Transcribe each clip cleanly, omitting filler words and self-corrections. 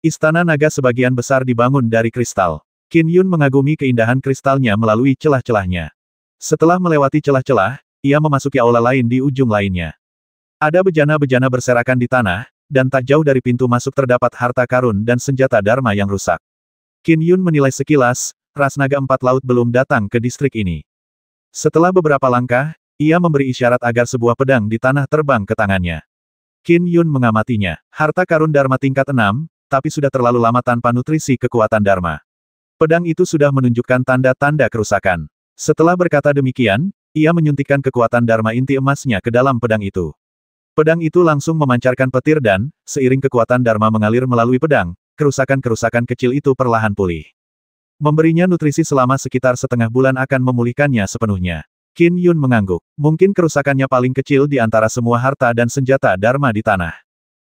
Istana naga sebagian besar dibangun dari kristal. Qin Yun mengagumi keindahan kristalnya melalui celah-celahnya. Setelah melewati celah-celah, ia memasuki aula lain di ujung lainnya. Ada bejana-bejana berserakan di tanah, dan tak jauh dari pintu masuk terdapat harta karun dan senjata Dharma yang rusak. Qin Yun menilai sekilas, ras naga empat laut belum datang ke distrik ini. Setelah beberapa langkah, ia memberi isyarat agar sebuah pedang di tanah terbang ke tangannya. Qin Yun mengamatinya. Harta karun Dharma tingkat 6, tapi sudah terlalu lama tanpa nutrisi kekuatan Dharma. Pedang itu sudah menunjukkan tanda-tanda kerusakan. Setelah berkata demikian, ia menyuntikkan kekuatan Dharma inti emasnya ke dalam pedang itu. Pedang itu langsung memancarkan petir dan, seiring kekuatan Dharma mengalir melalui pedang, kerusakan-kerusakan kecil itu perlahan pulih. Memberinya nutrisi selama sekitar setengah bulan akan memulihkannya sepenuhnya. Qin Yun mengangguk. Mungkin kerusakannya paling kecil di antara semua harta dan senjata Dharma di tanah.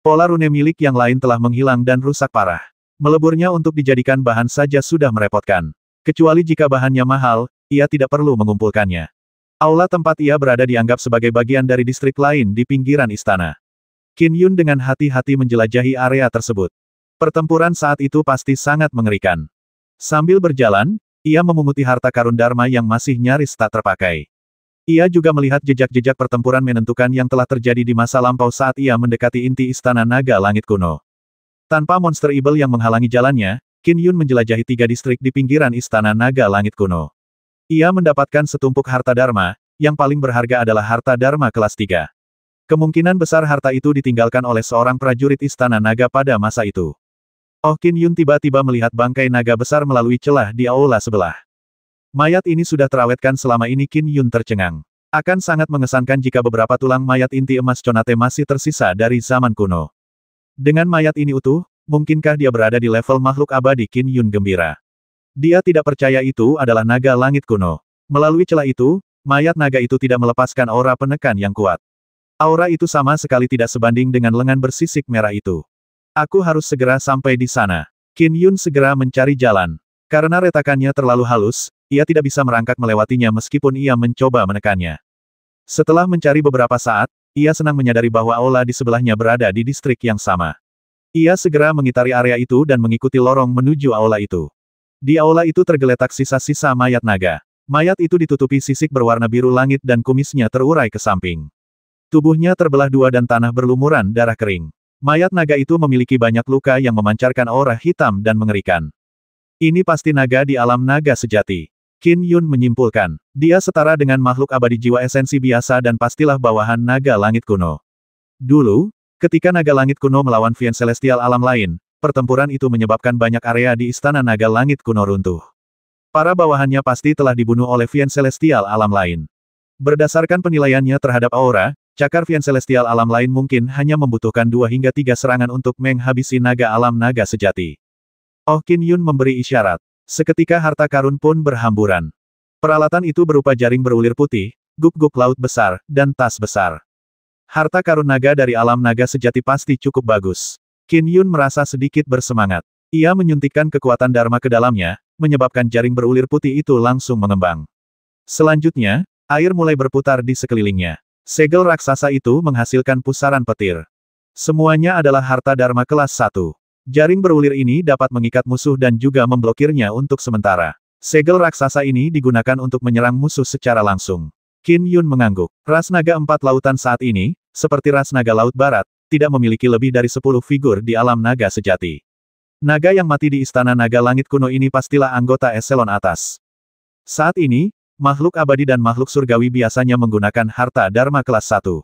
Pola rune milik yang lain telah menghilang dan rusak parah. Meleburnya untuk dijadikan bahan saja sudah merepotkan. Kecuali jika bahannya mahal, ia tidak perlu mengumpulkannya. Aula tempat ia berada dianggap sebagai bagian dari distrik lain di pinggiran istana. Qin Yun dengan hati-hati menjelajahi area tersebut. Pertempuran saat itu pasti sangat mengerikan. Sambil berjalan, ia memunguti harta karun Dharma yang masih nyaris tak terpakai. Ia juga melihat jejak-jejak pertempuran menentukan yang telah terjadi di masa lampau saat ia mendekati inti istana naga langit kuno. Tanpa monster evil yang menghalangi jalannya, Qin Yun menjelajahi 3 distrik di pinggiran istana naga langit kuno. Ia mendapatkan setumpuk harta Dharma, yang paling berharga adalah harta Dharma kelas 3. Kemungkinan besar harta itu ditinggalkan oleh seorang prajurit istana naga pada masa itu. Oh, Qin Yun tiba-tiba melihat bangkai naga besar melalui celah di aula sebelah. Mayat ini sudah terawetkan selama ini. Qin Yun tercengang. Akan sangat mengesankan jika beberapa tulang mayat inti emas Conate masih tersisa dari zaman kuno. Dengan mayat ini utuh, mungkinkah dia berada di level makhluk abadi? Qin Yun gembira. Dia tidak percaya itu adalah naga langit kuno. Melalui celah itu, mayat naga itu tidak melepaskan aura penekan yang kuat. Aura itu sama sekali tidak sebanding dengan lengan bersisik merah itu. Aku harus segera sampai di sana. Qin Yun segera mencari jalan. Karena retakannya terlalu halus, ia tidak bisa merangkak melewatinya meskipun ia mencoba menekannya. Setelah mencari beberapa saat, ia senang menyadari bahwa aula di sebelahnya berada di distrik yang sama. Ia segera mengitari area itu dan mengikuti lorong menuju aula itu. Di aula itu tergeletak sisa-sisa mayat naga. Mayat itu ditutupi sisik berwarna biru langit dan kumisnya terurai ke samping. Tubuhnya terbelah dua dan tanah berlumuran darah kering. Mayat naga itu memiliki banyak luka yang memancarkan aura hitam dan mengerikan. Ini pasti naga di alam naga sejati. Qin Yun menyimpulkan. Dia setara dengan makhluk abadi jiwa esensi biasa dan pastilah bawahan naga langit kuno. Dulu, ketika naga langit kuno melawan Fiend Celestial alam lain, pertempuran itu menyebabkan banyak area di istana naga langit kuno runtuh. Para bawahannya pasti telah dibunuh oleh Fiend Celestial alam lain. Berdasarkan penilaiannya terhadap aura, cakar Fiend Celestial alam lain mungkin hanya membutuhkan 2 hingga 3 serangan untuk menghabisi naga alam naga sejati. Oh, Qin Yun memberi isyarat. Seketika harta karun pun berhamburan. Peralatan itu berupa jaring berulir putih, guk-guk laut besar, dan tas besar. Harta karun naga dari alam naga sejati pasti cukup bagus. Qin Yun merasa sedikit bersemangat. Ia menyuntikkan kekuatan Dharma ke dalamnya, menyebabkan jaring berulir putih itu langsung mengembang. Selanjutnya, air mulai berputar di sekelilingnya. Segel raksasa itu menghasilkan pusaran petir. Semuanya adalah harta Dharma kelas 1. Jaring berulir ini dapat mengikat musuh dan juga memblokirnya untuk sementara. Segel raksasa ini digunakan untuk menyerang musuh secara langsung. Qin Yun mengangguk. Ras naga 4 lautan saat ini, seperti ras naga laut barat, tidak memiliki lebih dari 10 figur di alam naga sejati. Naga yang mati di istana naga langit kuno ini pastilah anggota eselon atas. Saat ini, makhluk abadi dan makhluk surgawi biasanya menggunakan harta Dharma kelas 1.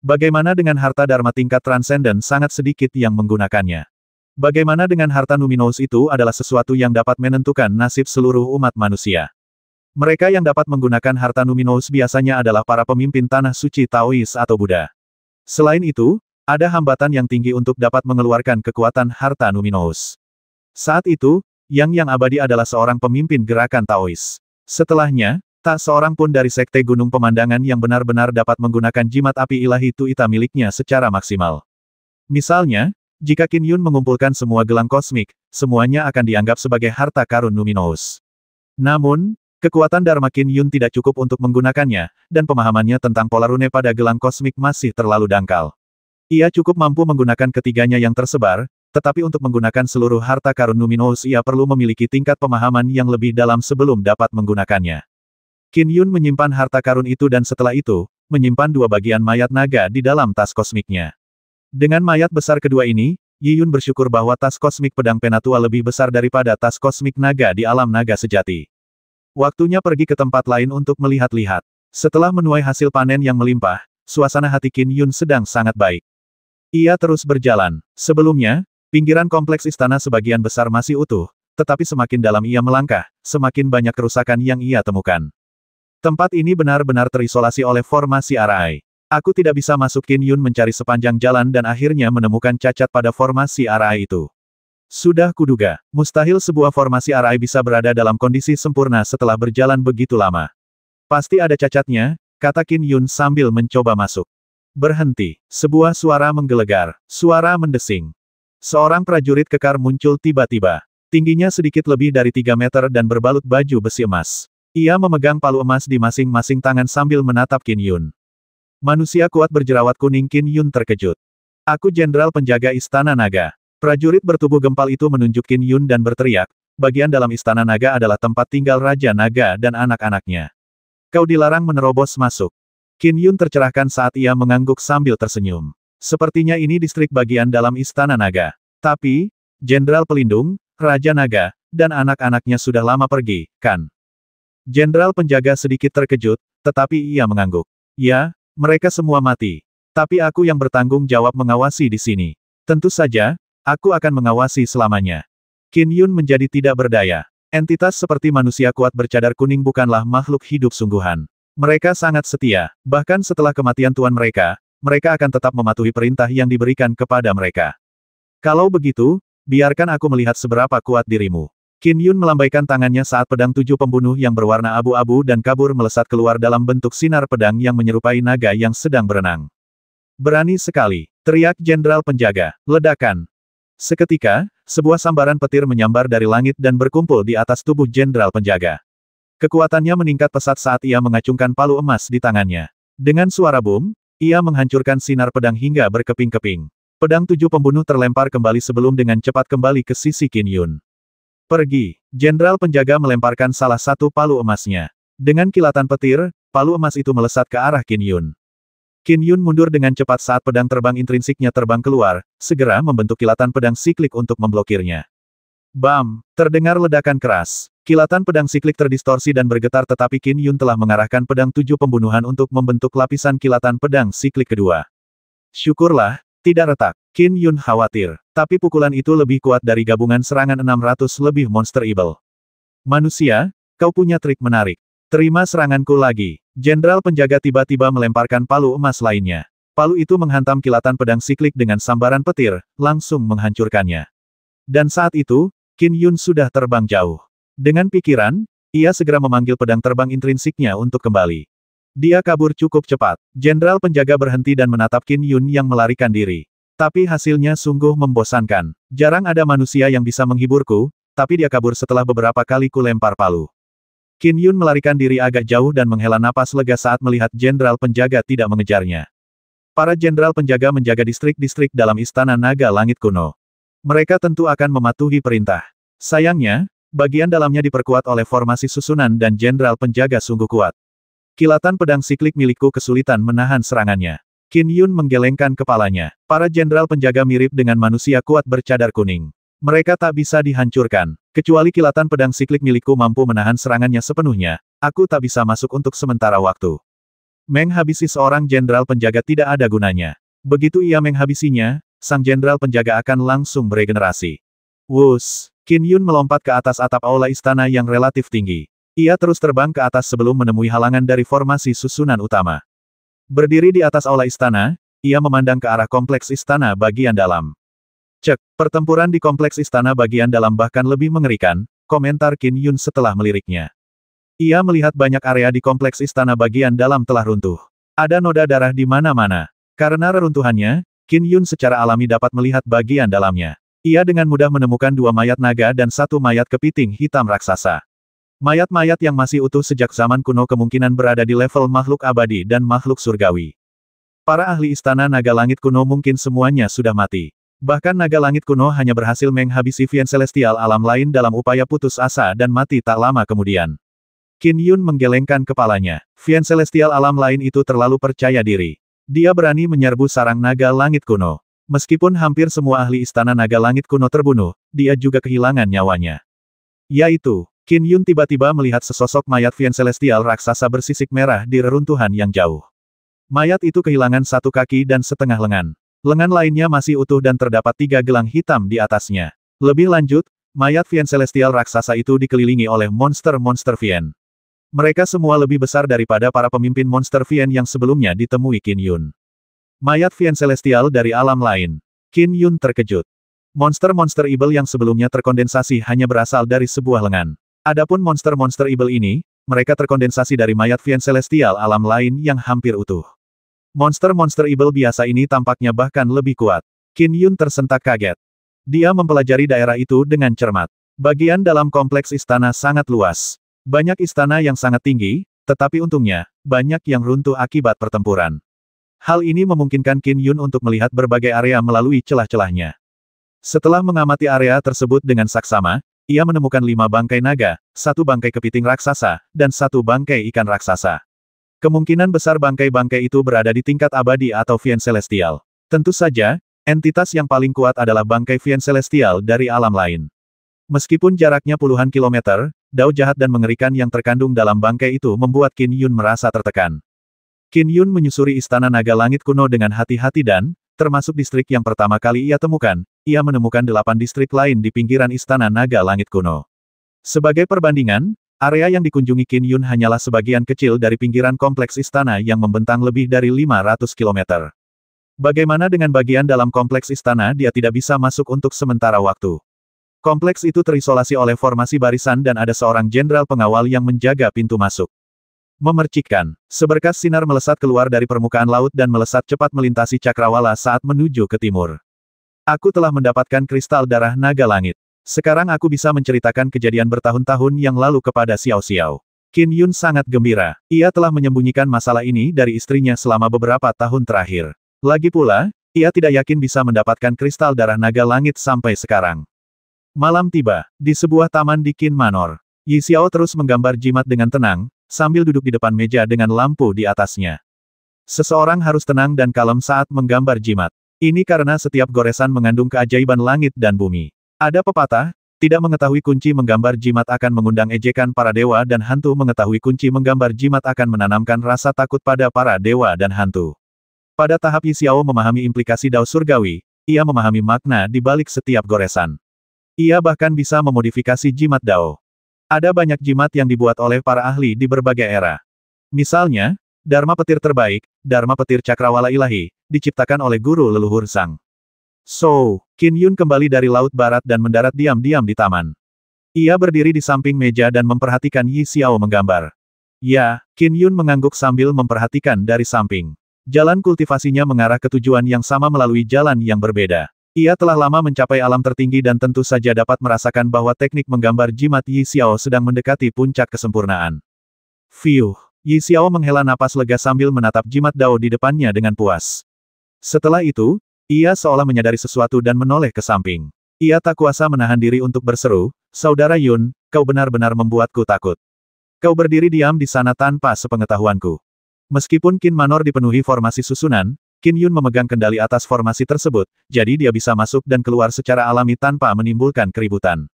Bagaimana dengan harta Dharma tingkat transenden? Sangat sedikit yang menggunakannya. Bagaimana dengan harta Numinous? Itu adalah sesuatu yang dapat menentukan nasib seluruh umat manusia. Mereka yang dapat menggunakan harta Numinous biasanya adalah para pemimpin tanah suci Taois atau Buddha. Selain itu, ada hambatan yang tinggi untuk dapat mengeluarkan kekuatan harta Numinous. Saat itu, Yang Abadi adalah seorang pemimpin gerakan Taois. Setelahnya, tak seorang pun dari Sekte Gunung Pemandangan yang benar-benar dapat menggunakan jimat api ilahi Tuita miliknya secara maksimal. Misalnya, jika Qin Yun mengumpulkan semua gelang kosmik, semuanya akan dianggap sebagai harta karun Numinous. Namun, kekuatan Dharma Qin Yun tidak cukup untuk menggunakannya, dan pemahamannya tentang pola rune pada gelang kosmik masih terlalu dangkal. Ia cukup mampu menggunakan ketiganya yang tersebar, tetapi untuk menggunakan seluruh harta karun Numinous ia perlu memiliki tingkat pemahaman yang lebih dalam sebelum dapat menggunakannya. Qin Yun menyimpan harta karun itu dan setelah itu, menyimpan dua bagian mayat naga di dalam tas kosmiknya. Dengan mayat besar kedua ini, Yi Yun bersyukur bahwa tas kosmik pedang Penatua lebih besar daripada tas kosmik naga di alam naga sejati. Waktunya pergi ke tempat lain untuk melihat-lihat. Setelah menuai hasil panen yang melimpah, suasana hati Qin Yun sedang sangat baik. Ia terus berjalan. Sebelumnya, pinggiran kompleks istana sebagian besar masih utuh, tetapi semakin dalam ia melangkah, semakin banyak kerusakan yang ia temukan. Tempat ini benar-benar terisolasi oleh formasi Arai. Aku tidak bisa masuk. Qin Yun mencari sepanjang jalan dan akhirnya menemukan cacat pada formasi Arai itu. Sudah kuduga, mustahil sebuah formasi Arai bisa berada dalam kondisi sempurna setelah berjalan begitu lama. Pasti ada cacatnya, kata Qin Yun sambil mencoba masuk. Berhenti, sebuah suara menggelegar, suara mendesing. Seorang prajurit kekar muncul tiba-tiba. Tingginya sedikit lebih dari 3 meter dan berbalut baju besi emas. Ia memegang palu emas di masing-masing tangan sambil menatap Qin Yun. Manusia kuat berjerawat kuning. Qin Yun terkejut. Aku jenderal penjaga Istana Naga. Prajurit bertubuh gempal itu menunjuk Qin Yun dan berteriak, bagian dalam Istana Naga adalah tempat tinggal Raja Naga dan anak-anaknya. Kau dilarang menerobos masuk. Qin Yun tercerahkan saat ia mengangguk sambil tersenyum. Sepertinya ini distrik bagian dalam Istana Naga. Tapi, Jenderal Pelindung, Raja Naga, dan anak-anaknya sudah lama pergi, kan? Jenderal penjaga sedikit terkejut, tetapi ia mengangguk. Ya, mereka semua mati. Tapi aku yang bertanggung jawab mengawasi di sini. Tentu saja, aku akan mengawasi selamanya. Qin Yun menjadi tidak berdaya. Entitas seperti manusia kuat bercadar kuning bukanlah makhluk hidup sungguhan. Mereka sangat setia, bahkan setelah kematian tuan mereka, mereka akan tetap mematuhi perintah yang diberikan kepada mereka. Kalau begitu, biarkan aku melihat seberapa kuat dirimu. Qin Yun melambaikan tangannya saat pedang 7 pembunuh yang berwarna abu-abu dan kabur melesat keluar dalam bentuk sinar pedang yang menyerupai naga yang sedang berenang. Berani sekali, teriak jenderal penjaga, ledakan. Seketika, sebuah sambaran petir menyambar dari langit dan berkumpul di atas tubuh jenderal penjaga. Kekuatannya meningkat pesat saat ia mengacungkan palu emas di tangannya. Dengan suara boom, ia menghancurkan sinar pedang hingga berkeping-keping. Pedang 7 pembunuh terlempar kembali sebelum dengan cepat kembali ke sisi Qin Yun. Pergi. Jenderal penjaga melemparkan salah satu palu emasnya. Dengan kilatan petir, palu emas itu melesat ke arah Qin Yun. Qin Yun mundur dengan cepat saat pedang terbang intrinsiknya terbang keluar, segera membentuk kilatan pedang siklik untuk memblokirnya. Bam! Terdengar ledakan keras. Kilatan pedang siklik terdistorsi dan bergetar tetapi Qin Yun telah mengarahkan pedang 7 pembunuhan untuk membentuk lapisan kilatan pedang siklik kedua. Syukurlah, tidak retak. Qin Yun khawatir. Tapi pukulan itu lebih kuat dari gabungan serangan 600 lebih Monster Evil. Manusia, kau punya trik menarik. Terima seranganku lagi. Jenderal penjaga tiba-tiba melemparkan palu emas lainnya. Palu itu menghantam kilatan pedang siklik dengan sambaran petir, langsung menghancurkannya. Dan saat itu, Qin Yun sudah terbang jauh. Dengan pikiran, ia segera memanggil pedang terbang intrinsiknya untuk kembali. Dia kabur cukup cepat. Jenderal penjaga berhenti dan menatap Qin Yun yang melarikan diri. Tapi hasilnya sungguh membosankan. Jarang ada manusia yang bisa menghiburku, tapi dia kabur setelah beberapa kali ku lempar palu. Qin Yun melarikan diri agak jauh dan menghela napas lega saat melihat jenderal penjaga tidak mengejarnya. Para jenderal penjaga menjaga distrik-distrik dalam Istana Naga Langit Kuno. Mereka tentu akan mematuhi perintah. Sayangnya, bagian dalamnya diperkuat oleh formasi susunan dan jenderal penjaga sungguh kuat. Kilatan pedang siklik milikku kesulitan menahan serangannya. Qin Yun menggelengkan kepalanya. Para jenderal penjaga mirip dengan manusia kuat bercadar kuning. Mereka tak bisa dihancurkan. Kecuali kilatan pedang siklik milikku mampu menahan serangannya sepenuhnya, aku tak bisa masuk untuk sementara waktu. Menghabisi seorang jenderal penjaga tidak ada gunanya. Begitu ia menghabisinya, sang jenderal penjaga akan langsung beregenerasi. Wus! Qin Yun melompat ke atas atap aula istana yang relatif tinggi. Ia terus terbang ke atas sebelum menemui halangan dari formasi susunan utama. Berdiri di atas aula istana, ia memandang ke arah kompleks istana bagian dalam. Cek, pertempuran di kompleks istana bagian dalam bahkan lebih mengerikan, komentar Qin Yun setelah meliriknya. Ia melihat banyak area di kompleks istana bagian dalam telah runtuh. Ada noda darah di mana-mana. Karena reruntuhannya, Qin Yun secara alami dapat melihat bagian dalamnya. Ia dengan mudah menemukan 2 mayat naga dan 1 mayat kepiting hitam raksasa. Mayat-mayat yang masih utuh sejak zaman kuno kemungkinan berada di level makhluk abadi dan makhluk surgawi. Para ahli Istana Naga Langit Kuno mungkin semuanya sudah mati. Bahkan naga langit kuno hanya berhasil menghabisi Vien Celestial alam lain dalam upaya putus asa dan mati tak lama kemudian. Qin Yun menggelengkan kepalanya. Vien Celestial alam lain itu terlalu percaya diri. Dia berani menyerbu sarang naga langit kuno. Meskipun hampir semua ahli istana naga langit kuno terbunuh, dia juga kehilangan nyawanya. Yaitu, Qin Yun tiba-tiba melihat sesosok mayat Vien Celestial raksasa bersisik merah di reruntuhan yang jauh. Mayat itu kehilangan satu kaki dan setengah lengan. Lengan lainnya masih utuh dan terdapat 3 gelang hitam di atasnya. Lebih lanjut, mayat Vien Celestial raksasa itu dikelilingi oleh monster-monster Vien. Mereka semua lebih besar daripada para pemimpin monster Vien yang sebelumnya ditemui Qin Yun. Mayat Vien Celestial dari alam lain. Qin Yun terkejut. Monster-monster evil yang sebelumnya terkondensasi hanya berasal dari sebuah lengan. Adapun monster-monster evil ini, mereka terkondensasi dari mayat Vien Celestial alam lain yang hampir utuh. Monster-monster evil biasa ini tampaknya bahkan lebih kuat. Qin Yun tersentak kaget. Dia mempelajari daerah itu dengan cermat. Bagian dalam kompleks istana sangat luas. Banyak istana yang sangat tinggi, tetapi untungnya, banyak yang runtuh akibat pertempuran. Hal ini memungkinkan Qin Yun untuk melihat berbagai area melalui celah-celahnya. Setelah mengamati area tersebut dengan saksama, ia menemukan 5 bangkai naga, 1 bangkai kepiting raksasa, dan 1 bangkai ikan raksasa. Kemungkinan besar bangkai-bangkai itu berada di tingkat abadi atau Vien Celestial. Tentu saja, entitas yang paling kuat adalah bangkai Vien Celestial dari alam lain. Meskipun jaraknya puluhan kilometer, dao jahat dan mengerikan yang terkandung dalam bangkai itu membuat Qin Yun merasa tertekan. Qin Yun menyusuri istana naga langit kuno dengan hati-hati dan, termasuk distrik yang pertama kali ia temukan, ia menemukan 8 distrik lain di pinggiran istana naga langit kuno. Sebagai perbandingan, area yang dikunjungi Qin Yun hanyalah sebagian kecil dari pinggiran kompleks istana yang membentang lebih dari 500 km. Bagaimana dengan bagian dalam kompleks istana dia tidak bisa masuk untuk sementara waktu. Kompleks itu terisolasi oleh formasi barisan dan ada seorang jenderal pengawal yang menjaga pintu masuk. Memercikkan, seberkas sinar melesat keluar dari permukaan laut dan melesat cepat melintasi cakrawala saat menuju ke timur. Aku telah mendapatkan kristal darah naga langit. Sekarang aku bisa menceritakan kejadian bertahun-tahun yang lalu kepada Xiao Xiao. Qin Yun sangat gembira. Ia telah menyembunyikan masalah ini dari istrinya selama beberapa tahun terakhir. Lagi pula, ia tidak yakin bisa mendapatkan kristal darah naga langit sampai sekarang. Malam tiba, di sebuah taman di Qin Manor. Yi Xiao terus menggambar jimat dengan tenang, sambil duduk di depan meja dengan lampu di atasnya. Seseorang harus tenang dan kalem saat menggambar jimat. Ini karena setiap goresan mengandung keajaiban langit dan bumi. Ada pepatah, tidak mengetahui kunci menggambar jimat akan mengundang ejekan para dewa dan hantu, mengetahui kunci menggambar jimat akan menanamkan rasa takut pada para dewa dan hantu. Pada tahap Yi Xiao memahami implikasi dao surgawi, ia memahami makna di balik setiap goresan. Ia bahkan bisa memodifikasi jimat dao. Ada banyak jimat yang dibuat oleh para ahli di berbagai era. Misalnya, Dharma Petir Terbaik, Dharma Petir Cakrawala Ilahi, diciptakan oleh guru leluhur Sang. So, Qin Yun kembali dari Laut Barat dan mendarat diam-diam di taman. Ia berdiri di samping meja dan memperhatikan Yi Xiao menggambar. Ya, Qin Yun mengangguk sambil memperhatikan dari samping. Jalan kultivasinya mengarah ke tujuan yang sama melalui jalan yang berbeda. Ia telah lama mencapai alam tertinggi dan tentu saja dapat merasakan bahwa teknik menggambar jimat Yi Xiao sedang mendekati puncak kesempurnaan. Fiuh, Yi Xiao menghela napas lega sambil menatap jimat dao di depannya dengan puas. Setelah itu, ia seolah menyadari sesuatu dan menoleh ke samping. Ia tak kuasa menahan diri untuk berseru, "Saudara Yun, kau benar-benar membuatku takut. Kau berdiri diam di sana tanpa sepengetahuanku." Meskipun Qin Manor dipenuhi formasi susunan, Qin Yun memegang kendali atas formasi tersebut, jadi dia bisa masuk dan keluar secara alami tanpa menimbulkan keributan.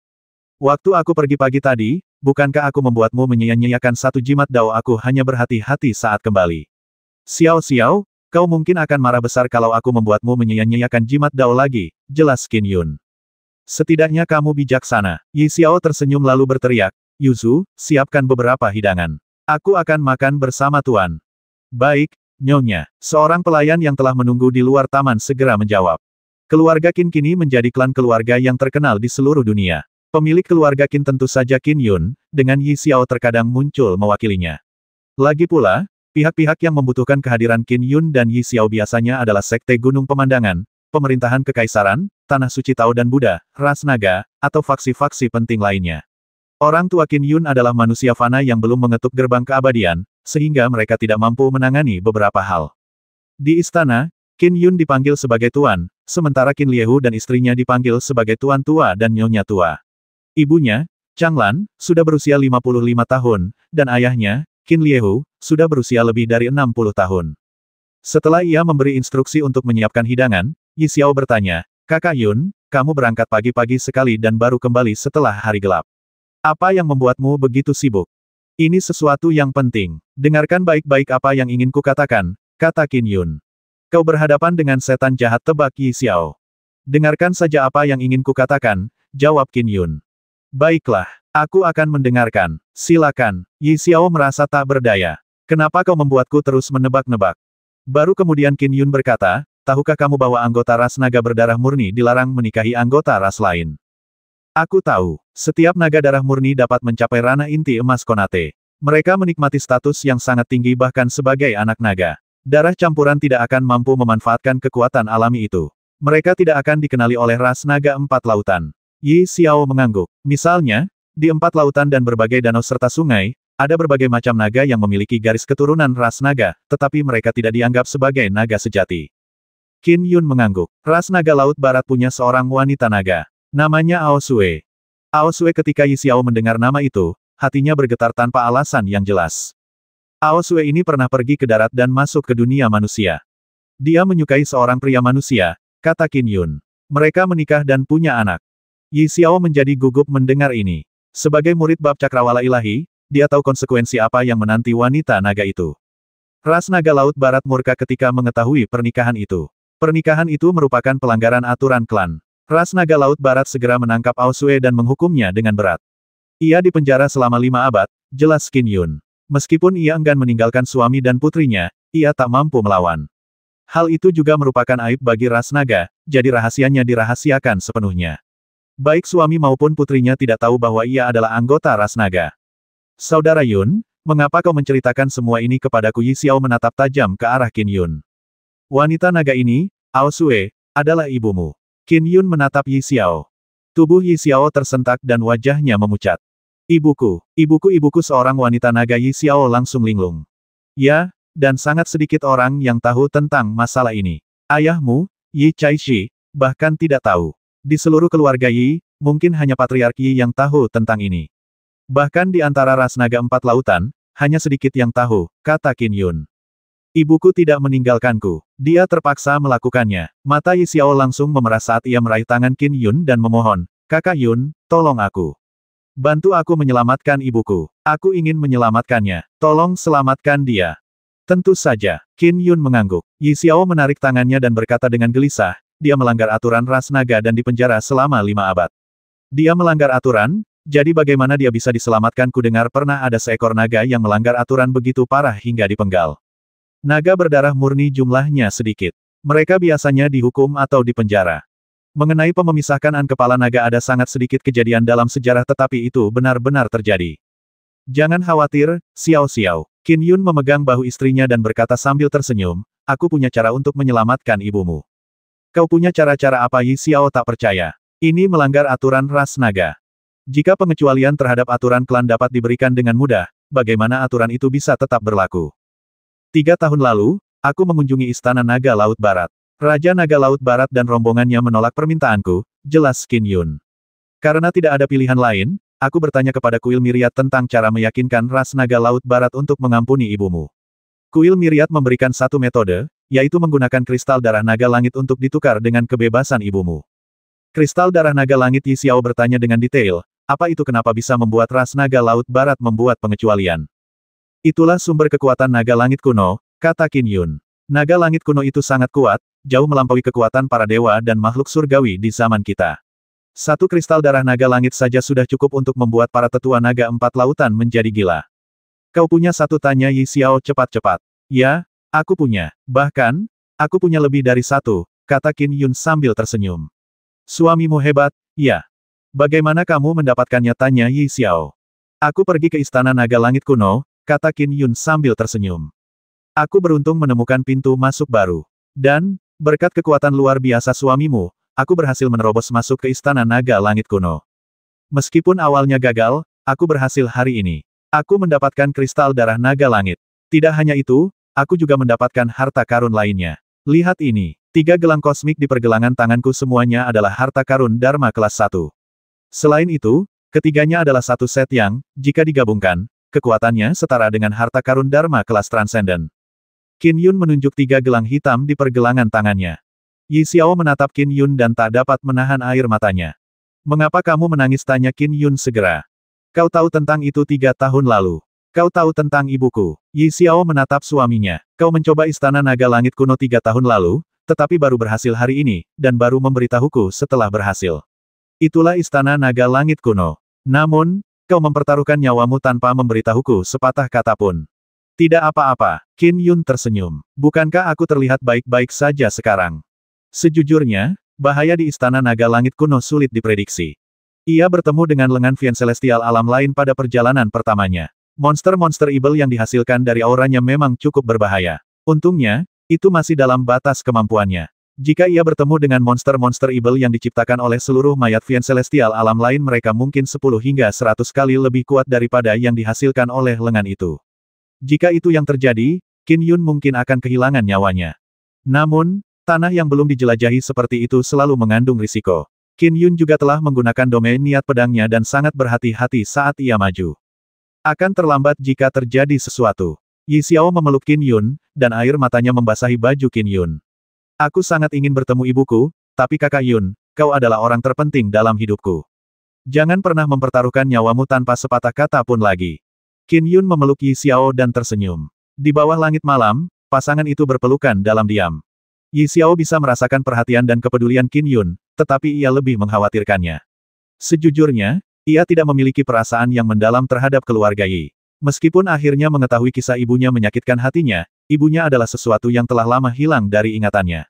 "Waktu aku pergi pagi tadi, bukankah aku membuatmu menyia-nyiakan satu jimat dao? Aku hanya berhati-hati saat kembali." "Xiao Xiao, kau mungkin akan marah besar kalau aku membuatmu menyia-nyiakan jimat dao lagi," jelas Qin Yun. "Setidaknya kamu bijaksana." Yi Xiao tersenyum lalu berteriak, "Yuzu, siapkan beberapa hidangan. Aku akan makan bersama Tuan." "Baik, Nyonya." Seorang pelayan yang telah menunggu di luar taman segera menjawab. Keluarga Qin kini menjadi klan keluarga yang terkenal di seluruh dunia. Pemilik keluarga Qin tentu saja Qin Yun, dengan Yi Xiao terkadang muncul mewakilinya. Lagi pula, pihak-pihak yang membutuhkan kehadiran Qin Yun dan Yi Xiao biasanya adalah Sekte Gunung Pemandangan, Pemerintahan Kekaisaran, Tanah Suci Tao dan Buddha, Ras Naga, atau faksi-faksi penting lainnya. Orang tua Qin Yun adalah manusia fana yang belum mengetuk gerbang keabadian, sehingga mereka tidak mampu menangani beberapa hal. Di istana, Qin Yun dipanggil sebagai Tuan, sementara Qin Liehu dan istrinya dipanggil sebagai Tuan Tua dan Nyonya Tua. Ibunya, Changlan, sudah berusia 55 tahun, dan ayahnya, Qin Liehu, sudah berusia lebih dari 60 tahun. Setelah ia memberi instruksi untuk menyiapkan hidangan, Yi Xiao bertanya, Kakak Yun, kamu berangkat pagi-pagi sekali dan baru kembali setelah hari gelap. Apa yang membuatmu begitu sibuk? Ini sesuatu yang penting. Dengarkan baik-baik apa yang ingin kukatakan, kata Qin Yun. Kau berhadapan dengan setan jahat, tebak Yi Xiao. Dengarkan saja apa yang ingin kukatakan, jawab Qin Yun. Baiklah, aku akan mendengarkan. Silakan. Yi Xiao merasa tak berdaya. Kenapa kau membuatku terus menebak-nebak? Baru kemudian Qin Yun berkata, tahukah kamu bahwa anggota ras naga berdarah murni dilarang menikahi anggota ras lain? Aku tahu. Setiap naga darah murni dapat mencapai ranah inti emas Konate. Mereka menikmati status yang sangat tinggi bahkan sebagai anak naga. Darah campuran tidak akan mampu memanfaatkan kekuatan alami itu. Mereka tidak akan dikenali oleh ras naga empat lautan. Yi Xiao mengangguk. Misalnya, di empat lautan dan berbagai danau serta sungai, ada berbagai macam naga yang memiliki garis keturunan ras naga, tetapi mereka tidak dianggap sebagai naga sejati. Qin Yun mengangguk. Ras naga Laut Barat punya seorang wanita naga. Namanya Ao Sue. Ao Sue. Ketika Yi Xiao mendengar nama itu, hatinya bergetar tanpa alasan yang jelas. Ao Sue ini pernah pergi ke darat dan masuk ke dunia manusia. Dia menyukai seorang pria manusia, kata Qin Yun. Mereka menikah dan punya anak. Yi Xiao menjadi gugup mendengar ini. Sebagai murid bab cakrawala ilahi, dia tahu konsekuensi apa yang menanti wanita naga itu. Ras naga Laut Barat murka ketika mengetahui pernikahan itu. Pernikahan itu merupakan pelanggaran aturan klan. Ras naga Laut Barat segera menangkap Ao Sue dan menghukumnya dengan berat. Ia dipenjara selama 5 abad, jelas Qin Yun. Meskipun ia enggan meninggalkan suami dan putrinya, ia tak mampu melawan. Hal itu juga merupakan aib bagi ras naga, jadi rahasianya dirahasiakan sepenuhnya. Baik suami maupun putrinya tidak tahu bahwa ia adalah anggota ras naga. Saudara Yun, mengapa kau menceritakan semua ini kepadaku? Yi Xiao menatap tajam ke arah Qin Yun. Wanita naga ini, Ao Sue, adalah ibumu. Qin Yun menatap Yi Xiao. Tubuh Yi Xiao tersentak dan wajahnya memucat. Ibuku seorang wanita naga. Yi Xiao langsung linglung. Ya, dan sangat sedikit orang yang tahu tentang masalah ini. Ayahmu, Yi Chaishi, bahkan tidak tahu. Di seluruh keluarga Yi, mungkin hanya Patriark Yi yang tahu tentang ini. Bahkan di antara ras naga empat lautan, hanya sedikit yang tahu, kata Qin Yun. Ibuku tidak meninggalkanku. Dia terpaksa melakukannya. Mata Yi Xiao langsung memerah saat ia meraih tangan Qin Yun dan memohon, Kakak Yun, tolong aku. Bantu aku menyelamatkan ibuku. Aku ingin menyelamatkannya. Tolong selamatkan dia. Tentu saja. Qin Yun mengangguk. Yi Xiao menarik tangannya dan berkata dengan gelisah, dia melanggar aturan ras naga dan dipenjara selama 5 abad. Dia melanggar aturan, jadi bagaimana dia bisa diselamatkan? Kudengar pernah ada seekor naga yang melanggar aturan begitu parah hingga dipenggal. Naga berdarah murni jumlahnya sedikit. Mereka biasanya dihukum atau dipenjara. Mengenai memisahkan kepala naga ada sangat sedikit kejadian dalam sejarah tetapi itu benar-benar terjadi. Jangan khawatir, Xiao Xiao. Qin Yun memegang bahu istrinya dan berkata sambil tersenyum, aku punya cara untuk menyelamatkan ibumu. Kau punya cara-cara apa? Yi Xiao tak percaya. Ini melanggar aturan ras naga. Jika pengecualian terhadap aturan klan dapat diberikan dengan mudah, bagaimana aturan itu bisa tetap berlaku? 3 tahun lalu, aku mengunjungi Istana Naga Laut Barat. Raja Naga Laut Barat dan rombongannya menolak permintaanku, jelas Qin Yun. Karena tidak ada pilihan lain, aku bertanya kepada Kuil Myriad tentang cara meyakinkan ras Naga Laut Barat untuk mengampuni ibumu. Kuil Myriad memberikan satu metode, yaitu menggunakan kristal darah naga langit untuk ditukar dengan kebebasan ibumu. Kristal darah naga langit? Yi Xiao bertanya dengan detail, apa itu? Kenapa bisa membuat ras Naga Laut Barat membuat pengecualian? Itulah sumber kekuatan naga langit kuno, kata Qin Yun. Naga langit kuno itu sangat kuat, jauh melampaui kekuatan para dewa dan makhluk surgawi di zaman kita. Satu kristal darah naga langit saja sudah cukup untuk membuat para tetua naga empat lautan menjadi gila. Kau punya satu? Tanya Yi Xiao cepat-cepat. Ya, aku punya. Bahkan, aku punya lebih dari satu, kata Qin Yun sambil tersenyum. Suamimu hebat, ya. Bagaimana kamu mendapatkannya? Tanya Yi Xiao. Aku pergi ke Istana Naga Langit kuno, kata Qin Yun sambil tersenyum. Aku beruntung menemukan pintu masuk baru. Dan, berkat kekuatan luar biasa suamimu, aku berhasil menerobos masuk ke Istana Naga Langit kuno. Meskipun awalnya gagal, aku berhasil hari ini. Aku mendapatkan kristal darah naga langit. Tidak hanya itu, aku juga mendapatkan harta karun lainnya. Lihat ini. 3 gelang kosmik di pergelangan tanganku semuanya adalah harta karun Dharma kelas 1. Selain itu, ketiganya adalah satu set yang, jika digabungkan, kekuatannya setara dengan harta karun Dharma kelas Transcendent. Qin Yun menunjuk 3 gelang hitam di pergelangan tangannya. Yi Xiao menatap Qin Yun dan tak dapat menahan air matanya. Mengapa kamu menangis? Tanya Qin Yun segera. Kau tahu tentang itu 3 tahun lalu. Kau tahu tentang ibuku. Yi Xiao menatap suaminya. Kau mencoba istana naga langit kuno 3 tahun lalu, tetapi baru berhasil hari ini, dan baru memberitahuku setelah berhasil. Itulah istana naga langit kuno. Namun, kau mempertaruhkan nyawamu tanpa memberitahuku sepatah kata pun. Tidak apa-apa, Qin Yun tersenyum. Bukankah aku terlihat baik-baik saja sekarang? Sejujurnya, bahaya di istana naga langit kuno sulit diprediksi. Ia bertemu dengan lengan Vian Celestial alam lain pada perjalanan pertamanya. Monster-monster evil yang dihasilkan dari auranya memang cukup berbahaya. Untungnya, itu masih dalam batas kemampuannya. Jika ia bertemu dengan monster-monster evil yang diciptakan oleh seluruh mayat Vian Celestial alam lain, mereka mungkin 10 hingga 100 kali lebih kuat daripada yang dihasilkan oleh lengan itu. Jika itu yang terjadi, Qin Yun mungkin akan kehilangan nyawanya. Namun, tanah yang belum dijelajahi seperti itu selalu mengandung risiko. Qin Yun juga telah menggunakan domain niat pedangnya dan sangat berhati-hati saat ia maju. Akan terlambat jika terjadi sesuatu. Yi Xiao memeluk Qin Yun, dan air matanya membasahi baju Qin Yun. Aku sangat ingin bertemu ibuku, tapi kakak Yun, kau adalah orang terpenting dalam hidupku. Jangan pernah mempertaruhkan nyawamu tanpa sepatah kata pun lagi. Qin Yun memeluk Yi Xiao dan tersenyum. Di bawah langit malam, pasangan itu berpelukan dalam diam. Yi Xiao bisa merasakan perhatian dan kepedulian Qin Yun, tetapi ia lebih mengkhawatirkannya. Sejujurnya, ia tidak memiliki perasaan yang mendalam terhadap keluarga Yi. Meskipun akhirnya mengetahui kisah ibunya menyakitkan hatinya, ibunya adalah sesuatu yang telah lama hilang dari ingatannya.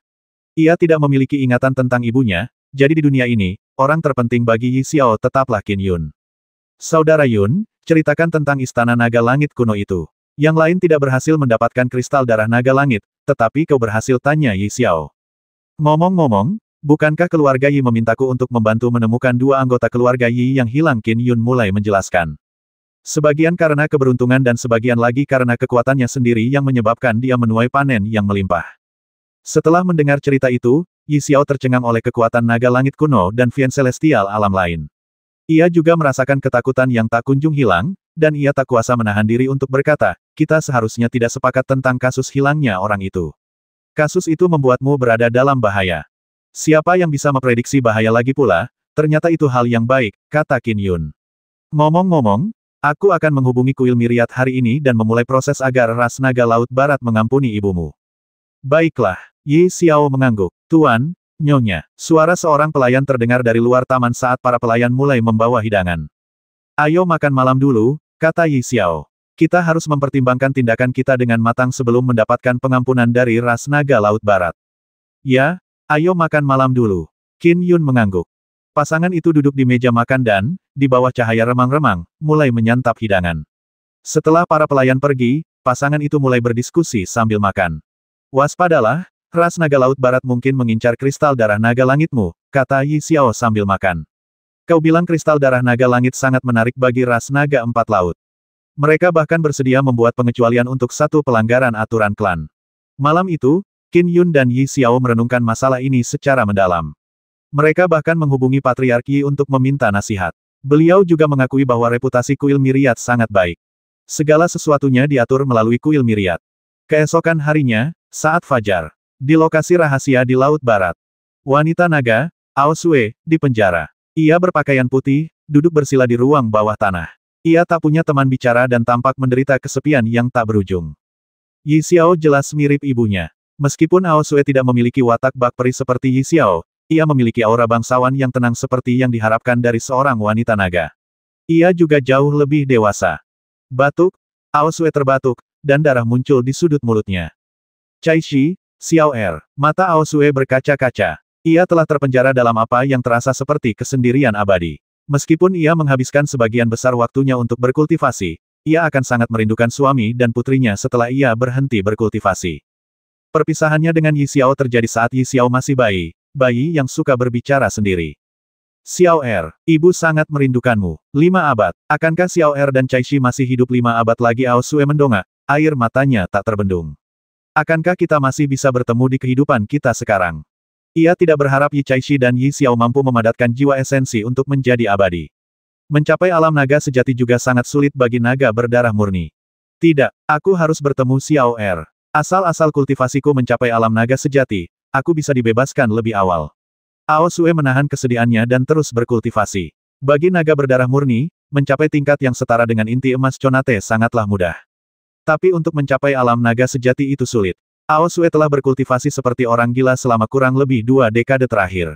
Ia tidak memiliki ingatan tentang ibunya, jadi di dunia ini, orang terpenting bagi Yi Xiao tetaplah Qin Yun. Saudara Yun, ceritakan tentang istana naga langit kuno itu. Yang lain tidak berhasil mendapatkan kristal darah naga langit, tetapi kau berhasil, tanya Yi Xiao. Ngomong-ngomong, bukankah keluarga Yi memintaku untuk membantu menemukan 2 anggota keluarga Yi yang hilang? Qin Yun mulai menjelaskan. Sebagian karena keberuntungan dan sebagian lagi karena kekuatannya sendiri yang menyebabkan dia menuai panen yang melimpah. Setelah mendengar cerita itu, Yi Xiao tercengang oleh kekuatan naga langit kuno dan Vian Celestial alam lain. Ia juga merasakan ketakutan yang tak kunjung hilang, dan ia tak kuasa menahan diri untuk berkata, kita seharusnya tidak sepakat tentang kasus hilangnya orang itu. Kasus itu membuatmu berada dalam bahaya. Siapa yang bisa memprediksi bahaya lagi pula? Ternyata itu hal yang baik, kata Qin Yun. Ngomong-ngomong, aku akan menghubungi kuil Myriad hari ini dan memulai proses agar ras naga laut barat mengampuni ibumu. Baiklah, Yi Xiao mengangguk. Tuan, Nyonya, suara seorang pelayan terdengar dari luar taman saat para pelayan mulai membawa hidangan. Ayo makan malam dulu, kata Yi Xiao. Kita harus mempertimbangkan tindakan kita dengan matang sebelum mendapatkan pengampunan dari ras naga laut barat. Ya, ayo makan malam dulu. Qin Yun mengangguk. Pasangan itu duduk di meja makan dan, di bawah cahaya remang-remang, mulai menyantap hidangan. Setelah para pelayan pergi, pasangan itu mulai berdiskusi sambil makan. Waspadalah, ras naga laut barat mungkin mengincar kristal darah naga langitmu, kata Yi Xiao sambil makan. Kau bilang kristal darah naga langit sangat menarik bagi ras naga 4 laut. Mereka bahkan bersedia membuat pengecualian untuk satu pelanggaran aturan klan. Malam itu, Qin Yun dan Yi Xiao merenungkan masalah ini secara mendalam. Mereka bahkan menghubungi Patriark Yi untuk meminta nasihat. Beliau juga mengakui bahwa reputasi kuil Myriad sangat baik. Segala sesuatunya diatur melalui kuil Myriad. Keesokan harinya, saat fajar, di lokasi rahasia di Laut Barat, wanita naga, Ao Sue, di penjara. Ia berpakaian putih, duduk bersila di ruang bawah tanah. Ia tak punya teman bicara dan tampak menderita kesepian yang tak berujung. Yi Xiao jelas mirip ibunya. Meskipun Ao Sue tidak memiliki watak bak peri seperti Yi Xiao, ia memiliki aura bangsawan yang tenang seperti yang diharapkan dari seorang wanita naga. Ia juga jauh lebih dewasa. Batuk, Ao Sue terbatuk, dan darah muncul di sudut mulutnya. Cai Shi, Xiao Er, mata Ao Sue berkaca-kaca. Ia telah terpenjara dalam apa yang terasa seperti kesendirian abadi. Meskipun ia menghabiskan sebagian besar waktunya untuk berkultivasi, ia akan sangat merindukan suami dan putrinya setelah ia berhenti berkultivasi. Perpisahannya dengan Yi Xiao terjadi saat Yi Xiao masih bayi yang suka berbicara sendiri. Xiao Er, ibu sangat merindukanmu. 5 abad. Akankah Xiao Er dan Cai Shi masih hidup 5 abad lagi? Ao Sue mendongak, air matanya tak terbendung. Akankah kita masih bisa bertemu di kehidupan kita sekarang? Ia tidak berharap Yi Caishi dan Yi Xiao mampu memadatkan jiwa esensi untuk menjadi abadi. Mencapai alam naga sejati juga sangat sulit bagi naga berdarah murni. Tidak, aku harus bertemu Xiao Er. Asal-asal kultivasiku mencapai alam naga sejati, aku bisa dibebaskan lebih awal. Ao Sue menahan kesedihannya dan terus berkultivasi. Bagi naga berdarah murni, mencapai tingkat yang setara dengan inti emas Conate sangatlah mudah. Tapi untuk mencapai alam naga sejati itu sulit. Ao Sue telah berkultivasi seperti orang gila selama kurang lebih 2 dekade terakhir.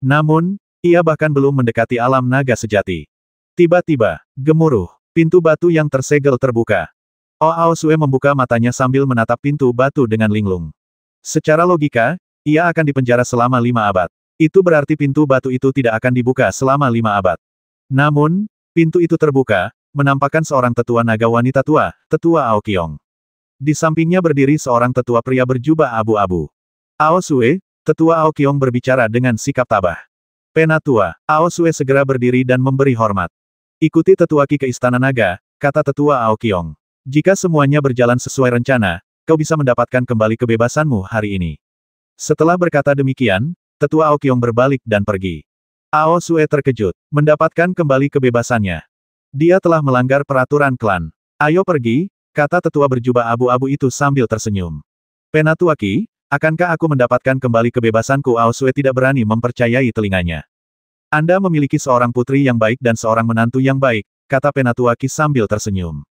Namun, ia bahkan belum mendekati alam naga sejati. Tiba-tiba, gemuruh, pintu batu yang tersegel terbuka. Ao Sue membuka matanya sambil menatap pintu batu dengan linglung. Secara logika, ia akan dipenjara selama 5 abad. Itu berarti pintu batu itu tidak akan dibuka selama 5 abad. Namun, pintu itu terbuka, menampakkan seorang tetua naga wanita tua, Tetua Aoqiong. Di sampingnya berdiri seorang tetua pria berjubah abu-abu. Ao Sue, Tetua Aoqiong berbicara dengan sikap tabah. Penatua, Ao Sue segera berdiri dan memberi hormat. Ikuti Tetua Qi ke Istana Naga, kata Tetua Aoqiong. Jika semuanya berjalan sesuai rencana, kau bisa mendapatkan kembali kebebasanmu hari ini. Setelah berkata demikian, Tetua Aoqiong berbalik dan pergi. Ao Sue terkejut, mendapatkan kembali kebebasannya. Dia telah melanggar peraturan klan. Ayo pergi, kata tetua berjubah abu-abu itu sambil tersenyum. Penatua Qi, akankah aku mendapatkan kembali kebebasanku? Ao Sue tidak berani mempercayai telinganya. Anda memiliki seorang putri yang baik dan seorang menantu yang baik, kata Penatua Qi sambil tersenyum.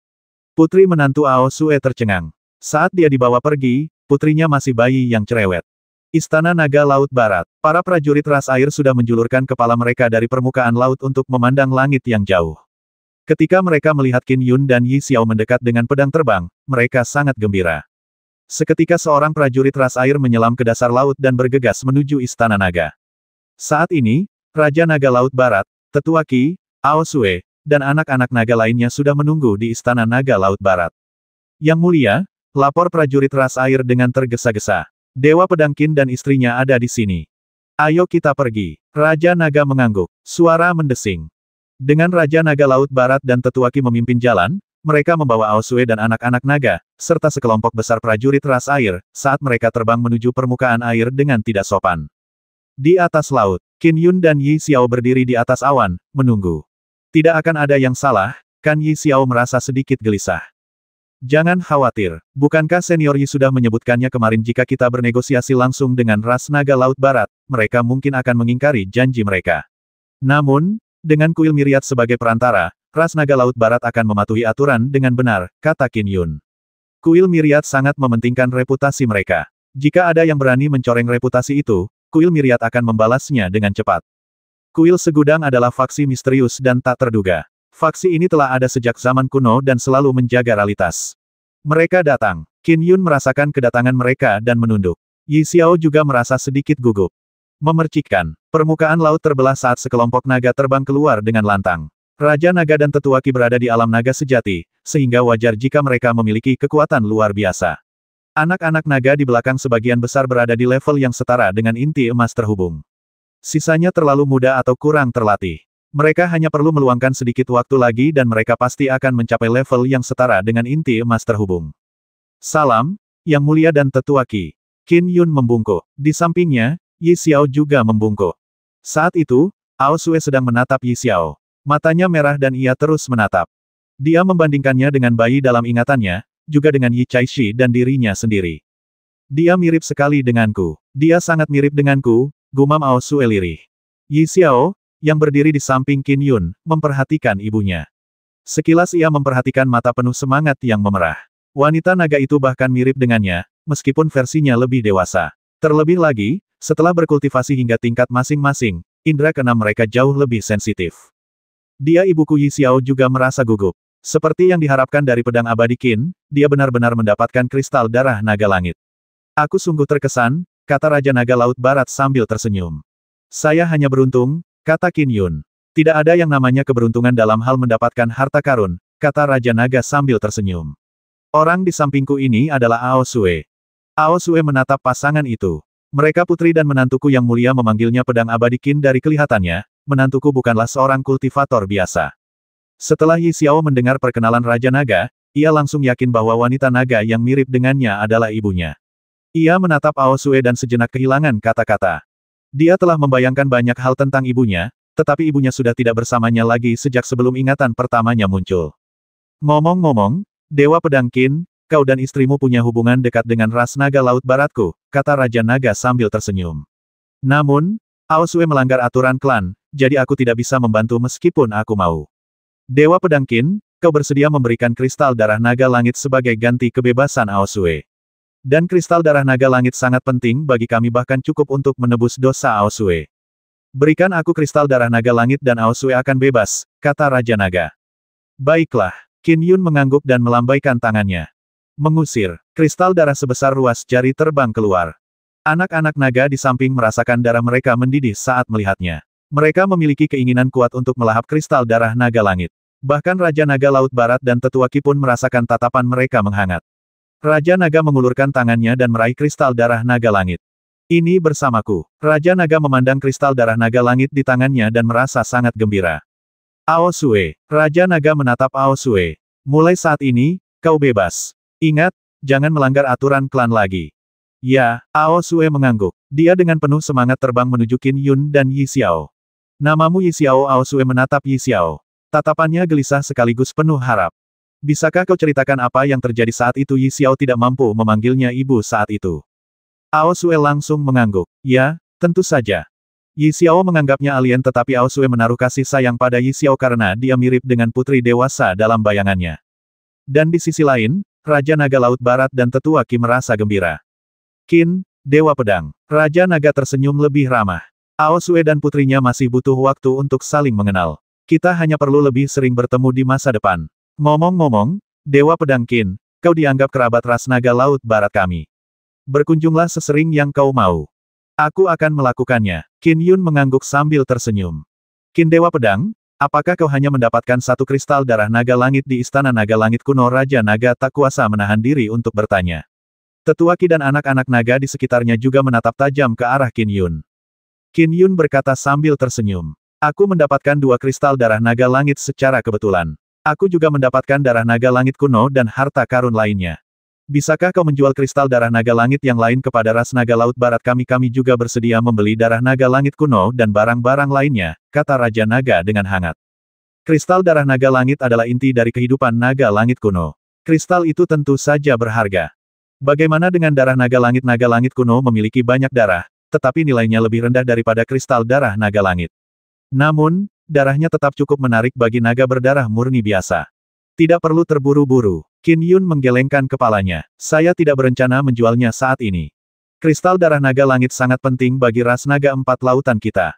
Putri menantu Ao Sue tercengang. Saat dia dibawa pergi, putrinya masih bayi yang cerewet. Istana Naga Laut Barat. Para prajurit ras air sudah menjulurkan kepala mereka dari permukaan laut untuk memandang langit yang jauh. Ketika mereka melihat Qin Yun dan Yi Xiao mendekat dengan pedang terbang, mereka sangat gembira. Seketika seorang prajurit ras air menyelam ke dasar laut dan bergegas menuju Istana Naga. Saat ini, Raja Naga Laut Barat, Tetua Qi, Ao Sue, dan anak-anak naga lainnya sudah menunggu di Istana Naga Laut Barat. Yang mulia, lapor prajurit ras air dengan tergesa-gesa. Dewa Pedang Qin dan istrinya ada di sini. Ayo kita pergi. Raja Naga mengangguk. Suara mendesing. Dengan Raja Naga Laut Barat dan Tetua Qi memimpin jalan, mereka membawa Ao Sue dan anak-anak naga, serta sekelompok besar prajurit ras air, saat mereka terbang menuju permukaan air dengan tidak sopan. Di atas laut, Qin Yun dan Yi Xiao berdiri di atas awan, menunggu. Tidak akan ada yang salah, kan? Yi Xiao merasa sedikit gelisah. Jangan khawatir, bukankah Senior Yi sudah menyebutkannya kemarin jika kita bernegosiasi langsung dengan ras naga Laut Barat, mereka mungkin akan mengingkari janji mereka. Namun, dengan kuil Myriad sebagai perantara, ras naga Laut Barat akan mematuhi aturan dengan benar, kata Qin Yun. Kuil Myriad sangat mementingkan reputasi mereka. Jika ada yang berani mencoreng reputasi itu, kuil Myriad akan membalasnya dengan cepat. Kuil Segudang adalah faksi misterius dan tak terduga. Faksi ini telah ada sejak zaman kuno dan selalu menjaga realitas. Mereka datang. Qin Yun merasakan kedatangan mereka dan menunduk. Yi Xiao juga merasa sedikit gugup. Memercikkan. Permukaan laut terbelah saat sekelompok naga terbang keluar dengan lantang. Raja Naga dan Tetua Qi berada di alam naga sejati, sehingga wajar jika mereka memiliki kekuatan luar biasa. Anak-anak naga di belakang sebagian besar berada di level yang setara dengan inti emas terhubung. Sisanya terlalu muda atau kurang terlatih. Mereka hanya perlu meluangkan sedikit waktu lagi dan mereka pasti akan mencapai level yang setara dengan inti emas terhubung. Salam, Yang Mulia dan Tetua Qi. Qin Yun membungkuk. Di sampingnya, Yi Xiao juga membungkuk. Saat itu, Ao Sue sedang menatap Yi Xiao. Matanya merah dan ia terus menatap. Dia membandingkannya dengan bayi dalam ingatannya, juga dengan Yi Caishi dan dirinya sendiri. Dia mirip sekali denganku. Dia sangat mirip denganku, gumam Ao Sue lirih. Yi Xiao, yang berdiri di samping Qin Yun, memperhatikan ibunya. Sekilas ia memperhatikan mata penuh semangat yang memerah. Wanita naga itu bahkan mirip dengannya, meskipun versinya lebih dewasa. Terlebih lagi, setelah berkultivasi hingga tingkat masing-masing, indera keenam mereka jauh lebih sensitif. Dia ibuku. Yi Xiao juga merasa gugup. Seperti yang diharapkan dari pedang abadi Qin, dia benar-benar mendapatkan kristal darah naga langit. Aku sungguh terkesan, kata Raja Naga Laut Barat sambil tersenyum. Saya hanya beruntung, kata Qin Yun. Tidak ada yang namanya keberuntungan dalam hal mendapatkan harta karun, kata Raja Naga sambil tersenyum. Orang di sampingku ini adalah Ao Sue. Ao Sue menatap pasangan itu. Mereka putri dan menantuku. Yang Mulia memanggilnya pedang abadi Qin. Dari kelihatannya, menantuku bukanlah seorang kultivator biasa. Setelah Yi Xiao mendengar perkenalan Raja Naga, ia langsung yakin bahwa wanita naga yang mirip dengannya adalah ibunya. Ia menatap Ao Sue dan sejenak kehilangan kata-kata. Dia telah membayangkan banyak hal tentang ibunya, tetapi ibunya sudah tidak bersamanya lagi sejak sebelum ingatan pertamanya muncul. Ngomong-ngomong, Dewa Pedang Qin, kau dan istrimu punya hubungan dekat dengan ras naga Laut Baratku, kata Raja Naga sambil tersenyum. Namun, Ao Sue melanggar aturan klan, jadi aku tidak bisa membantu meskipun aku mau. Dewa Pedang Qin, kau bersedia memberikan kristal darah naga langit sebagai ganti kebebasan Ao Sue. Dan kristal darah naga langit sangat penting bagi kami bahkan cukup untuk menebus dosa Ao Sue. Berikan aku kristal darah naga langit dan Ao Sue akan bebas, kata Raja Naga. Baiklah, Qin Yun mengangguk dan melambaikan tangannya. Mengusir, kristal darah sebesar ruas jari terbang keluar. Anak-anak naga di samping merasakan darah mereka mendidih saat melihatnya. Mereka memiliki keinginan kuat untuk melahap kristal darah naga langit. Bahkan Raja Naga Laut Barat dan Tetua Qi pun merasakan tatapan mereka menghangat. Raja Naga mengulurkan tangannya dan meraih kristal darah naga langit. Ini bersamaku. Raja Naga memandang kristal darah naga langit di tangannya dan merasa sangat gembira. Ao Sue, Raja Naga menatap Ao Sue. Mulai saat ini, kau bebas. Ingat, jangan melanggar aturan klan lagi. Ya, Ao Sue mengangguk. Dia dengan penuh semangat terbang menuju Qin Yun dan Yi Xiao. Namamu Yi Xiao. Ao Sue menatap Yi Xiao. Tatapannya gelisah sekaligus penuh harap. Bisakah kau ceritakan apa yang terjadi saat itu? Yi Xiao tidak mampu memanggilnya ibu saat itu. Ao Sue langsung mengangguk. Ya, tentu saja. Yi Xiao menganggapnya alien tetapi Ao Sue menaruh kasih sayang pada Yi Xiao karena dia mirip dengan putri dewasa dalam bayangannya. Dan di sisi lain, Raja Naga Laut Barat dan Tetua Qi merasa gembira. Qin, Dewa Pedang. Raja Naga tersenyum lebih ramah. Ao Sue dan putrinya masih butuh waktu untuk saling mengenal. Kita hanya perlu lebih sering bertemu di masa depan. Ngomong-ngomong, Dewa Pedang Qin, kau dianggap kerabat ras naga Laut Barat kami. Berkunjunglah sesering yang kau mau. Aku akan melakukannya. Qin Yun mengangguk sambil tersenyum. Qin Dewa Pedang, apakah kau hanya mendapatkan satu kristal darah naga langit di Istana Naga Langit kuno? Raja Naga tak kuasa menahan diri untuk bertanya. Tetua Qi dan anak-anak naga di sekitarnya juga menatap tajam ke arah Qin Yun. Qin Yun berkata sambil tersenyum. Aku mendapatkan dua kristal darah naga langit secara kebetulan. Aku juga mendapatkan darah naga langit kuno dan harta karun lainnya. Bisakah kau menjual kristal darah naga langit yang lain kepada ras naga Laut Barat kami? Kami juga bersedia membeli darah naga langit kuno dan barang-barang lainnya, kata Raja Naga dengan hangat. Kristal darah naga langit adalah inti dari kehidupan naga langit kuno. Kristal itu tentu saja berharga. Bagaimana dengan darah naga langit? Naga langit kuno memiliki banyak darah, tetapi nilainya lebih rendah daripada kristal darah naga langit. Namun, darahnya tetap cukup menarik bagi naga berdarah murni biasa. Tidak perlu terburu-buru. Qin Yun menggelengkan kepalanya. Saya tidak berencana menjualnya saat ini. Kristal darah naga langit sangat penting bagi ras naga empat lautan kita.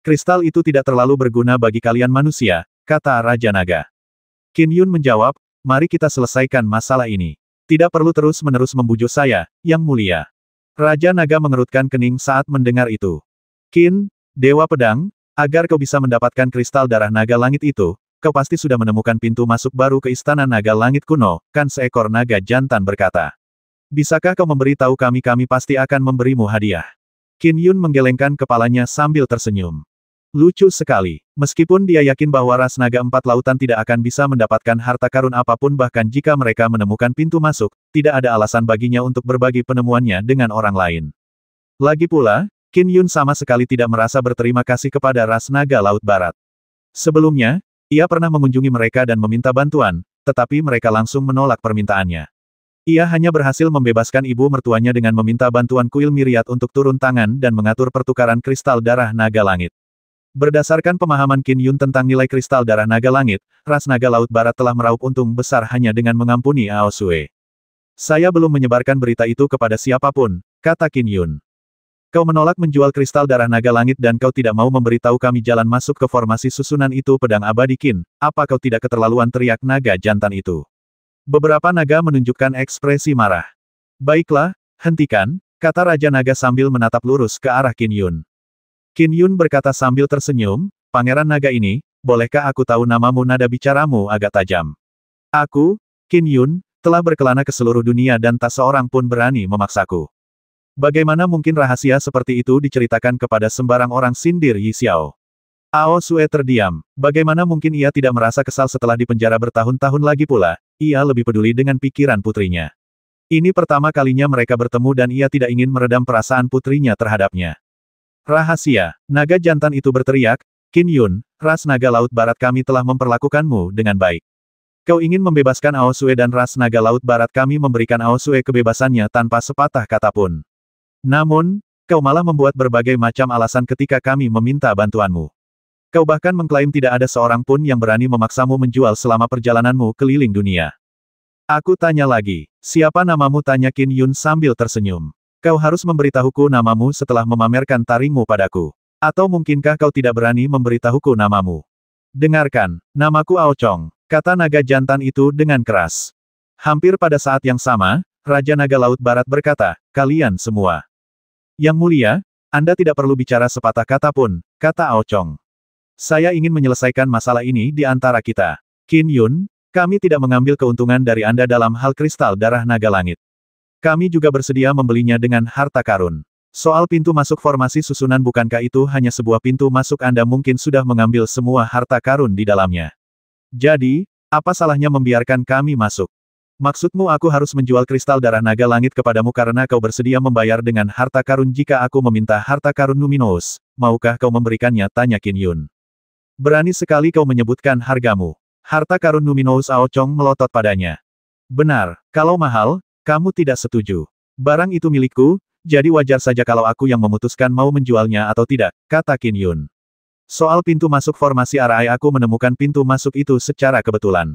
Kristal itu tidak terlalu berguna bagi kalian manusia, kata Raja Naga. Qin Yun menjawab, mari kita selesaikan masalah ini. Tidak perlu terus-menerus membujuk saya, Yang Mulia. Raja Naga mengerutkan kening saat mendengar itu. Qin, Dewa Pedang, agar kau bisa mendapatkan kristal darah naga langit itu, kau pasti sudah menemukan pintu masuk baru ke Istana Naga Langit kuno, kan? Seekor naga jantan berkata. Bisakah kau memberitahu kami? Kami pasti akan memberimu hadiah. Qin Yun menggelengkan kepalanya sambil tersenyum. Lucu sekali. Meskipun dia yakin bahwa ras naga empat lautan tidak akan bisa mendapatkan harta karun apapun bahkan jika mereka menemukan pintu masuk, tidak ada alasan baginya untuk berbagi penemuannya dengan orang lain. Lagi pula, Qin Yun sama sekali tidak merasa berterima kasih kepada ras naga Laut Barat. Sebelumnya, ia pernah mengunjungi mereka dan meminta bantuan, tetapi mereka langsung menolak permintaannya. Ia hanya berhasil membebaskan ibu mertuanya dengan meminta bantuan kuil Myriad untuk turun tangan dan mengatur pertukaran kristal darah naga langit. Berdasarkan pemahaman Qin Yun tentang nilai kristal darah naga langit, ras naga Laut Barat telah meraup untung besar hanya dengan mengampuni Ao Sue. Saya belum menyebarkan berita itu kepada siapapun, kata Qin Yun. Kau menolak menjual kristal darah naga langit dan kau tidak mau memberitahu kami jalan masuk ke formasi susunan itu. Pedang abadi Qin, apa kau tidak keterlaluan? Teriak naga jantan itu. Beberapa naga menunjukkan ekspresi marah. Baiklah, hentikan, kata Raja Naga sambil menatap lurus ke arah Qin Yun. Qin Yun berkata sambil tersenyum, Pangeran Naga ini, bolehkah aku tahu namamu? Nada bicaramu agak tajam. Aku, Qin Yun, telah berkelana ke seluruh dunia dan tak seorang pun berani memaksaku. Bagaimana mungkin rahasia seperti itu diceritakan kepada sembarang orang? Sindir Yi Xiao. Ao Sue terdiam. Bagaimana mungkin ia tidak merasa kesal setelah dipenjara bertahun-tahun? Lagi pula, ia lebih peduli dengan pikiran putrinya. Ini pertama kalinya mereka bertemu dan ia tidak ingin meredam perasaan putrinya terhadapnya. Rahasia, naga jantan itu berteriak, Qin Yun, ras naga Laut Barat kami telah memperlakukanmu dengan baik. Kau ingin membebaskan Ao Sue dan ras naga Laut Barat kami memberikan Ao Sue kebebasannya tanpa sepatah kata pun. Namun, kau malah membuat berbagai macam alasan ketika kami meminta bantuanmu. Kau bahkan mengklaim tidak ada seorang pun yang berani memaksamu menjual selama perjalananmu keliling dunia. Aku tanya lagi, siapa namamu? Tanya Qin Yun sambil tersenyum. Kau harus memberitahuku namamu setelah memamerkan taringmu padaku. Atau mungkinkah kau tidak berani memberitahuku namamu? Dengarkan, namaku Ao Chong. Kata naga jantan itu dengan keras. Hampir pada saat yang sama, Raja Naga Laut Barat berkata, kalian semua. Yang mulia, Anda tidak perlu bicara sepatah kata pun, kata Ao Chong. Saya ingin menyelesaikan masalah ini di antara kita. Qin Yun, kami tidak mengambil keuntungan dari Anda dalam hal kristal darah naga langit. Kami juga bersedia membelinya dengan harta karun. Soal pintu masuk formasi susunan, bukankah itu hanya sebuah pintu masuk? Anda mungkin sudah mengambil semua harta karun di dalamnya. Jadi, apa salahnya membiarkan kami masuk? Maksudmu aku harus menjual kristal darah naga langit kepadamu karena kau bersedia membayar dengan harta karun jika aku meminta harta karun Numinous? Maukah kau memberikannya? Tanya Qin Yun. Berani sekali kau menyebutkan hargamu. Harta karun Numinous? Ao Chong melotot padanya. Benar, kalau mahal, kamu tidak setuju. Barang itu milikku, jadi wajar saja kalau aku yang memutuskan mau menjualnya atau tidak, kata Qin Yun. Soal pintu masuk formasi RI, aku menemukan pintu masuk itu secara kebetulan.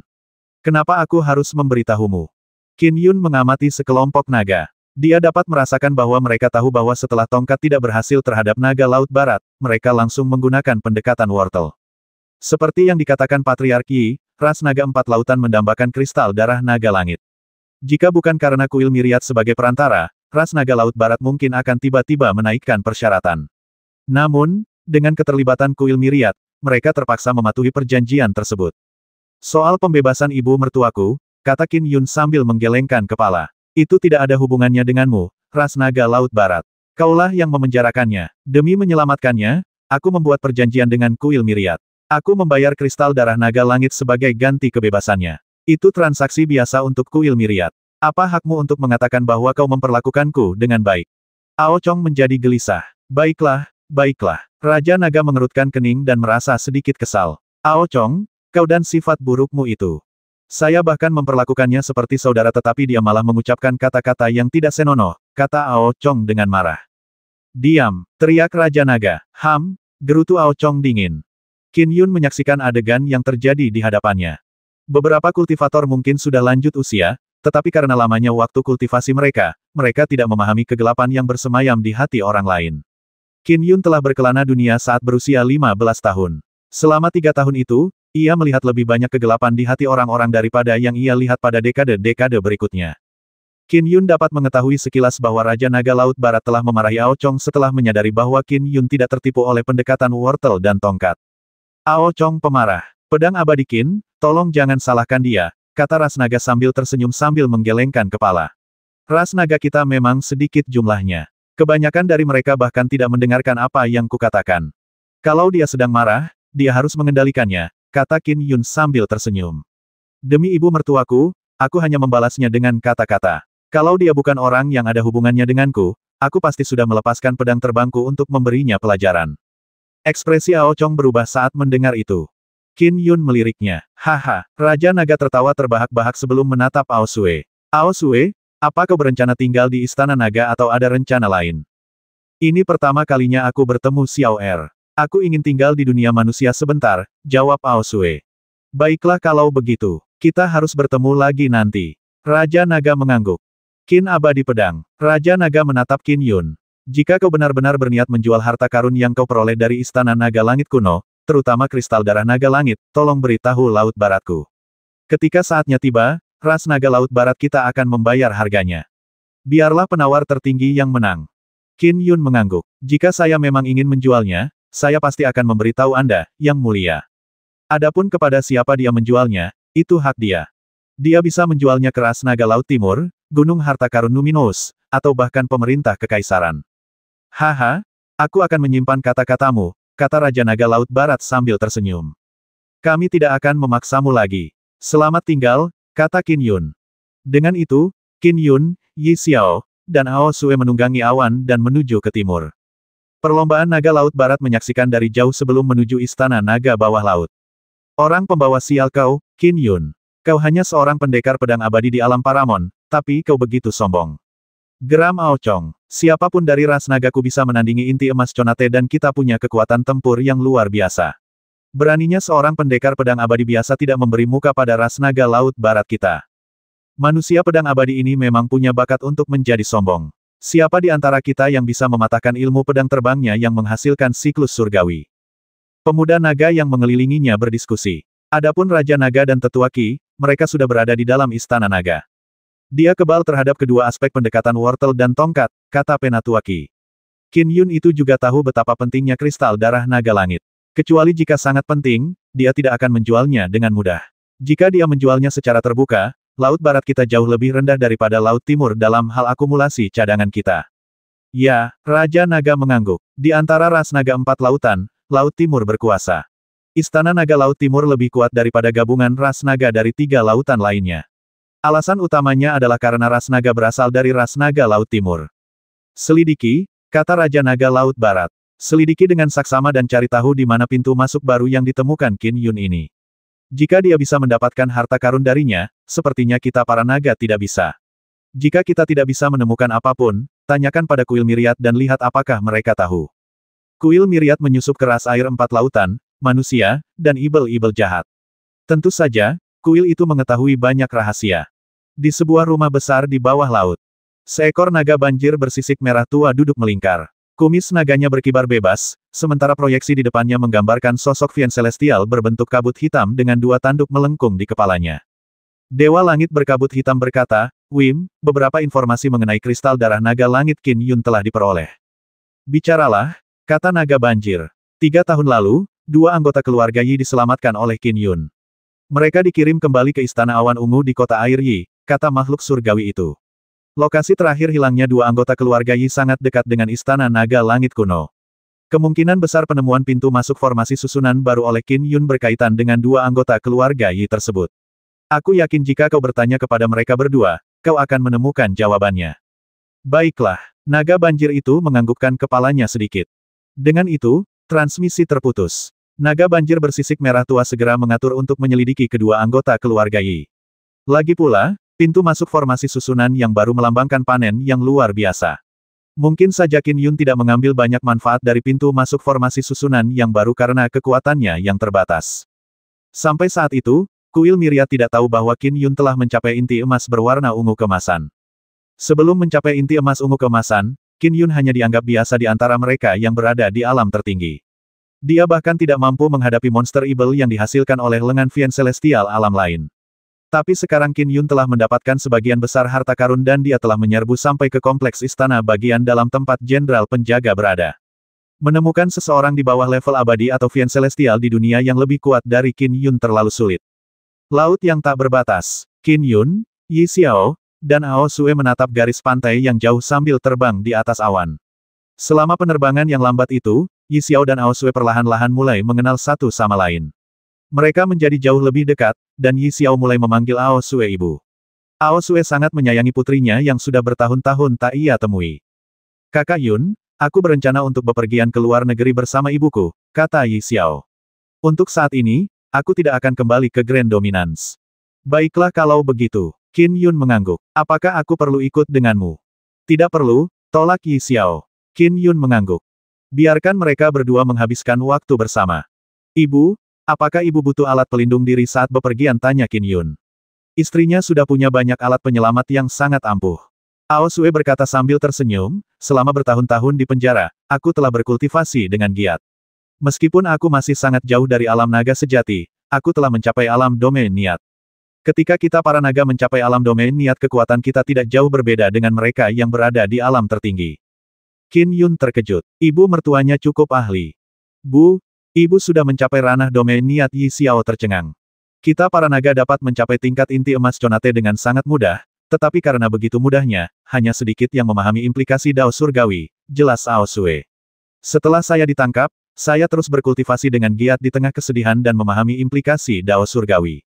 Kenapa aku harus memberitahumu? Qin Yun mengamati sekelompok naga. Dia dapat merasakan bahwa mereka tahu bahwa setelah tongkat tidak berhasil terhadap naga Laut Barat, mereka langsung menggunakan pendekatan wortel. Seperti yang dikatakan Patriark Yi, ras naga empat lautan mendambakan kristal darah naga langit. Jika bukan karena kuil Myriad sebagai perantara, ras naga Laut Barat mungkin akan tiba-tiba menaikkan persyaratan. Namun, dengan keterlibatan kuil Myriad, mereka terpaksa mematuhi perjanjian tersebut. Soal pembebasan ibu mertuaku, kata Qin Yun sambil menggelengkan kepala. Itu tidak ada hubungannya denganmu, ras naga Laut Barat. Kaulah yang memenjarakannya. Demi menyelamatkannya, aku membuat perjanjian dengan kuil Myriad. Aku membayar kristal darah naga langit sebagai ganti kebebasannya. Itu transaksi biasa untuk kuil Myriad. Apa hakmu untuk mengatakan bahwa kau memperlakukanku dengan baik? Ao Chong menjadi gelisah. Baiklah, baiklah. Raja Naga mengerutkan kening dan merasa sedikit kesal. Ao Chong, kau dan sifat burukmu itu. Saya bahkan memperlakukannya seperti saudara tetapi dia malah mengucapkan kata-kata yang tidak senonoh, kata Ao Chong dengan marah. Diam, teriak Raja Naga. Gerutu Ao Chong dingin. Qin Yun menyaksikan adegan yang terjadi di hadapannya. Beberapa kultivator mungkin sudah lanjut usia, tetapi karena lamanya waktu kultivasi mereka tidak memahami kegelapan yang bersemayam di hati orang lain. Qin Yun telah berkelana dunia saat berusia 15 tahun. Selama 3 tahun itu, ia melihat lebih banyak kegelapan di hati orang-orang daripada yang ia lihat pada dekade-dekade berikutnya. Qin Yun dapat mengetahui sekilas bahwa Raja Naga Laut Barat telah memarahi Ao Chong setelah menyadari bahwa Qin Yun tidak tertipu oleh pendekatan wortel dan tongkat. Ao Chong pemarah. Pedang abadi Qin, tolong jangan salahkan dia, kata ras naga sambil tersenyum sambil menggelengkan kepala. Ras naga kita memang sedikit jumlahnya. Kebanyakan dari mereka bahkan tidak mendengarkan apa yang kukatakan. Kalau dia sedang marah, dia harus mengendalikannya, kata Qin Yun sambil tersenyum. Demi ibu mertuaku, aku hanya membalasnya dengan kata-kata. Kalau dia bukan orang yang ada hubungannya denganku, aku pasti sudah melepaskan pedang terbangku untuk memberinya pelajaran. Ekspresi Ao Chong berubah saat mendengar itu. Qin Yun meliriknya. Haha, Raja Naga tertawa terbahak-bahak sebelum menatap Ao Sue. Ao Sue, apa kau berencana tinggal di Istana Naga atau ada rencana lain? Ini pertama kalinya aku bertemu Xiao Er. Aku ingin tinggal di dunia manusia sebentar, jawab Ao Sue. Baiklah kalau begitu, kita harus bertemu lagi nanti. Raja Naga mengangguk. Qin abadi pedang. Raja Naga menatap Qin Yun. Jika kau benar-benar berniat menjual harta karun yang kau peroleh dari Istana Naga Langit kuno, terutama kristal darah naga langit, tolong beritahu Laut Baratku. Ketika saatnya tiba, ras naga Laut Barat kita akan membayar harganya. Biarlah penawar tertinggi yang menang. Qin Yun mengangguk. Jika saya memang ingin menjualnya, saya pasti akan memberitahu Anda, Yang Mulia. Adapun kepada siapa dia menjualnya, itu hak dia. Dia bisa menjualnya ke ras naga Laut Timur, Gunung Harta Karun Numinous, atau bahkan pemerintah kekaisaran. Haha, aku akan menyimpan kata-katamu, kata Raja Naga Laut Barat sambil tersenyum. Kami tidak akan memaksamu lagi. Selamat tinggal, kata Qin Yun. Dengan itu, Qin Yun, Yi Xiao, dan Ao Sue menunggangi awan dan menuju ke timur. Perlombaan naga laut barat menyaksikan dari jauh sebelum menuju istana naga bawah laut. Orang pembawa sial kau, Qin Yun. Kau hanya seorang pendekar pedang abadi di alam Paramon, tapi kau begitu sombong. Geram Ao Chong. Siapapun dari ras nagaku bisa menandingi inti emas Conate dan kita punya kekuatan tempur yang luar biasa. Beraninya seorang pendekar pedang abadi biasa tidak memberi muka pada ras naga laut barat kita. Manusia pedang abadi ini memang punya bakat untuk menjadi sombong. Siapa di antara kita yang bisa mematahkan ilmu pedang terbangnya yang menghasilkan siklus surgawi? Pemuda naga yang mengelilinginya berdiskusi. Adapun Raja Naga dan Tetua Qi, mereka sudah berada di dalam istana naga. Dia kebal terhadap kedua aspek pendekatan wortel dan tongkat, kata Penatua Qi. Qin Yun itu juga tahu betapa pentingnya kristal darah naga langit. Kecuali jika sangat penting, dia tidak akan menjualnya dengan mudah. Jika dia menjualnya secara terbuka, Laut Barat kita jauh lebih rendah daripada Laut Timur dalam hal akumulasi cadangan kita. Ya, Raja Naga mengangguk. Di antara ras naga empat lautan, Laut Timur berkuasa. Istana Naga Laut Timur lebih kuat daripada gabungan ras naga dari 3 lautan lainnya. Alasan utamanya adalah karena ras naga berasal dari ras naga Laut Timur. Selidiki, kata Raja Naga Laut Barat. Selidiki dengan saksama dan cari tahu di mana pintu masuk baru yang ditemukan Qin Yun ini. Jika dia bisa mendapatkan harta karun darinya, sepertinya kita para naga tidak bisa. Jika kita tidak bisa menemukan apapun, tanyakan pada kuil Myriad dan lihat apakah mereka tahu. Kuil Myriad menyusup ke ras air 4 lautan, manusia, dan ibel-ibel jahat. Tentu saja, kuil itu mengetahui banyak rahasia. Di sebuah rumah besar di bawah laut, seekor naga banjir bersisik merah tua duduk melingkar. Kumis naganya berkibar bebas, sementara proyeksi di depannya menggambarkan sosok Vien Celestial berbentuk kabut hitam dengan 2 tanduk melengkung di kepalanya. Dewa Langit berkabut hitam berkata, Wim, beberapa informasi mengenai kristal darah naga langit Qin Yun telah diperoleh. Bicaralah, kata naga banjir. 3 tahun lalu, 2 anggota keluarga Yi diselamatkan oleh Qin Yun. Mereka dikirim kembali ke Istana Awan Ungu di kota air Yi, kata makhluk surgawi itu. Lokasi terakhir hilangnya 2 anggota keluarga Yi sangat dekat dengan Istana Naga Langit kuno. Kemungkinan besar penemuan pintu masuk formasi susunan baru oleh Qin Yun berkaitan dengan 2 anggota keluarga Yi tersebut. Aku yakin jika kau bertanya kepada mereka berdua, kau akan menemukan jawabannya. Baiklah, naga banjir itu menganggukkan kepalanya sedikit. Dengan itu, transmisi terputus. Naga banjir bersisik merah tua segera mengatur untuk menyelidiki kedua anggota keluarga Yi. Lagi pula, pintu masuk formasi susunan yang baru melambangkan panen yang luar biasa. Mungkin saja Qin Yun tidak mengambil banyak manfaat dari pintu masuk formasi susunan yang baru karena kekuatannya yang terbatas. Sampai saat itu, kuil Myriad tidak tahu bahwa Qin Yun telah mencapai inti emas berwarna ungu kemasan. Sebelum mencapai inti emas ungu kemasan, Qin Yun hanya dianggap biasa di antara mereka yang berada di alam tertinggi. Dia bahkan tidak mampu menghadapi monster evil yang dihasilkan oleh lengan Vien Celestial alam lain. Tapi sekarang Qin Yun telah mendapatkan sebagian besar harta karun dan dia telah menyerbu sampai ke kompleks istana bagian dalam tempat jenderal penjaga berada. Menemukan seseorang di bawah level abadi atau Vien Celestial di dunia yang lebih kuat dari Qin Yun terlalu sulit. Laut yang tak berbatas. Qin Yun, Yi Xiao, dan Ao Sue menatap garis pantai yang jauh sambil terbang di atas awan. Selama penerbangan yang lambat itu, Yi Xiao dan Ao Sue perlahan-lahan mulai mengenal satu sama lain. Mereka menjadi jauh lebih dekat, dan Yi Xiao mulai memanggil Ao Sue ibu. Ao Sue sangat menyayangi putrinya yang sudah bertahun-tahun tak ia temui. Kakak Yun, aku berencana untuk bepergian ke luar negeri bersama ibuku, kata Yi Xiao. Untuk saat ini, aku tidak akan kembali ke Grand Dominance. Baiklah kalau begitu, Qin Yun mengangguk. Apakah aku perlu ikut denganmu? Tidak perlu, tolak Yi Xiao. Qin Yun mengangguk. Biarkan mereka berdua menghabiskan waktu bersama. Ibu, apakah ibu butuh alat pelindung diri saat bepergian? Tanya Qin Yun. Istrinya sudah punya banyak alat penyelamat yang sangat ampuh. Ao Sue berkata sambil tersenyum, selama bertahun-tahun di penjara, aku telah berkultivasi dengan giat. Meskipun aku masih sangat jauh dari alam naga sejati, aku telah mencapai alam domain niat. Ketika kita para naga mencapai alam domain niat, kekuatan kita tidak jauh berbeda dengan mereka yang berada di alam tertinggi. Qin Yun terkejut. Ibu mertuanya cukup ahli. Bu, ibu sudah mencapai ranah domain niat. Yi Xiao tercengang. Kita para naga dapat mencapai tingkat inti emas Conate dengan sangat mudah, tetapi karena begitu mudahnya, hanya sedikit yang memahami implikasi Dao Surgawi, jelas Ao Sue. Setelah saya ditangkap, saya terus berkultivasi dengan giat di tengah kesedihan dan memahami implikasi Dao Surgawi.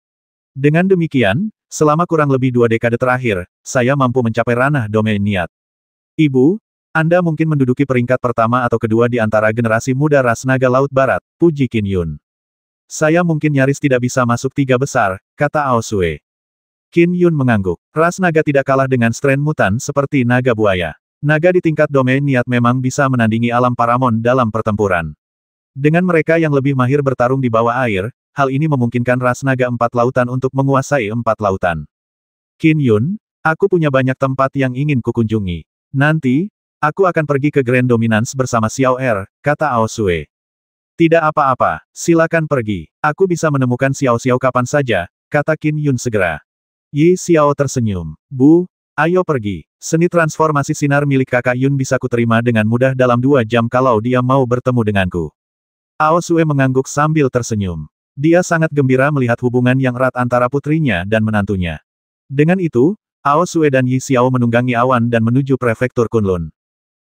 Dengan demikian, Selama kurang lebih 2 dekade terakhir, saya mampu mencapai ranah domain niat. Ibu, Anda mungkin menduduki peringkat pertama atau kedua di antara generasi muda ras naga Laut Barat, puji Qin Yun. Saya mungkin nyaris tidak bisa masuk 3 besar, kata Ao Sue. Qin Yun mengangguk. Ras naga tidak kalah dengan strain mutan seperti naga buaya. Naga di tingkat domain niat memang bisa menandingi alam Paramon dalam pertempuran. Dengan mereka yang lebih mahir bertarung di bawah air, hal ini memungkinkan ras naga 4 lautan untuk menguasai 4 lautan. Qin Yun, aku punya banyak tempat yang ingin kukunjungi. Nanti, aku akan pergi ke Grand Dominance bersama Xiao Er, kata Ao Sue. Tidak apa-apa, silakan pergi. Aku bisa menemukan Xiao Xiao kapan saja, kata Qin Yun segera. Yi Xiao tersenyum. Bu, ayo pergi. Seni transformasi sinar milik kakak Yun bisa kuterima dengan mudah dalam 2 jam kalau dia mau bertemu denganku. Ao Sue mengangguk sambil tersenyum. Dia sangat gembira melihat hubungan yang erat antara putrinya dan menantunya. Dengan itu, Ao Sue dan Yi Xiao menunggangi awan dan menuju prefektur Kunlun.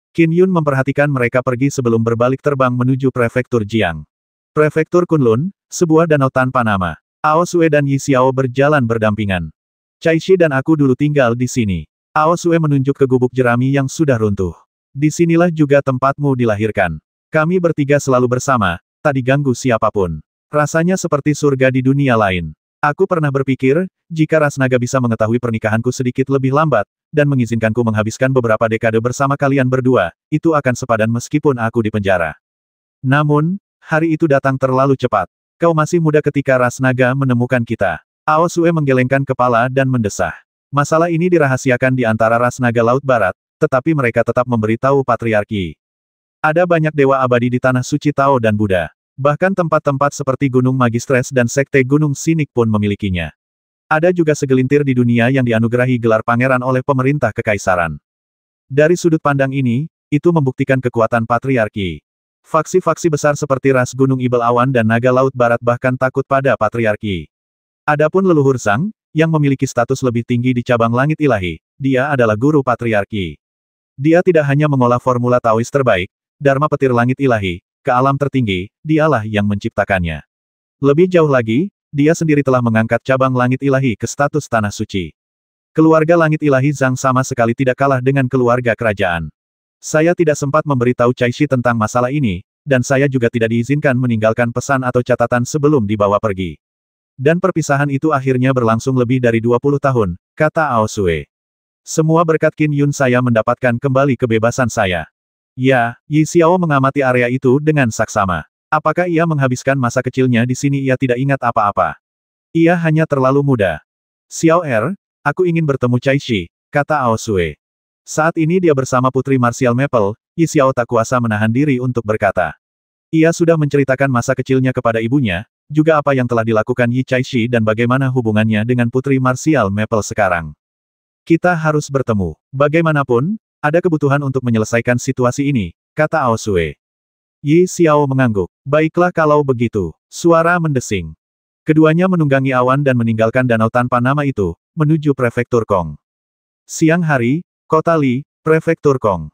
Qin Yun memperhatikan mereka pergi sebelum berbalik terbang menuju prefektur Jiang. Prefektur Kunlun, sebuah danau tanpa nama. Ao Sue dan Yi Xiao berjalan berdampingan. Caishi dan aku dulu tinggal di sini. Ao Sue menunjuk ke gubuk jerami yang sudah runtuh. Disinilah juga tempatmu dilahirkan. Kami bertiga selalu bersama, tak diganggu siapapun. Rasanya seperti surga di dunia lain. Aku pernah berpikir, jika ras naga bisa mengetahui pernikahanku sedikit lebih lambat, dan mengizinkanku menghabiskan beberapa dekade bersama kalian berdua, itu akan sepadan meskipun aku di penjara. Namun, hari itu datang terlalu cepat. Kau masih muda ketika ras naga menemukan kita. Ao Sue menggelengkan kepala dan mendesah. Masalah ini dirahasiakan di antara ras naga Laut Barat, tetapi mereka tetap memberitahu patriarki. Ada banyak dewa abadi di tanah suci Tao dan Buddha. Bahkan tempat-tempat seperti Gunung Magistres dan Sekte Gunung Sinik pun memilikinya. Ada juga segelintir di dunia yang dianugerahi gelar pangeran oleh pemerintah kekaisaran. Dari sudut pandang ini, itu membuktikan kekuatan patriarki. Faksi-faksi besar seperti ras Gunung Ibel Awan dan Naga Laut Barat bahkan takut pada patriarki. Adapun leluhur Sang, yang memiliki status lebih tinggi di cabang langit ilahi, dia adalah guru patriarki. Dia tidak hanya mengolah formula Taois terbaik, Dharma petir langit ilahi, ke alam tertinggi, dialah yang menciptakannya. Lebih jauh lagi, dia sendiri telah mengangkat cabang langit ilahi ke status tanah suci. Keluarga langit ilahi Zhang sama sekali tidak kalah dengan keluarga kerajaan. Saya tidak sempat memberitahu Caishi tentang masalah ini, dan saya juga tidak diizinkan meninggalkan pesan atau catatan sebelum dibawa pergi. Dan perpisahan itu akhirnya berlangsung lebih dari 20 tahun, kata Ao Sue. Semua berkat Qin Yun saya mendapatkan kembali kebebasan saya. Ya, Yi Xiao mengamati area itu dengan saksama. Apakah ia menghabiskan masa kecilnya di sini? Ia tidak ingat apa-apa. Ia hanya terlalu muda. Xiao Er, aku ingin bertemu Caishi, kata Ao Sue. Saat ini dia bersama putri marsial Maple, Yi Xiao tak kuasa menahan diri untuk berkata. Ia sudah menceritakan masa kecilnya kepada ibunya, juga apa yang telah dilakukan Yi Caishi dan bagaimana hubungannya dengan putri marsial Maple sekarang. Kita harus bertemu. Bagaimanapun, ada kebutuhan untuk menyelesaikan situasi ini, kata Ao Sue. Yi Xiao mengangguk. Baiklah kalau begitu. Suara mendesing. Keduanya menunggangi awan dan meninggalkan danau tanpa nama itu, menuju prefektur Kong. Siang hari, kota Li, prefektur Kong.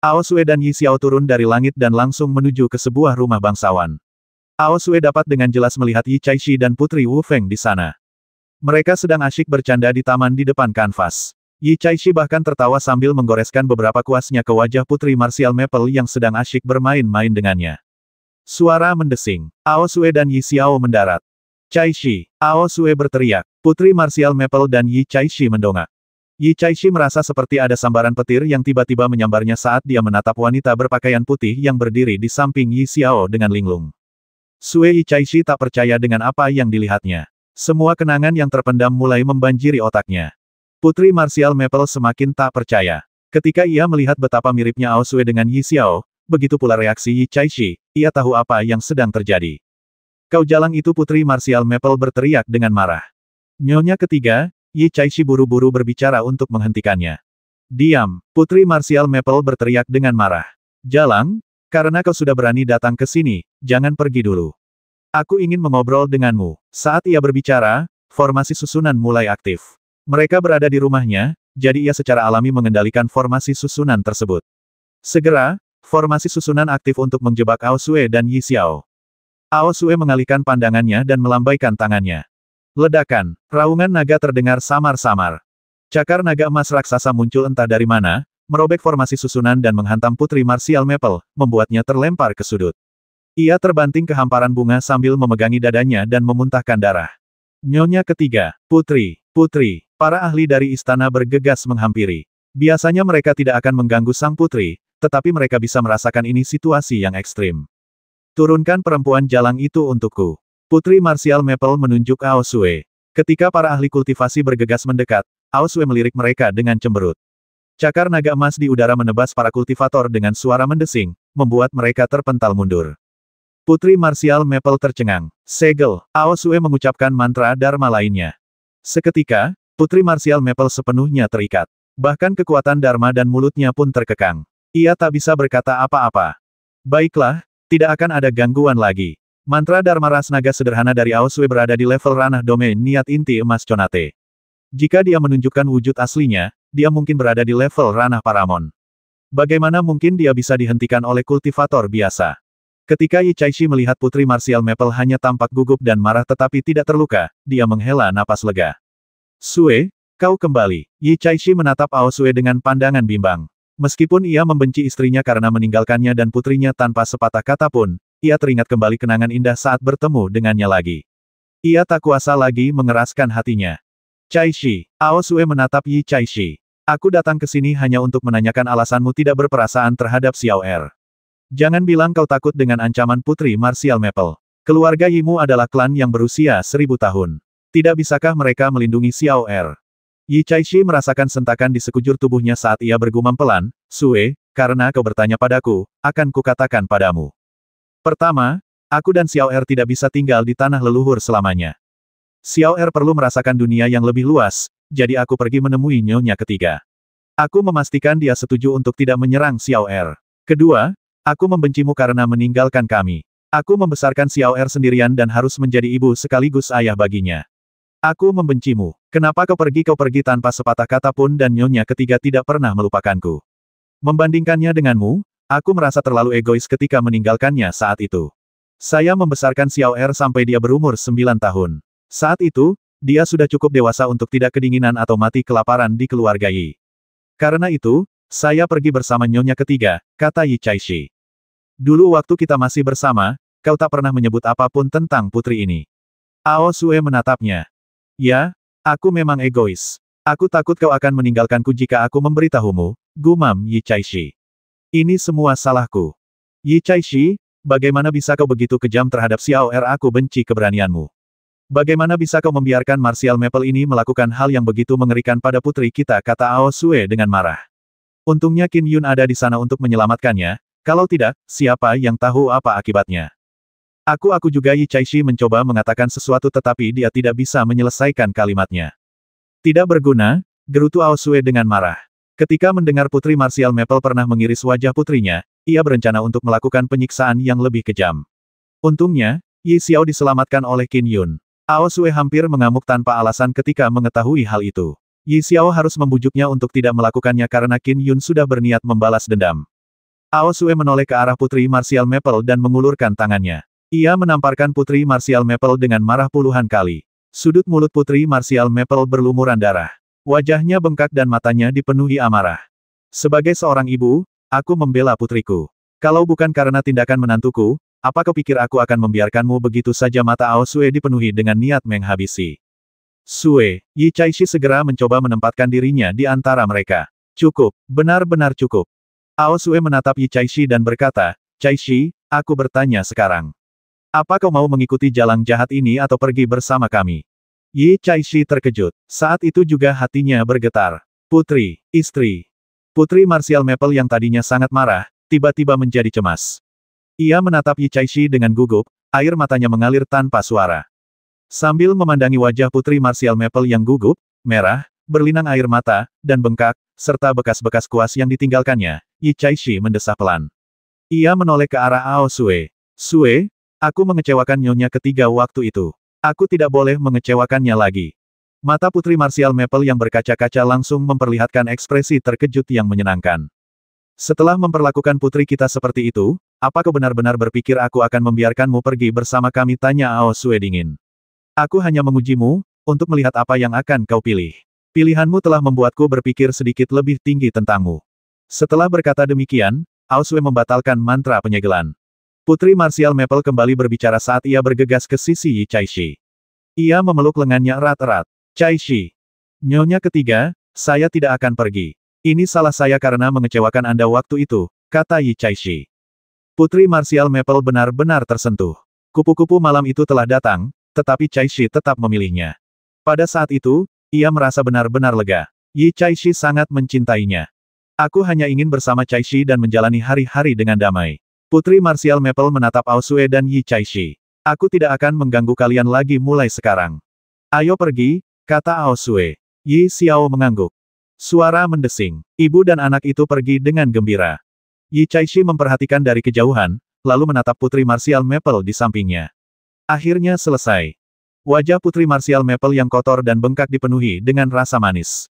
Ao Sue dan Yi Xiao turun dari langit dan langsung menuju ke sebuah rumah bangsawan. Ao Sue dapat dengan jelas melihat Yi Caishi dan Putri Wu Feng di sana. Mereka sedang asyik bercanda di taman di depan kanvas. Yi Caishi bahkan tertawa sambil menggoreskan beberapa kuasnya ke wajah Putri Marsial Maple yang sedang asyik bermain-main dengannya. Suara mendesing. Ao Sue dan Yi Xiao mendarat. Caishi. Ao Sue berteriak. Putri Marsial Maple dan Yi Caishi mendongak. Yi Caishi merasa seperti ada sambaran petir yang tiba-tiba menyambarnya saat dia menatap wanita berpakaian putih yang berdiri di samping Yi Xiao dengan linglung. Sue Yi Caishi tak percaya dengan apa yang dilihatnya. Semua kenangan yang terpendam mulai membanjiri otaknya. Putri Marsial Maple semakin tak percaya. Ketika ia melihat betapa miripnya Ao Sue dengan Yi Xiao, begitu pula reaksi Yi Caishi, ia tahu apa yang sedang terjadi. Kau jalang itu, Putri Marsial Maple berteriak dengan marah. Nyonya ketiga, Yi Caishi buru-buru berbicara untuk menghentikannya. Diam, Putri Marsial Maple berteriak dengan marah. Jalang, karena kau sudah berani datang ke sini, jangan pergi dulu. Aku ingin mengobrol denganmu. Saat ia berbicara, formasi susunan mulai aktif. Mereka berada di rumahnya, jadi ia secara alami mengendalikan formasi susunan tersebut. Segera, formasi susunan aktif untuk menjebak Ao Sue dan Yi Xiao. Ao Sue mengalihkan pandangannya dan melambaikan tangannya. Ledakan, raungan naga terdengar samar-samar. Cakar naga emas raksasa muncul entah dari mana, merobek formasi susunan dan menghantam Putri Martial Maple, membuatnya terlempar ke sudut. Ia terbanting ke hamparan bunga sambil memegangi dadanya dan memuntahkan darah. Nyonya ketiga, Putri, para ahli dari istana bergegas menghampiri. Biasanya mereka tidak akan mengganggu sang putri, tetapi mereka bisa merasakan ini situasi yang ekstrim. Turunkan perempuan jalang itu untukku. Putri Martial Maple menunjuk Ao Sue. Ketika para ahli kultivasi bergegas mendekat, Ao Sue melirik mereka dengan cemberut. Cakar naga emas di udara menebas para kultivator dengan suara mendesing, membuat mereka terpental mundur. Putri Martial Maple tercengang. Segel, Ao Sue mengucapkan mantra Dharma lainnya. Seketika, Putri Martial Maple sepenuhnya terikat. Bahkan kekuatan Dharma dan mulutnya pun terkekang. Ia tak bisa berkata apa-apa. Baiklah, tidak akan ada gangguan lagi. Mantra Dharma ras naga sederhana dari Ao Sue berada di level ranah domain niat inti emas Conate. Jika dia menunjukkan wujud aslinya, dia mungkin berada di level ranah Paramon. Bagaimana mungkin dia bisa dihentikan oleh kultivator biasa? Ketika Yi Caishi melihat Putri Martial Maple hanya tampak gugup dan marah tetapi tidak terluka, dia menghela napas lega. Sue, kau kembali. Yi Caishi menatap Ao Sue dengan pandangan bimbang. Meskipun ia membenci istrinya karena meninggalkannya dan putrinya tanpa sepatah kata pun, ia teringat kembali kenangan indah saat bertemu dengannya lagi. Ia tak kuasa lagi mengeraskan hatinya. Caishi, Ao Sue menatap Yi Caishi. Aku datang ke sini hanya untuk menanyakan alasanmu tidak berperasaan terhadap Xiao Er. Jangan bilang kau takut dengan ancaman Putri Martial Maple. Keluarga Yimu adalah klan yang berusia 1000 tahun. Tidak bisakah mereka melindungi Xiao Er? Yi Caishi merasakan sentakan di sekujur tubuhnya saat ia bergumam pelan, Sue, karena kau bertanya padaku, akan kukatakan padamu. Pertama, aku dan Xiao Er tidak bisa tinggal di tanah leluhur selamanya. Xiao Er perlu merasakan dunia yang lebih luas, jadi aku pergi menemui nyonya ketiga. Aku memastikan dia setuju untuk tidak menyerang Xiao Er. Kedua, aku membencimu karena meninggalkan kami. Aku membesarkan Xiao Er sendirian dan harus menjadi ibu sekaligus ayah baginya. Aku membencimu. Kenapa kau pergi tanpa sepatah kata pun dan nyonya ketiga tidak pernah melupakanku. Membandingkannya denganmu, aku merasa terlalu egois ketika meninggalkannya saat itu. Saya membesarkan Xiao Er sampai dia berumur 9 tahun. Saat itu, dia sudah cukup dewasa untuk tidak kedinginan atau mati kelaparan di keluarga Yi. Karena itu, saya pergi bersama nyonya ketiga, kata Yi Caishi. Dulu waktu kita masih bersama, kau tak pernah menyebut apapun tentang putri ini. Ao Sue menatapnya. Ya, aku memang egois. Aku takut kau akan meninggalkanku jika aku memberitahumu, gumam Yi Caishi. Ini semua salahku. Yi Caishi, bagaimana bisa kau begitu kejam terhadap Xiao Er? Aku benci keberanianmu. Bagaimana bisa kau membiarkan Martial Maple ini melakukan hal yang begitu mengerikan pada putri kita? Kata Ao Sue dengan marah. Untungnya Qin Yun ada di sana untuk menyelamatkannya, kalau tidak, siapa yang tahu apa akibatnya. Aku juga. Yi Caishi mencoba mengatakan sesuatu tetapi dia tidak bisa menyelesaikan kalimatnya. Tidak berguna, gerutu Ao Sue dengan marah. Ketika mendengar Putri Martial Maple pernah mengiris wajah putrinya, ia berencana untuk melakukan penyiksaan yang lebih kejam. Untungnya, Yi Xiao diselamatkan oleh Qin Yun. Ao Sue hampir mengamuk tanpa alasan ketika mengetahui hal itu. Yi Xiao harus membujuknya untuk tidak melakukannya karena Qin Yun sudah berniat membalas dendam. Ao Sue menoleh ke arah Putri Martial Maple dan mengulurkan tangannya. Ia menamparkan Putri Martial Maple dengan marah puluhan kali. Sudut mulut Putri Martial Maple berlumuran darah. Wajahnya bengkak dan matanya dipenuhi amarah. Sebagai seorang ibu, aku membela putriku. Kalau bukan karena tindakan menantuku, apa kau pikir aku akan membiarkanmu begitu saja? Mata Ao Sue dipenuhi dengan niat menghabisi. Sue, Yi Caishi segera mencoba menempatkan dirinya di antara mereka. Cukup, benar-benar cukup. Ao Sue menatap Yi Caishi dan berkata, Caishi, aku bertanya sekarang. Apa kau mau mengikuti jalan jahat ini atau pergi bersama kami? Yi Caishi terkejut. Saat itu juga hatinya bergetar. Putri, istri. Putri Martial Maple yang tadinya sangat marah, tiba-tiba menjadi cemas. Ia menatap Yi Caishi dengan gugup, air matanya mengalir tanpa suara. Sambil memandangi wajah Putri Martial Maple yang gugup, merah, berlinang air mata, dan bengkak, serta bekas-bekas kuas yang ditinggalkannya, Yi Caishi mendesah pelan. Ia menoleh ke arah Ao Sue. Sue, aku mengecewakan nyonya ketiga waktu itu. Aku tidak boleh mengecewakannya lagi. Mata Putri Martial Maple yang berkaca-kaca langsung memperlihatkan ekspresi terkejut yang menyenangkan. Setelah memperlakukan putri kita seperti itu, apa kau benar-benar berpikir aku akan membiarkanmu pergi bersama kami? Tanya Ao Sue dingin. Aku hanya mengujimu, untuk melihat apa yang akan kau pilih. Pilihanmu telah membuatku berpikir sedikit lebih tinggi tentangmu. Setelah berkata demikian, Aosue membatalkan mantra penyegelan. Putri Marsial Maple kembali berbicara saat ia bergegas ke sisi Yi Caishi. Ia memeluk lengannya erat-erat. Caishi. Nyonya ketiga, saya tidak akan pergi. Ini salah saya karena mengecewakan Anda waktu itu, kata Yi Caishi. Putri Marsial Maple benar-benar tersentuh. Kupu-kupu malam itu telah datang, tetapi Caishi tetap memilihnya. Pada saat itu, ia merasa benar-benar lega. Yi Caishi sangat mencintainya. Aku hanya ingin bersama Caishi dan menjalani hari-hari dengan damai. Putri Marsial Maple menatap Aosue dan Yi Caishi. Aku tidak akan mengganggu kalian lagi mulai sekarang. Ayo pergi, kata Aosue. Yi Xiao mengangguk. Suara mendesing. Ibu dan anak itu pergi dengan gembira. Yi Caishi memperhatikan dari kejauhan, lalu menatap Putri Marsial Maple di sampingnya. Akhirnya selesai. Wajah Putri Marsial Maple yang kotor dan bengkak dipenuhi dengan rasa manis.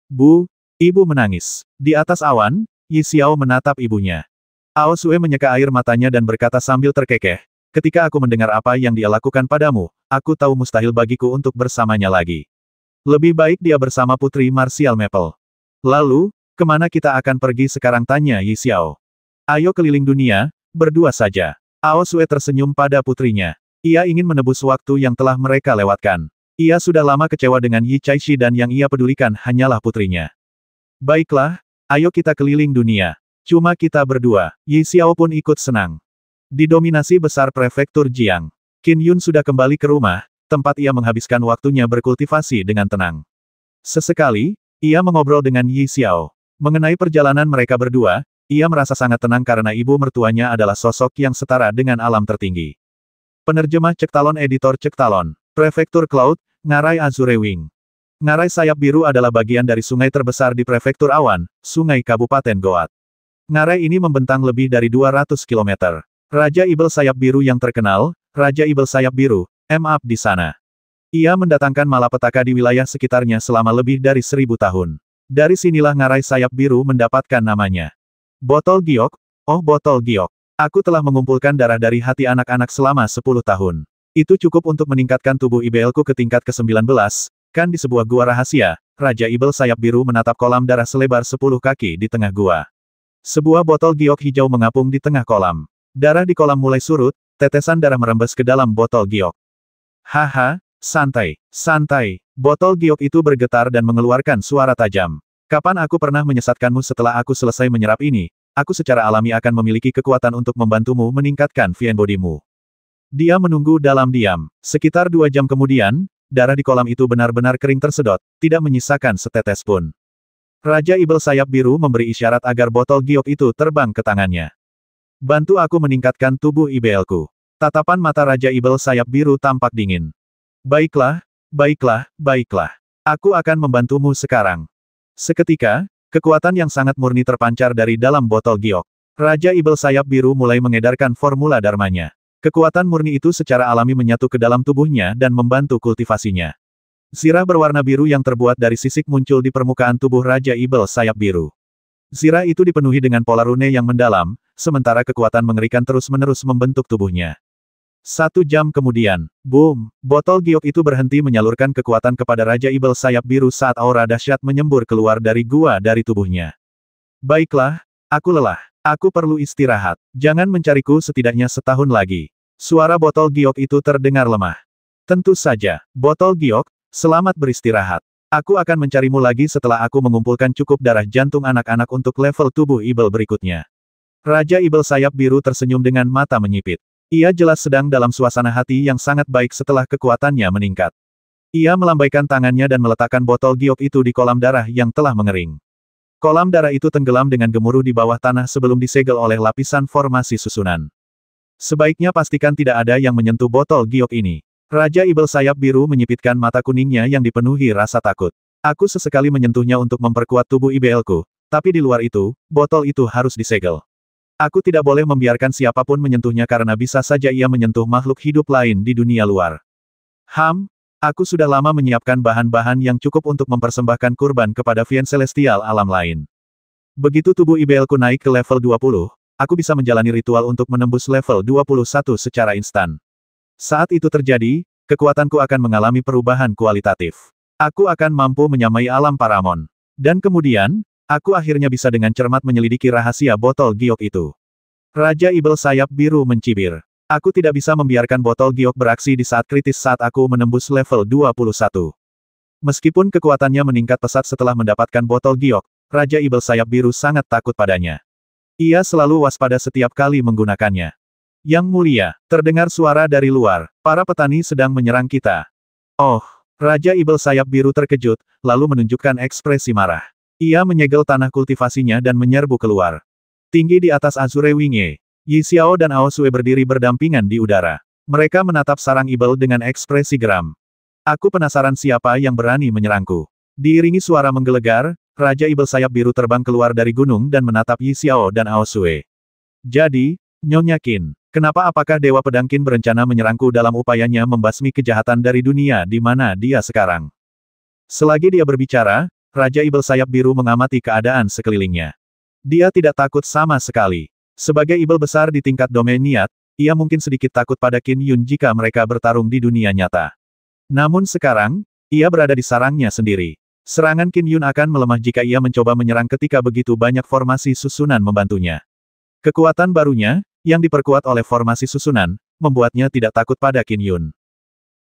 Bu, ibu menangis. Di atas awan, Yi Xiao menatap ibunya. Aosue menyeka air matanya dan berkata sambil terkekeh, ketika aku mendengar apa yang dia lakukan padamu, aku tahu mustahil bagiku untuk bersamanya lagi. Lebih baik dia bersama Putri Marsial Maple. Lalu, kemana kita akan pergi sekarang, tanya Yi Xiao. Ayo keliling dunia, berdua saja. Aosue tersenyum pada putrinya. Ia ingin menebus waktu yang telah mereka lewatkan. Ia sudah lama kecewa dengan Yi Caishi dan yang ia pedulikan hanyalah putrinya. Baiklah, ayo kita keliling dunia. Cuma kita berdua. Yi Xiao pun ikut senang. Di dominasi besar prefektur Jiang, Qin Yun sudah kembali ke rumah, tempat ia menghabiskan waktunya berkultivasi dengan tenang. Sesekali, ia mengobrol dengan Yi Xiao. Mengenai perjalanan mereka berdua, ia merasa sangat tenang karena ibu mertuanya adalah sosok yang setara dengan alam tertinggi. Penerjemah Cektalon, editor Cektalon. Prefektur Cloud, Ngarai Azure Wing. Ngarai Sayap Biru adalah bagian dari sungai terbesar di Prefektur Awan, Sungai Kabupaten Goat. Ngarai ini membentang lebih dari 200 km. Raja Ibel Sayap Biru yang terkenal, Raja Ibel Sayap Biru, up di sana. Ia mendatangkan malapetaka di wilayah sekitarnya selama lebih dari 1000 tahun. Dari sinilah Ngarai Sayap Biru mendapatkan namanya. Botol Giok, oh Botol Giok. Aku telah mengumpulkan darah dari hati anak-anak selama 10 tahun. Itu cukup untuk meningkatkan tubuh IBL-ku ke tingkat ke-19, kan di sebuah gua rahasia, Raja Ibel Sayap Biru menatap kolam darah selebar 10 kaki di tengah gua. Sebuah botol giok hijau mengapung di tengah kolam. Darah di kolam mulai surut, tetesan darah merembes ke dalam botol giok. Haha, santai, santai. Botol giok itu bergetar dan mengeluarkan suara tajam. Kapan aku pernah menyesatkanmu? Setelah aku selesai menyerap ini, aku secara alami akan memiliki kekuatan untuk membantumu meningkatkan Vien Body-mu. Dia menunggu dalam diam. Sekitar 2 jam kemudian, darah di kolam itu benar-benar kering tersedot, tidak menyisakan setetes pun. Raja Ibel Sayap Biru memberi isyarat agar botol giok itu terbang ke tangannya. Bantu aku meningkatkan tubuh IBL-ku. Tatapan mata Raja Ibel Sayap Biru tampak dingin. Baiklah, baiklah, baiklah. Aku akan membantumu sekarang. Seketika, kekuatan yang sangat murni terpancar dari dalam botol giok. Raja Ibel Sayap Biru mulai mengedarkan formula dharmanya. Kekuatan murni itu secara alami menyatu ke dalam tubuhnya dan membantu kultivasinya. Zirah berwarna biru yang terbuat dari sisik muncul di permukaan tubuh Raja Ibel Sayap Biru. Zirah itu dipenuhi dengan pola rune yang mendalam, sementara kekuatan mengerikan terus-menerus membentuk tubuhnya. 1 jam kemudian, boom, botol giok itu berhenti menyalurkan kekuatan kepada Raja Ibel Sayap Biru saat aura dahsyat menyembur keluar dari gua dari tubuhnya. Baiklah, aku lelah. Aku perlu istirahat. Jangan mencariku setidaknya setahun lagi. Suara botol giok itu terdengar lemah. Tentu saja, botol giok, selamat beristirahat. Aku akan mencarimu lagi setelah aku mengumpulkan cukup darah jantung anak-anak untuk level tubuh Ibel berikutnya. Raja Ibel Sayap Biru tersenyum dengan mata menyipit. Ia jelas sedang dalam suasana hati yang sangat baik setelah kekuatannya meningkat. Ia melambaikan tangannya dan meletakkan botol giok itu di kolam darah yang telah mengering. Kolam darah itu tenggelam dengan gemuruh di bawah tanah sebelum disegel oleh lapisan formasi susunan. Sebaiknya pastikan tidak ada yang menyentuh botol giok ini. Raja Ibel Sayap Biru menyipitkan mata kuningnya yang dipenuhi rasa takut. Aku sesekali menyentuhnya untuk memperkuat tubuh IBL-ku, tapi di luar itu, botol itu harus disegel. Aku tidak boleh membiarkan siapapun menyentuhnya karena bisa saja ia menyentuh makhluk hidup lain di dunia luar. Aku sudah lama menyiapkan bahan-bahan yang cukup untuk mempersembahkan kurban kepada Vien Celestial alam lain. Begitu tubuh IBL-ku naik ke level 20, aku bisa menjalani ritual untuk menembus level 21 secara instan. Saat itu terjadi, kekuatanku akan mengalami perubahan kualitatif. Aku akan mampu menyamai alam Paramon. Dan kemudian, aku akhirnya bisa dengan cermat menyelidiki rahasia botol giok itu. Raja Ibel sayap biru mencibir. Aku tidak bisa membiarkan botol giok beraksi di saat kritis saat aku menembus level 21. Meskipun kekuatannya meningkat pesat setelah mendapatkan botol giok, Raja Ibel sayap biru sangat takut padanya. Ia selalu waspada setiap kali menggunakannya. Yang mulia, terdengar suara dari luar, para petani sedang menyerang kita. Oh, Raja Ibel sayap biru terkejut, lalu menunjukkan ekspresi marah. Ia menyegel tanah kultivasinya dan menyerbu keluar. Tinggi di atas Azure Wingye, Yi Xiao dan Ao Sue berdiri berdampingan di udara. Mereka menatap sarang Ibel dengan ekspresi geram. Aku penasaran siapa yang berani menyerangku. Diiringi suara menggelegar, Raja Ibel sayap biru terbang keluar dari gunung dan menatap Yi Xiao dan Ao Sue. Jadi, Nyonya Qin, apakah Dewa Pedang Qin berencana menyerangku dalam upayanya membasmi kejahatan dari dunia di mana dia sekarang? Selagi dia berbicara, Raja Ibel sayap biru mengamati keadaan sekelilingnya. Dia tidak takut sama sekali. Sebagai Ibel besar di tingkat domain niat, ia mungkin sedikit takut pada Qin Yun jika mereka bertarung di dunia nyata. Namun sekarang, ia berada di sarangnya sendiri. Serangan Qin Yun akan melemah jika ia mencoba menyerang ketika begitu banyak formasi susunan membantunya. Kekuatan barunya, yang diperkuat oleh formasi susunan, membuatnya tidak takut pada Qin Yun.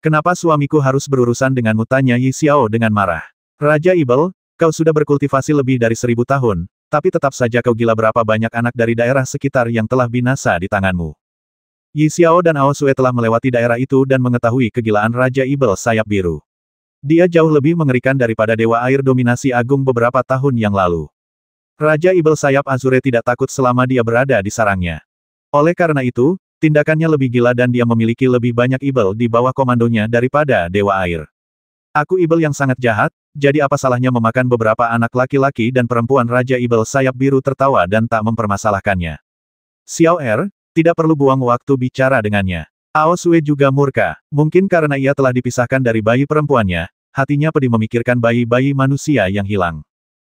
Kenapa suamiku harus berurusan denganmu? Tanya Yi Xiao dengan marah. Raja Ibel, kau sudah berkultivasi lebih dari 1000 tahun, tapi tetap saja kau gila. Berapa banyak anak dari daerah sekitar yang telah binasa di tanganmu? Yi Xiao dan Ao Sue telah melewati daerah itu dan mengetahui kegilaan Raja Ibel sayap biru. Dia jauh lebih mengerikan daripada Dewa Air Dominasi Agung beberapa tahun yang lalu. Raja Ibel sayap Azure tidak takut selama dia berada di sarangnya. Oleh karena itu, tindakannya lebih gila dan dia memiliki lebih banyak Ibel di bawah komandonya daripada Dewa Air. Aku Ibel yang sangat jahat, jadi apa salahnya memakan beberapa anak laki-laki dan perempuan? Raja Ibel sayap biru tertawa dan tak mempermasalahkannya. Xiao Er, tidak perlu buang waktu bicara dengannya. Ao Sue juga murka, mungkin karena ia telah dipisahkan dari bayi perempuannya, hatinya pedih memikirkan bayi-bayi manusia yang hilang.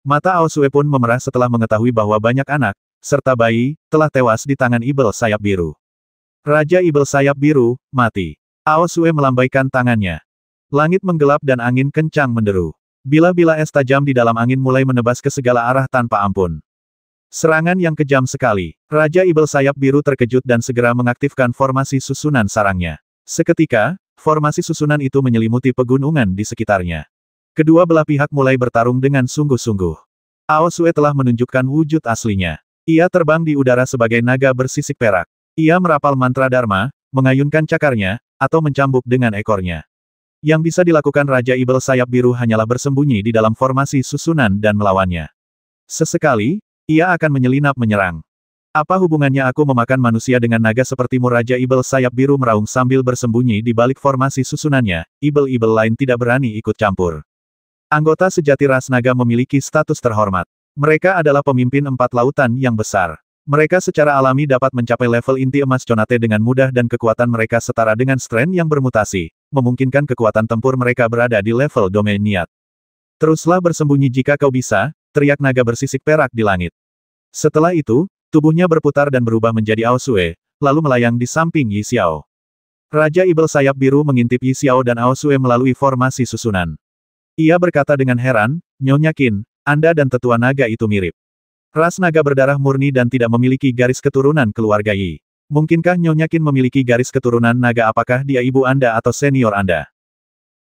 Mata Ao Sue pun memerah setelah mengetahui bahwa banyak anak, serta bayi, telah tewas di tangan Ibel sayap biru. Raja Ibel sayap biru, mati. Ao Sue melambaikan tangannya. Langit menggelap dan angin kencang menderu. Bila-bila es tajam di dalam angin mulai menebas ke segala arah tanpa ampun. Serangan yang kejam sekali. Raja Ibel sayap biru terkejut dan segera mengaktifkan formasi susunan sarangnya. Seketika, formasi susunan itu menyelimuti pegunungan di sekitarnya. Kedua belah pihak mulai bertarung dengan sungguh-sungguh. Ao Sue telah menunjukkan wujud aslinya. Ia terbang di udara sebagai naga bersisik perak. Ia merapal mantra Dharma, mengayunkan cakarnya, atau mencambuk dengan ekornya. Yang bisa dilakukan Raja Ibel sayap biru hanyalah bersembunyi di dalam formasi susunan dan melawannya. Sesekali, ia akan menyelinap menyerang. Apa hubungannya aku memakan manusia dengan naga sepertimu? Raja Ibel sayap biru meraung sambil bersembunyi di balik formasi susunannya. Ibel-ibel lain tidak berani ikut campur. Anggota sejati ras naga memiliki status terhormat. Mereka adalah pemimpin 4 lautan yang besar. Mereka secara alami dapat mencapai level inti emas Conate dengan mudah dan kekuatan mereka setara dengan Strength yang bermutasi, memungkinkan kekuatan tempur mereka berada di level domain niat. Teruslah bersembunyi jika kau bisa, teriak naga bersisik perak di langit. Setelah itu, tubuhnya berputar dan berubah menjadi Ao Sue, lalu melayang di samping Yi Xiao. Raja Ibel sayap biru mengintip Yi Xiao dan Ao Sue melalui formasi susunan. Ia berkata dengan heran, Nyonya Qin, Anda dan tetua naga itu mirip. Ras naga berdarah murni dan tidak memiliki garis keturunan keluarga Yi. Mungkinkah Nyonya Qin memiliki garis keturunan naga? Apakah dia ibu Anda atau senior Anda?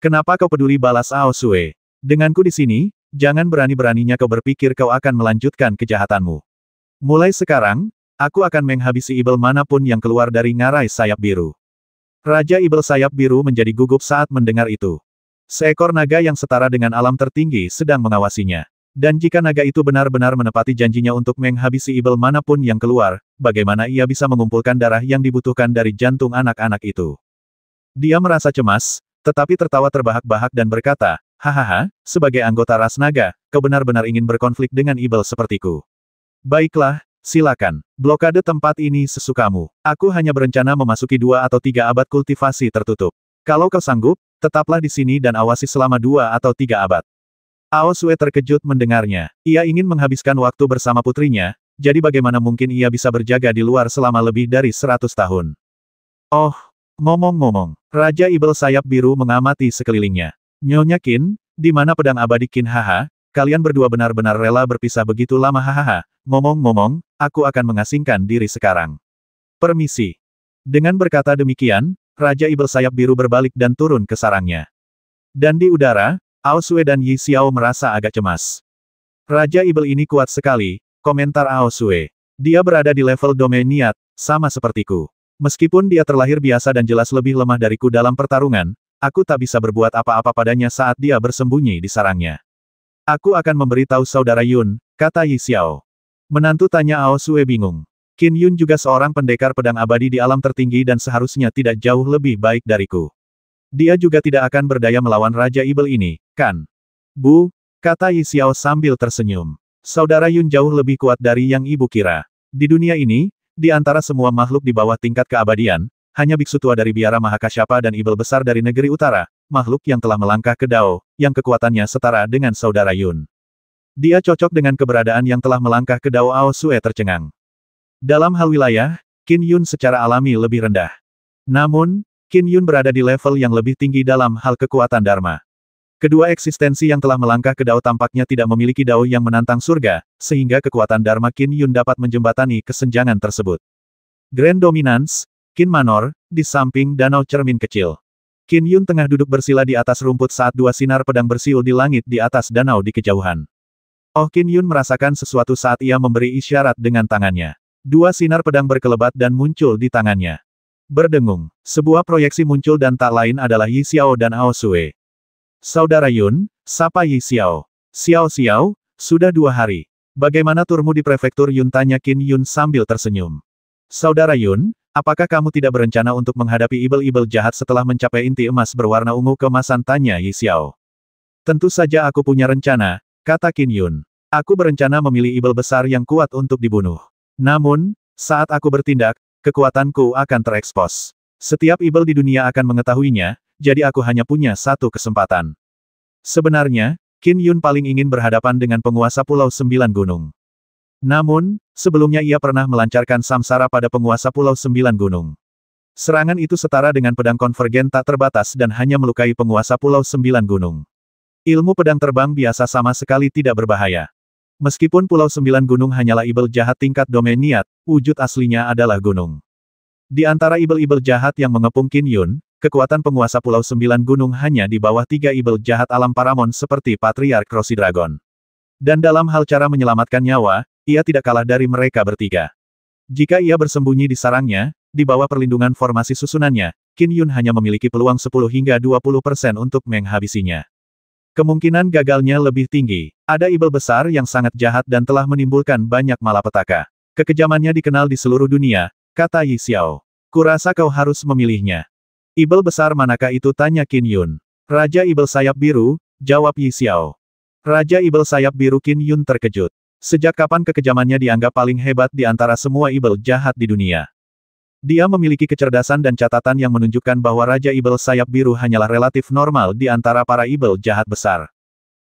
Kenapa kau peduli? Balas Ao Sue. Denganku di sini, jangan berani-beraninya kau berpikir kau akan melanjutkan kejahatanmu. Mulai sekarang, aku akan menghabisi Ibel manapun yang keluar dari ngarai sayap biru. Raja Ibel sayap biru menjadi gugup saat mendengar itu. Seekor naga yang setara dengan alam tertinggi sedang mengawasinya. Dan jika naga itu benar-benar menepati janjinya untuk menghabisi Ibel manapun yang keluar, bagaimana ia bisa mengumpulkan darah yang dibutuhkan dari jantung anak-anak itu? Dia merasa cemas, tetapi tertawa terbahak-bahak dan berkata, hahaha, sebagai anggota ras naga, kau benar-benar ingin berkonflik dengan Ibel sepertiku. Baiklah, silakan. Blokade tempat ini sesukamu. Aku hanya berencana memasuki 2 atau 3 abad kultivasi tertutup. Kalau kau sanggup, tetaplah di sini dan awasi selama 2 atau 3 abad. Ao Sue terkejut mendengarnya. Ia ingin menghabiskan waktu bersama putrinya, jadi bagaimana mungkin ia bisa berjaga di luar selama lebih dari 100 tahun? Oh, Ngomong-ngomong, Raja Ibel Sayap Biru mengamati sekelilingnya. Nyonya Qin, di mana pedang abadi Qin? Haha, kalian berdua benar-benar rela berpisah begitu lama? Hahaha. Ngomong-ngomong, aku akan mengasingkan diri sekarang. Permisi. Dengan berkata demikian, Raja Ibel Sayap Biru berbalik dan turun ke sarangnya. Dan di udara, Ao Sue dan Yi Xiao merasa agak cemas. Raja Ibel ini kuat sekali, komentar Ao Sue. Dia berada di level domain niat, sama sepertiku. Meskipun dia terlahir biasa dan jelas lebih lemah dariku dalam pertarungan, aku tak bisa berbuat apa-apa padanya saat dia bersembunyi di sarangnya. Aku akan memberitahu saudara Yun, kata Yi Xiao. Menantu tanya Ao Sue bingung. Qin Yun juga seorang pendekar pedang abadi di alam tertinggi dan seharusnya tidak jauh lebih baik dariku. Dia juga tidak akan berdaya melawan Raja Ibel ini, kan? Bu, kata Yi Xiao sambil tersenyum. Saudara Yun jauh lebih kuat dari yang ibu kira. Di dunia ini, di antara semua makhluk di bawah tingkat keabadian, hanya biksu tua dari biara Mahakasyapa dan Ibel besar dari negeri utara, makhluk yang telah melangkah ke Dao, yang kekuatannya setara dengan saudara Yun. Dia cocok dengan keberadaan yang telah melangkah ke Dao. Ao Sue tercengang. Dalam hal wilayah, Qin Yun secara alami lebih rendah. Namun, Qin Yun berada di level yang lebih tinggi dalam hal kekuatan Dharma. Kedua eksistensi yang telah melangkah ke Dao tampaknya tidak memiliki Dao yang menantang surga, sehingga kekuatan Dharma Qin Yun dapat menjembatani kesenjangan tersebut. Grand Dominance, Qin Manor, di samping danau cermin kecil. Qin Yun tengah duduk bersila di atas rumput saat dua sinar pedang bersiul di langit di atas danau di kejauhan. Oh, Qin Yun merasakan sesuatu saat ia memberi isyarat dengan tangannya. Dua sinar pedang berkelebat dan muncul di tangannya. Berdengung, sebuah proyeksi muncul dan tak lain adalah Yi Xiao dan Ao Sue. Saudara Yun, sapa Yi Xiao. Xiao, sudah 2 hari. Bagaimana turmu di prefektur Yun? Tanya Qin Yun sambil tersenyum. Saudara Yun, apakah kamu tidak berencana untuk menghadapi ibel-ibel jahat setelah mencapai inti emas berwarna ungu keemasan? Tanya Yi Xiao. Tentu saja aku punya rencana, kata Qin Yun. Aku berencana memilih ibel besar yang kuat untuk dibunuh. Namun, saat aku bertindak, kekuatanku akan terekspos. Setiap ibel di dunia akan mengetahuinya, jadi aku hanya punya satu kesempatan. Sebenarnya, Qin Yun paling ingin berhadapan dengan penguasa Pulau 9 Gunung. Namun, sebelumnya ia pernah melancarkan samsara pada penguasa Pulau 9 Gunung. Serangan itu setara dengan pedang konvergen tak terbatas dan hanya melukai penguasa Pulau 9 Gunung. Ilmu pedang terbang biasa sama sekali tidak berbahaya. Meskipun Pulau 9 Gunung hanyalah ibel jahat tingkat domain niat, wujud aslinya adalah gunung. Di antara ibel-ibel jahat yang mengepung Qin Yun, kekuatan penguasa Pulau 9 Gunung hanya di bawah 3 ibel jahat alam Paramon seperti Patriark Rossi Dragon. Dan dalam hal cara menyelamatkan nyawa, ia tidak kalah dari mereka bertiga. Jika ia bersembunyi di sarangnya, di bawah perlindungan formasi susunannya, Qin Yun hanya memiliki peluang 10 hingga 20% untuk menghabisinya. Kemungkinan gagalnya lebih tinggi. Ada ibel besar yang sangat jahat dan telah menimbulkan banyak malapetaka. Kekejamannya dikenal di seluruh dunia, kata Yi Xiao. Kurasa kau harus memilihnya. Ibel besar manakah itu? Tanya Qin Yun. Raja Ibel Sayap Biru, jawab Yi Xiao. Raja Ibel Sayap Biru. Qin Yun terkejut. Sejak kapan kekejamannya dianggap paling hebat di antara semua ibel jahat di dunia? Dia memiliki kecerdasan dan catatan yang menunjukkan bahwa Raja Ibel Sayap Biru hanyalah relatif normal di antara para ibel jahat besar.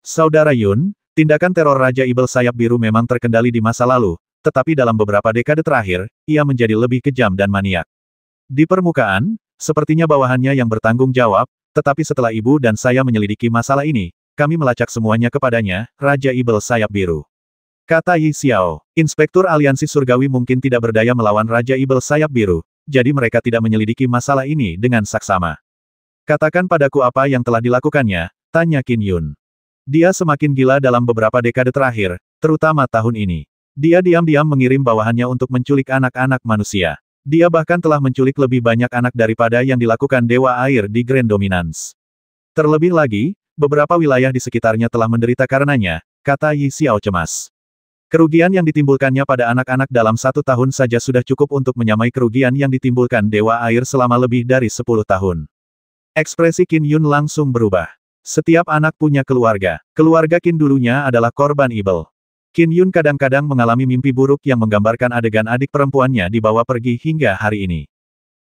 Saudara Yun, tindakan teror Raja Ibel Sayap Biru memang terkendali di masa lalu, tetapi dalam beberapa dekade terakhir, ia menjadi lebih kejam dan maniak. Di permukaan, sepertinya bawahannya yang bertanggung jawab, tetapi setelah ibu dan saya menyelidiki masalah ini, kami melacak semuanya kepadanya, Raja Ibel Sayap Biru. Kata Yi Xiao, Inspektur Aliansi Surgawi mungkin tidak berdaya melawan Raja Ibel Sayap Biru, jadi mereka tidak menyelidiki masalah ini dengan saksama. Katakan padaku apa yang telah dilakukannya, tanya Qin Yun. Dia semakin gila dalam beberapa dekade terakhir, terutama tahun ini. Dia diam-diam mengirim bawahannya untuk menculik anak-anak manusia. Dia bahkan telah menculik lebih banyak anak daripada yang dilakukan Dewa Air di Grand Dominance. Terlebih lagi, beberapa wilayah di sekitarnya telah menderita karenanya, kata Yi Xiao cemas. Kerugian yang ditimbulkannya pada anak-anak dalam 1 tahun saja sudah cukup untuk menyamai kerugian yang ditimbulkan Dewa Air selama lebih dari 10 tahun. Ekspresi Qin Yun langsung berubah. Setiap anak punya keluarga. Keluarga Qin dulunya adalah korban ibel. Qin Yun kadang-kadang mengalami mimpi buruk yang menggambarkan adegan adik perempuannya dibawa pergi hingga hari ini.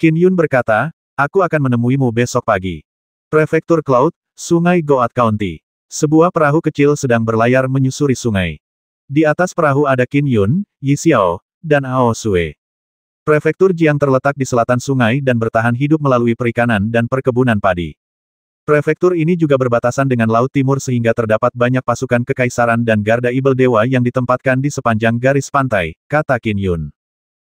Qin Yun berkata, aku akan menemuimu besok pagi. Prefektur Cloud, Sungai Goat County. Sebuah perahu kecil sedang berlayar menyusuri sungai. Di atas perahu ada Qin Yun, Yi Xiao, dan Ao Sue. Prefektur Jiang terletak di selatan sungai dan bertahan hidup melalui perikanan dan perkebunan padi. Prefektur ini juga berbatasan dengan Laut Timur sehingga terdapat banyak pasukan kekaisaran dan garda ibel dewa yang ditempatkan di sepanjang garis pantai, kata Qin Yun.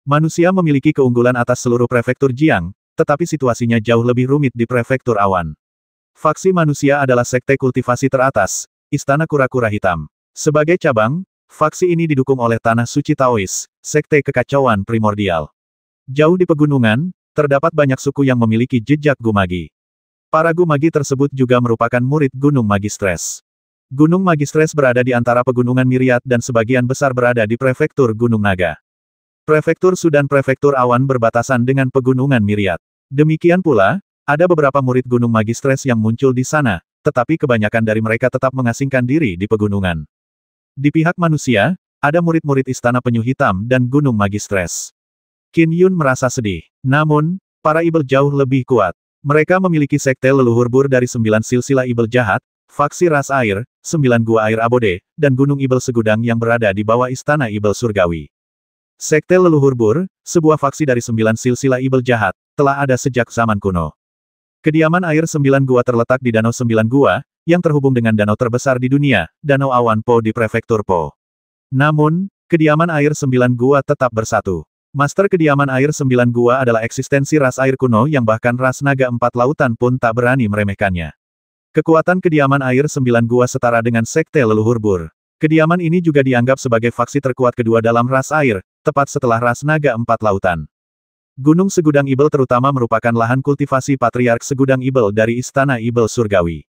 Manusia memiliki keunggulan atas seluruh prefektur Jiang, tetapi situasinya jauh lebih rumit di prefektur Awan. Faksi manusia adalah sekte kultivasi teratas, Istana Kura-Kura Hitam. Sebagai cabang, faksi ini didukung oleh Tanah Suci Taois, sekte kekacauan primordial. Jauh di pegunungan, terdapat banyak suku yang memiliki jejak Gumagi. Para Gumagi tersebut juga merupakan murid Gunung Magistres. Gunung Magistres berada di antara pegunungan Myriad dan sebagian besar berada di prefektur Gunung Naga. Prefektur Su dan prefektur Awan berbatasan dengan pegunungan Myriad. Demikian pula, ada beberapa murid Gunung Magistres yang muncul di sana, tetapi kebanyakan dari mereka tetap mengasingkan diri di pegunungan. Di pihak manusia, ada murid-murid Istana Penyu Hitam dan Gunung Magistres. Qin Yun merasa sedih. Namun, para ibel jauh lebih kuat. Mereka memiliki sekte leluhur bur dari 9 silsilah ibel jahat, faksi ras air, 9 gua air abode, dan gunung ibel segudang yang berada di bawah istana ibel surgawi. Sekte leluhur bur, sebuah faksi dari 9 silsilah ibel jahat, telah ada sejak zaman kuno. Kediaman air 9 gua terletak di Danau 9 Gua, yang terhubung dengan danau terbesar di dunia, Danau Awan Po di prefektur Po. Namun, kediaman air 9 gua tetap bersatu. Master kediaman air 9 gua adalah eksistensi ras air kuno yang bahkan ras naga 4 lautan pun tak berani meremehkannya. Kekuatan kediaman air 9 gua setara dengan sekte leluhur bur. Kediaman ini juga dianggap sebagai faksi terkuat kedua dalam ras air, tepat setelah ras naga 4 lautan. Gunung Segudang Ibel terutama merupakan lahan kultivasi Patriark Segudang Ibel dari Istana Ibel Surgawi.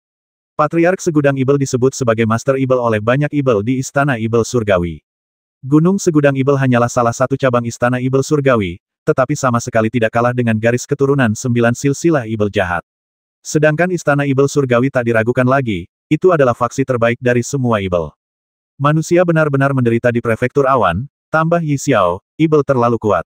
Patriark Segudang Ibel disebut sebagai Master Ibel oleh banyak Ibel di Istana Ibel Surgawi. Gunung Segudang Ibel hanyalah salah satu cabang Istana Ibel Surgawi, tetapi sama sekali tidak kalah dengan garis keturunan 9 silsilah Ibel jahat. Sedangkan Istana Ibel Surgawi tak diragukan lagi, itu adalah faksi terbaik dari semua Ibel. Manusia benar-benar menderita di prefektur Awan, tambah Yi Xiao, Ibel terlalu kuat.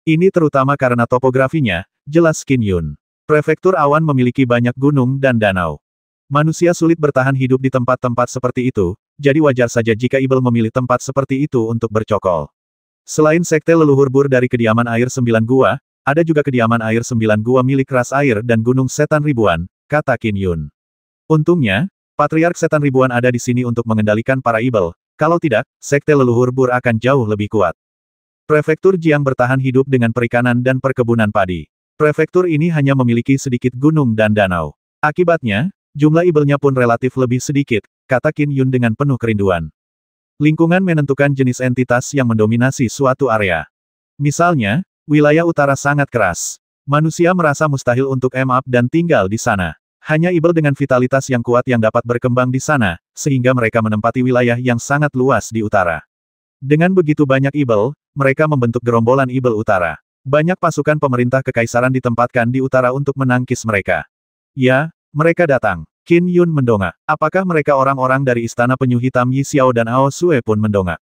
Ini terutama karena topografinya, jelas Qin Yun. Prefektur Awan memiliki banyak gunung dan danau. Manusia sulit bertahan hidup di tempat-tempat seperti itu, jadi wajar saja jika Ibel memilih tempat seperti itu untuk bercokol. Selain sekte leluhur bur dari kediaman air 9 gua, ada juga kediaman air 9 gua milik ras air dan gunung setan ribuan, kata Qin Yun. Untungnya, Patriark Setan Ribuan ada di sini untuk mengendalikan para Ibel, kalau tidak, sekte leluhur bur akan jauh lebih kuat. Prefektur Jiang bertahan hidup dengan perikanan dan perkebunan padi. Prefektur ini hanya memiliki sedikit gunung dan danau. Akibatnya, jumlah Ibelnya pun relatif lebih sedikit, kata Qin Yun dengan penuh kerinduan. Lingkungan menentukan jenis entitas yang mendominasi suatu area. Misalnya, wilayah utara sangat keras. Manusia merasa mustahil untuk up dan tinggal di sana. Hanya Ibel dengan vitalitas yang kuat yang dapat berkembang di sana, sehingga mereka menempati wilayah yang sangat luas di utara. Dengan begitu banyak Ibel, mereka membentuk gerombolan Ibel Utara. Banyak pasukan pemerintah kekaisaran ditempatkan di utara untuk menangkis mereka. Ya, mereka datang. Qin Yun mendongak. Apakah mereka orang-orang dari Istana Penyu Hitam Yi Xiao dan Ao Sue pun mendongak?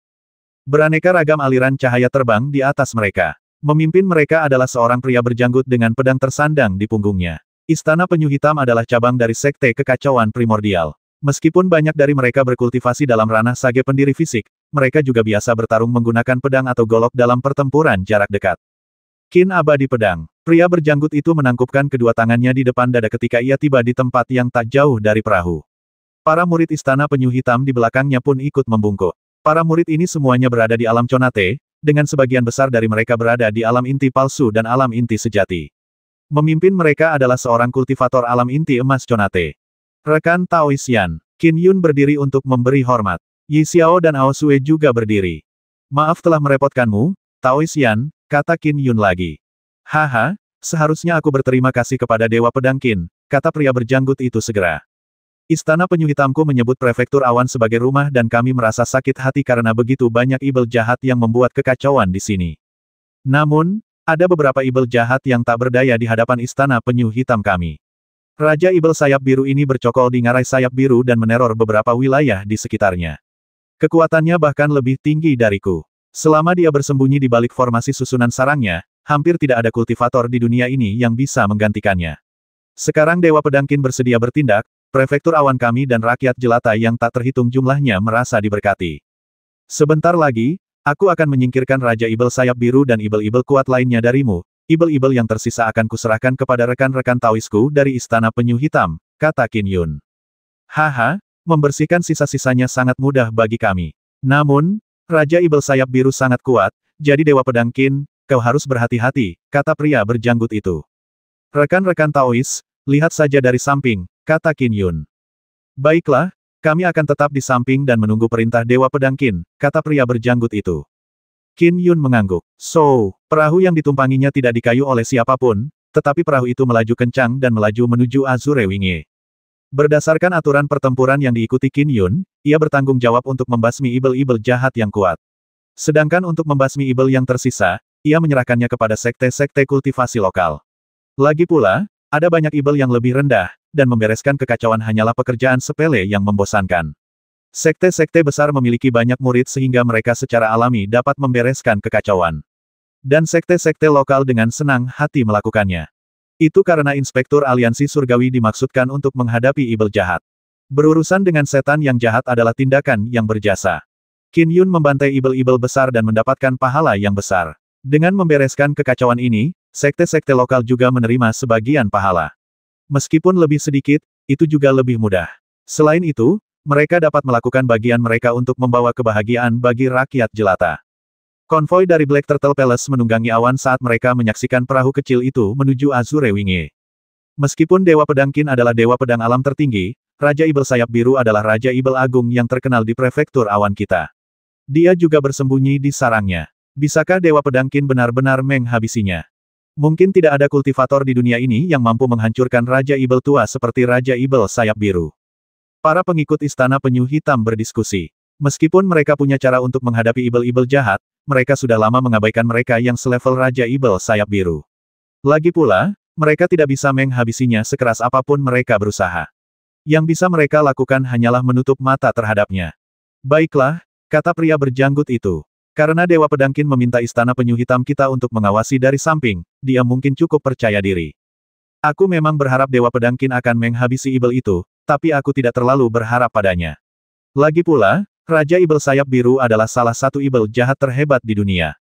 Beraneka ragam aliran cahaya terbang di atas mereka. Memimpin mereka adalah seorang pria berjanggut dengan pedang tersandang di punggungnya. Istana Penyu Hitam adalah cabang dari sekte kekacauan primordial. Meskipun banyak dari mereka berkultivasi dalam ranah sage pendiri fisik, mereka juga biasa bertarung menggunakan pedang atau golok dalam pertempuran jarak dekat. Qin Abadi Pedang. Pria berjanggut itu menangkupkan kedua tangannya di depan dada ketika ia tiba di tempat yang tak jauh dari perahu. Para murid Istana Penyu Hitam di belakangnya pun ikut membungkuk. Para murid ini semuanya berada di alam Conate, dengan sebagian besar dari mereka berada di alam inti palsu dan alam inti sejati. Memimpin mereka adalah seorang kultivator alam inti emas Conate. Rekan Tao Xian. Qin Yun berdiri untuk memberi hormat. Yi Xiao dan Ao Sue juga berdiri. Maaf telah merepotkanmu, Tao Xian, kata Qin Yun lagi. Haha, seharusnya aku berterima kasih kepada Dewa Pedang Qin, kata pria berjanggut itu segera. Istana Penyu Hitamku menyebut prefektur Awan sebagai rumah dan kami merasa sakit hati karena begitu banyak Ibel jahat yang membuat kekacauan di sini. Namun, ada beberapa Ibel jahat yang tak berdaya di hadapan Istana Penyu Hitam kami. Raja Ibel Sayap Biru ini bercokol di Ngarai Sayap Biru dan meneror beberapa wilayah di sekitarnya. Kekuatannya bahkan lebih tinggi dariku. Selama dia bersembunyi di balik formasi susunan sarangnya, hampir tidak ada kultivator di dunia ini yang bisa menggantikannya. Sekarang Dewa Pedang Qin bersedia bertindak, prefektur Awan kami dan rakyat jelata yang tak terhitung jumlahnya merasa diberkati. Sebentar lagi, Aku akan menyingkirkan Raja Ibel Sayap Biru dan ibel-ibel kuat lainnya darimu. Ibel-ibel yang tersisa akan kuserahkan kepada rekan-rekan Taoisku dari Istana Penyu Hitam, kata Qin Yun. Haha, membersihkan sisa-sisanya sangat mudah bagi kami. Namun, Raja Ibel Sayap Biru sangat kuat, jadi Dewa Pedang Qin, kau harus berhati-hati, kata pria berjanggut itu. Rekan-rekan Taois, lihat saja dari samping, kata Qin Yun. Baiklah, kami akan tetap di samping dan menunggu perintah Dewa Pedang Qin, kata pria berjanggut itu. Qin Yun mengangguk. So, perahu yang ditumpanginya tidak dikayu oleh siapapun, tetapi perahu itu melaju kencang dan melaju menuju Azure Wingye. Berdasarkan aturan pertempuran yang diikuti Qin Yun, ia bertanggung jawab untuk membasmi ibel-ibel jahat yang kuat. Sedangkan untuk membasmi ibel yang tersisa, ia menyerahkannya kepada sekte-sekte kultivasi lokal. Lagi pula, ada banyak ibel yang lebih rendah, dan membereskan kekacauan hanyalah pekerjaan sepele yang membosankan. Sekte-sekte besar memiliki banyak murid sehingga mereka secara alami dapat membereskan kekacauan. Dan sekte-sekte lokal dengan senang hati melakukannya. Itu karena Inspektur Aliansi Surgawi dimaksudkan untuk menghadapi ibel jahat. Berurusan dengan setan yang jahat adalah tindakan yang berjasa. Qin Yun membantai ibel-ibel besar dan mendapatkan pahala yang besar. Dengan membereskan kekacauan ini, sekte-sekte lokal juga menerima sebagian pahala. Meskipun lebih sedikit, itu juga lebih mudah. Selain itu, mereka dapat melakukan bagian mereka untuk membawa kebahagiaan bagi rakyat jelata. Konvoi dari Black Turtle Palace menunggangi awan saat mereka menyaksikan perahu kecil itu menuju Azure Wingye. Meskipun Dewa Pedang Qin adalah Dewa Pedang Alam tertinggi, Raja Ibel Sayap Biru adalah Raja Ibel Agung yang terkenal di prefektur awan kita. Dia juga bersembunyi di sarangnya. Bisakah Dewa Pedang Qin benar-benar menghabisinya? Mungkin tidak ada kultivator di dunia ini yang mampu menghancurkan Raja Ibel tua seperti Raja Ibel Sayap Biru. Para pengikut Istana Penyu Hitam berdiskusi. Meskipun mereka punya cara untuk menghadapi ibel-ibel jahat, mereka sudah lama mengabaikan mereka yang selevel Raja Ibel Sayap Biru. Lagi pula, mereka tidak bisa menghabisinya sekeras apapun mereka berusaha. Yang bisa mereka lakukan hanyalah menutup mata terhadapnya. Baiklah, kata pria berjanggut itu. Karena Dewa Pedang Qin meminta Istana Penyu Hitam kita untuk mengawasi dari samping, dia mungkin cukup percaya diri. Aku memang berharap Dewa Pedang Qin akan menghabisi ibel itu, tapi aku tidak terlalu berharap padanya. Lagi pula, Raja Ibel Sayap Biru adalah salah satu ibel jahat terhebat di dunia.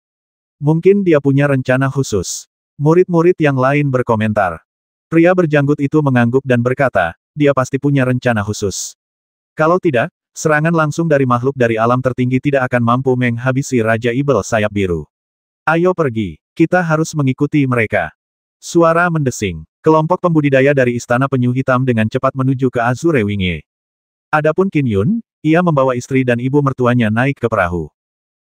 Mungkin dia punya rencana khusus. Murid-murid yang lain berkomentar. Pria berjanggut itu mengangguk dan berkata, dia pasti punya rencana khusus. Kalau tidak, serangan langsung dari makhluk dari alam tertinggi tidak akan mampu menghabisi Raja Ibel Sayap Biru. Ayo pergi, kita harus mengikuti mereka. Suara mendesing. Kelompok pembudidaya dari Istana Penyu Hitam dengan cepat menuju ke Azure Wingye. Adapun Qin Yun, ia membawa istri dan ibu mertuanya naik ke perahu.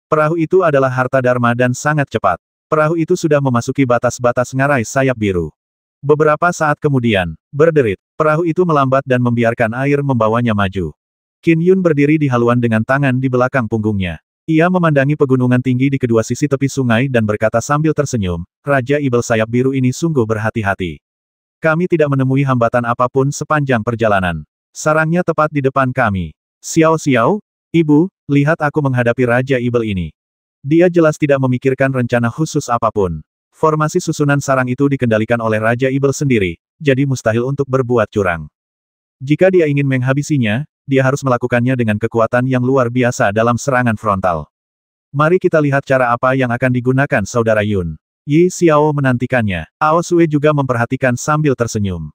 Perahu itu adalah harta dharma dan sangat cepat. Perahu itu sudah memasuki batas-batas ngarai sayap biru. Beberapa saat kemudian, berderit, perahu itu melambat dan membiarkan air membawanya maju. Qin Yun berdiri di haluan dengan tangan di belakang punggungnya. Ia memandangi pegunungan tinggi di kedua sisi tepi sungai dan berkata sambil tersenyum, Raja Ibel Sayap Biru ini sungguh berhati-hati. Kami tidak menemui hambatan apapun sepanjang perjalanan. Sarangnya tepat di depan kami. Xiao, Ibu, lihat aku menghadapi Raja Ibel ini. Dia jelas tidak memikirkan rencana khusus apapun. Formasi susunan sarang itu dikendalikan oleh Raja Ibel sendiri, jadi mustahil untuk berbuat curang. Jika dia ingin menghabisinya, dia harus melakukannya dengan kekuatan yang luar biasa dalam serangan frontal. Mari kita lihat cara apa yang akan digunakan Saudara Yun. Yi Xiao menantikannya. Ao Sue juga memperhatikan sambil tersenyum.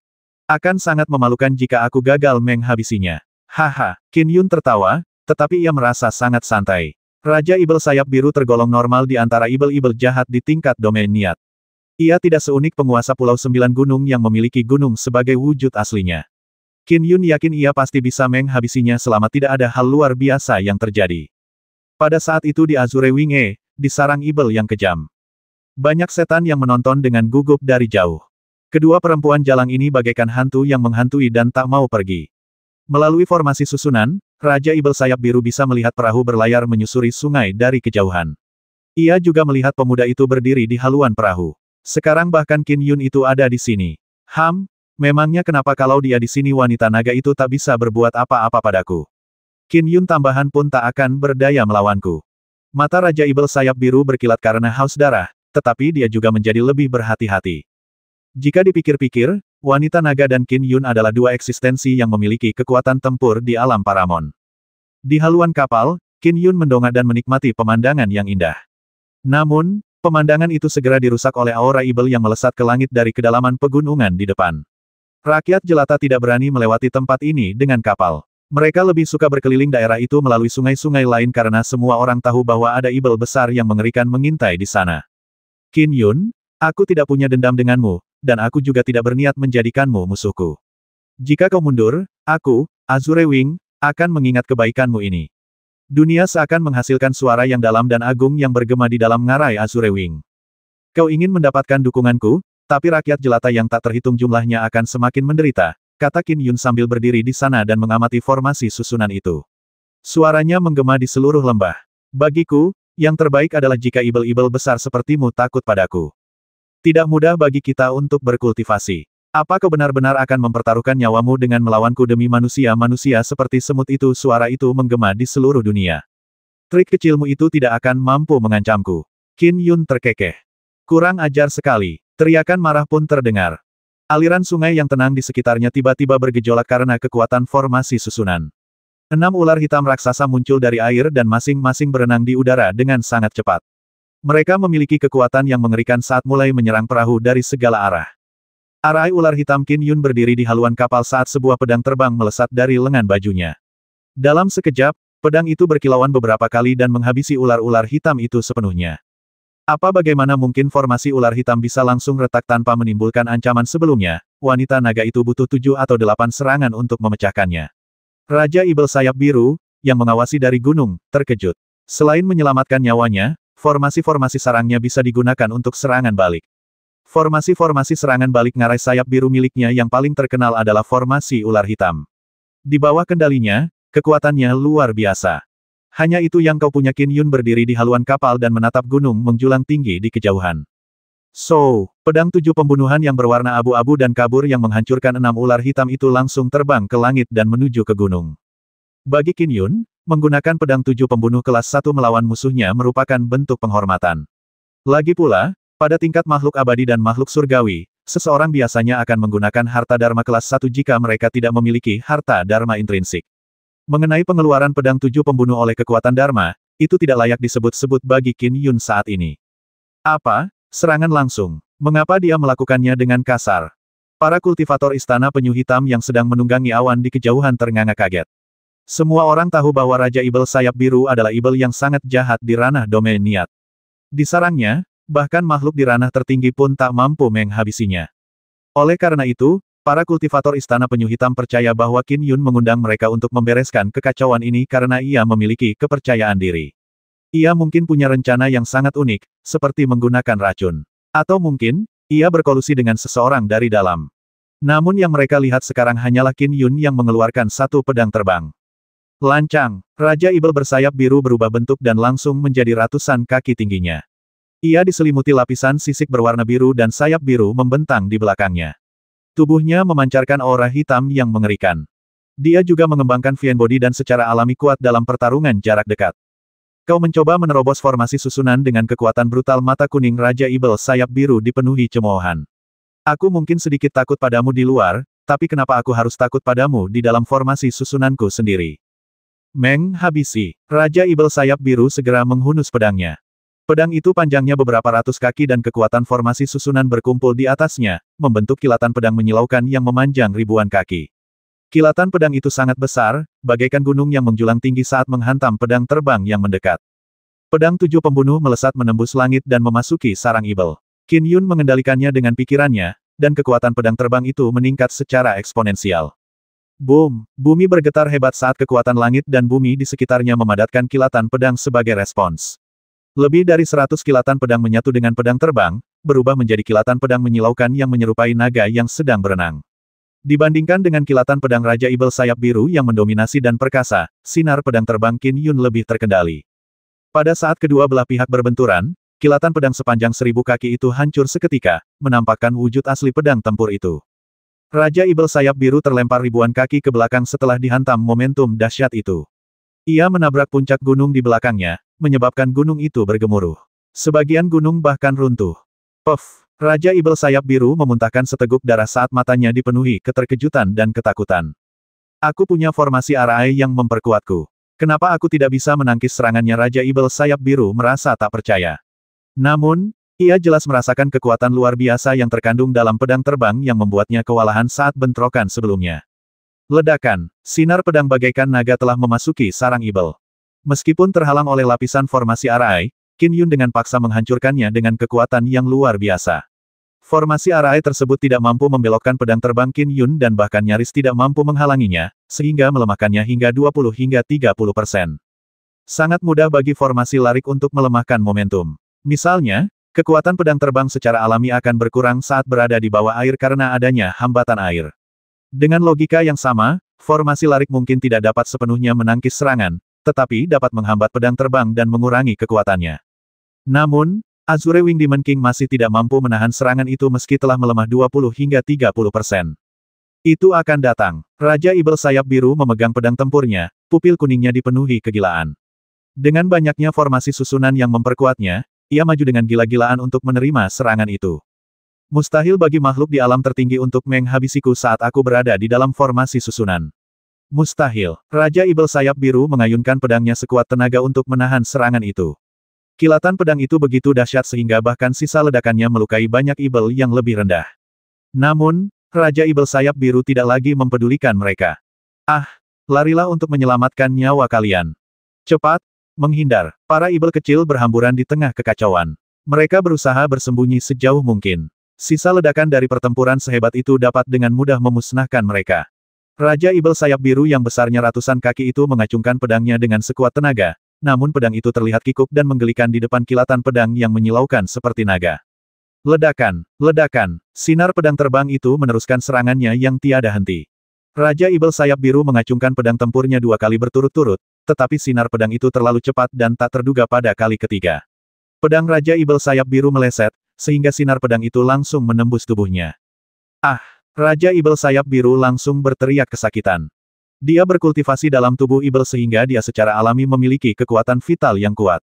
Akan sangat memalukan jika aku gagal menghabisinya. Haha, Qin Yun tertawa, tetapi ia merasa sangat santai. Raja Ibel Sayap Biru tergolong normal di antara ibel-ibel jahat di tingkat domain niat. Ia tidak seunik penguasa Pulau Sembilan Gunung yang memiliki gunung sebagai wujud aslinya. Qin Yun yakin ia pasti bisa menghabisinya selama tidak ada hal luar biasa yang terjadi. Pada saat itu di Azure Wingye, di sarang ibel yang kejam. Banyak setan yang menonton dengan gugup dari jauh. Kedua perempuan jalang ini bagaikan hantu yang menghantui dan tak mau pergi. Melalui formasi susunan, Raja Ibel Sayap Biru bisa melihat perahu berlayar menyusuri sungai dari kejauhan. Ia juga melihat pemuda itu berdiri di haluan perahu. Sekarang bahkan Qin Yun itu ada di sini. Memangnya kenapa kalau dia di sini wanita naga itu tak bisa berbuat apa-apa padaku? Qin Yun tambahan pun tak akan berdaya melawanku. Mata Raja Ibel Sayap Biru berkilat karena haus darah, tetapi dia juga menjadi lebih berhati-hati. Jika dipikir-pikir, wanita naga dan Qin Yun adalah dua eksistensi yang memiliki kekuatan tempur di alam Paramon. Di haluan kapal, Qin Yun mendongak dan menikmati pemandangan yang indah. Namun, pemandangan itu segera dirusak oleh aura ibel yang melesat ke langit dari kedalaman pegunungan di depan. Rakyat jelata tidak berani melewati tempat ini dengan kapal. Mereka lebih suka berkeliling daerah itu melalui sungai-sungai lain karena semua orang tahu bahwa ada ibel besar yang mengerikan mengintai di sana. Qin Yun, aku tidak punya dendam denganmu, dan aku juga tidak berniat menjadikanmu musuhku. Jika kau mundur, aku, Azure Wing, akan mengingat kebaikanmu ini. Dunia seakan menghasilkan suara yang dalam dan agung yang bergema di dalam ngarai Azure Wing. Kau ingin mendapatkan dukunganku, tapi rakyat jelata yang tak terhitung jumlahnya akan semakin menderita, kata Qin Yun sambil berdiri di sana dan mengamati formasi susunan itu. Suaranya menggema di seluruh lembah. Bagiku, yang terbaik adalah jika ibel-ibel besar sepertimu takut padaku. Tidak mudah bagi kita untuk berkultivasi. Apa kau benar-benar akan mempertaruhkan nyawamu dengan melawanku demi manusia-manusia seperti semut itu? Suara itu menggema di seluruh dunia. Trik kecilmu itu tidak akan mampu mengancamku. Qin Yun terkekeh. Kurang ajar sekali. Teriakan marah pun terdengar. Aliran sungai yang tenang di sekitarnya tiba-tiba bergejolak karena kekuatan formasi susunan. 6 ular hitam raksasa muncul dari air dan masing-masing berenang di udara dengan sangat cepat. Mereka memiliki kekuatan yang mengerikan saat mulai menyerang perahu dari segala arah. Arai ular hitam Qin Yun berdiri di haluan kapal saat sebuah pedang terbang melesat dari lengan bajunya. Dalam sekejap, pedang itu berkilauan beberapa kali dan menghabisi ular-ular hitam itu sepenuhnya. Bagaimana mungkin formasi ular hitam bisa langsung retak tanpa menimbulkan ancaman sebelumnya? Wanita naga itu butuh 7 atau 8 serangan untuk memecahkannya. Raja Ibel Sayap Biru, yang mengawasi dari gunung, terkejut. Selain menyelamatkan nyawanya, formasi-formasi sarangnya bisa digunakan untuk serangan balik. Formasi-formasi serangan balik ngarai sayap biru miliknya yang paling terkenal adalah formasi ular hitam. Di bawah kendalinya, kekuatannya luar biasa. Hanya itu yang kau punya. Qin Yun berdiri di haluan kapal dan menatap gunung menjulang tinggi di kejauhan. Pedang 7 pembunuhan yang berwarna abu-abu dan kabur yang menghancurkan 6 ular hitam itu langsung terbang ke langit dan menuju ke gunung. Bagi Qin Yun, menggunakan pedang 7 pembunuh kelas 1 melawan musuhnya merupakan bentuk penghormatan. Lagi pula, pada tingkat makhluk abadi dan makhluk surgawi, seseorang biasanya akan menggunakan harta dharma kelas 1 jika mereka tidak memiliki harta dharma intrinsik. Mengenai pengeluaran pedang 7 pembunuh oleh kekuatan dharma, itu tidak layak disebut-sebut bagi Qin Yun saat ini. Serangan langsung. Mengapa dia melakukannya dengan kasar? Para kultivator istana penyu hitam yang sedang menunggangi awan di kejauhan ternganga kaget. Semua orang tahu bahwa Raja Ibel Sayap Biru adalah ibel yang sangat jahat di ranah domain niat. Di sarangnya, bahkan makhluk di ranah tertinggi pun tak mampu menghabisinya. Oleh karena itu, para kultivator istana penyu hitam percaya bahwa Qin Yun mengundang mereka untuk membereskan kekacauan ini karena ia memiliki kepercayaan diri. Ia mungkin punya rencana yang sangat unik, seperti menggunakan racun. Atau mungkin, ia berkolusi dengan seseorang dari dalam. Namun yang mereka lihat sekarang hanyalah Qin Yun yang mengeluarkan satu pedang terbang. Lancang, Raja Ibel bersayap biru berubah bentuk dan langsung menjadi ratusan kaki tingginya. Ia diselimuti lapisan sisik berwarna biru dan sayap biru membentang di belakangnya. Tubuhnya memancarkan aura hitam yang mengerikan. Dia juga mengembangkan Fian Body dan secara alami kuat dalam pertarungan jarak dekat. Kau mencoba menerobos formasi susunan dengan kekuatan brutal. Mata kuning Raja Ibel Sayap Biru dipenuhi cemoohan. Aku mungkin sedikit takut padamu di luar, tapi kenapa aku harus takut padamu di dalam formasi susunanku sendiri? Habisi. Raja Ibel Sayap Biru segera menghunus pedangnya. Pedang itu panjangnya beberapa ratus kaki dan kekuatan formasi susunan berkumpul di atasnya, membentuk kilatan pedang menyilaukan yang memanjang ribuan kaki. Kilatan pedang itu sangat besar, bagaikan gunung yang menjulang tinggi saat menghantam pedang terbang yang mendekat. Pedang 7 pembunuh melesat menembus langit dan memasuki sarang ibel. Qin Yun mengendalikannya dengan pikirannya, dan kekuatan pedang terbang itu meningkat secara eksponensial. Boom! Bumi bergetar hebat saat kekuatan langit dan bumi di sekitarnya memadatkan kilatan pedang sebagai respons. Lebih dari 100 kilatan pedang menyatu dengan pedang terbang, berubah menjadi kilatan pedang menyilaukan yang menyerupai naga yang sedang berenang. Dibandingkan dengan kilatan pedang Raja Ibel Sayap Biru yang mendominasi dan perkasa, sinar pedang terbang Qin Yun lebih terkendali. Pada saat kedua belah pihak berbenturan, kilatan pedang sepanjang 1000 kaki itu hancur seketika, menampakkan wujud asli pedang tempur itu. Raja Ibel Sayap Biru terlempar ribuan kaki ke belakang setelah dihantam momentum dahsyat itu. Ia menabrak puncak gunung di belakangnya, menyebabkan gunung itu bergemuruh. Sebagian gunung bahkan runtuh. Puff! Raja Ibel Sayap Biru memuntahkan seteguk darah saat matanya dipenuhi keterkejutan dan ketakutan. Aku punya formasi arai yang memperkuatku. Kenapa aku tidak bisa menangkis serangannya? Raja Ibel Sayap Biru merasa tak percaya. Namun, ia jelas merasakan kekuatan luar biasa yang terkandung dalam pedang terbang yang membuatnya kewalahan saat bentrokan sebelumnya. Ledakan, sinar pedang bagaikan naga telah memasuki sarang Ibel. Meskipun terhalang oleh lapisan formasi arai, Qin Yun dengan paksa menghancurkannya dengan kekuatan yang luar biasa. Formasi arai tersebut tidak mampu membelokkan pedang terbang Qin Yun dan bahkan nyaris tidak mampu menghalanginya, sehingga melemahkannya hingga 20 hingga 30%. Sangat mudah bagi formasi larik untuk melemahkan momentum. Misalnya, kekuatan pedang terbang secara alami akan berkurang saat berada di bawah air karena adanya hambatan air. Dengan logika yang sama, formasi larik mungkin tidak dapat sepenuhnya menangkis serangan, tetapi dapat menghambat pedang terbang dan mengurangi kekuatannya. Namun, Azure Wing Demon King masih tidak mampu menahan serangan itu meski telah melemah 20 hingga 30%. Itu akan datang. Raja Ibel Sayap Biru memegang pedang tempurnya, pupil kuningnya dipenuhi kegilaan. Dengan banyaknya formasi susunan yang memperkuatnya, ia maju dengan gila-gilaan untuk menerima serangan itu. Mustahil bagi makhluk di alam tertinggi untuk menghabisiku saat aku berada di dalam formasi susunan. Mustahil. Raja Ibel Sayap Biru mengayunkan pedangnya sekuat tenaga untuk menahan serangan itu. Kilatan pedang itu begitu dahsyat sehingga bahkan sisa ledakannya melukai banyak Ibel yang lebih rendah. Namun, Raja Ibel Sayap Biru tidak lagi mempedulikan mereka. Ah, larilah untuk menyelamatkan nyawa kalian. Cepat, menghindar. Para Ibel kecil berhamburan di tengah kekacauan. Mereka berusaha bersembunyi sejauh mungkin. Sisa ledakan dari pertempuran sehebat itu dapat dengan mudah memusnahkan mereka. Raja Ibel Sayap Biru yang besarnya ratusan kaki itu mengacungkan pedangnya dengan sekuat tenaga. Namun pedang itu terlihat kikuk dan menggelikan di depan kilatan pedang yang menyilaukan seperti naga. Ledakan, ledakan, sinar pedang terbang itu meneruskan serangannya yang tiada henti. Raja Ibel Sayap Biru mengacungkan pedang tempurnya 2 kali berturut-turut, tetapi sinar pedang itu terlalu cepat dan tak terduga pada kali ketiga. Pedang Raja Ibel Sayap Biru meleset, sehingga sinar pedang itu langsung menembus tubuhnya. Ah! Raja Ibel Sayap Biru langsung berteriak kesakitan. Dia berkultivasi dalam tubuh Ibel sehingga dia secara alami memiliki kekuatan vital yang kuat.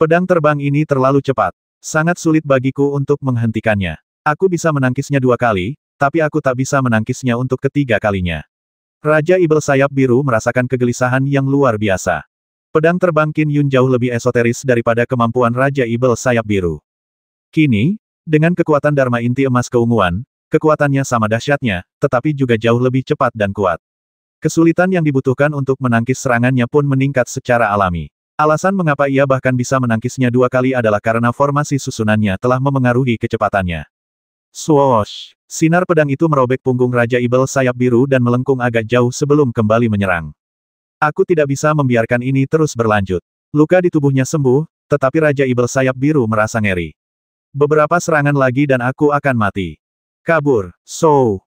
Pedang terbang ini terlalu cepat. Sangat sulit bagiku untuk menghentikannya. Aku bisa menangkisnya 2 kali, tapi aku tak bisa menangkisnya untuk ketiga kalinya. Raja Ibel Sayap Biru merasakan kegelisahan yang luar biasa. Pedang terbang Qin Yun jauh lebih esoteris daripada kemampuan Raja Ibel Sayap Biru. Kini, dengan kekuatan Dharma Inti Emas Keunguan, kekuatannya sama dahsyatnya, tetapi juga jauh lebih cepat dan kuat. Kesulitan yang dibutuhkan untuk menangkis serangannya pun meningkat secara alami. Alasan mengapa ia bahkan bisa menangkisnya 2 kali adalah karena formasi susunannya telah memengaruhi kecepatannya. Swoosh! Sinar pedang itu merobek punggung Raja Ibel Sayap Biru dan melengkung agak jauh sebelum kembali menyerang. Aku tidak bisa membiarkan ini terus berlanjut. Luka di tubuhnya sembuh, tetapi Raja Ibel Sayap Biru merasa ngeri. Beberapa serangan lagi dan aku akan mati. Kabur.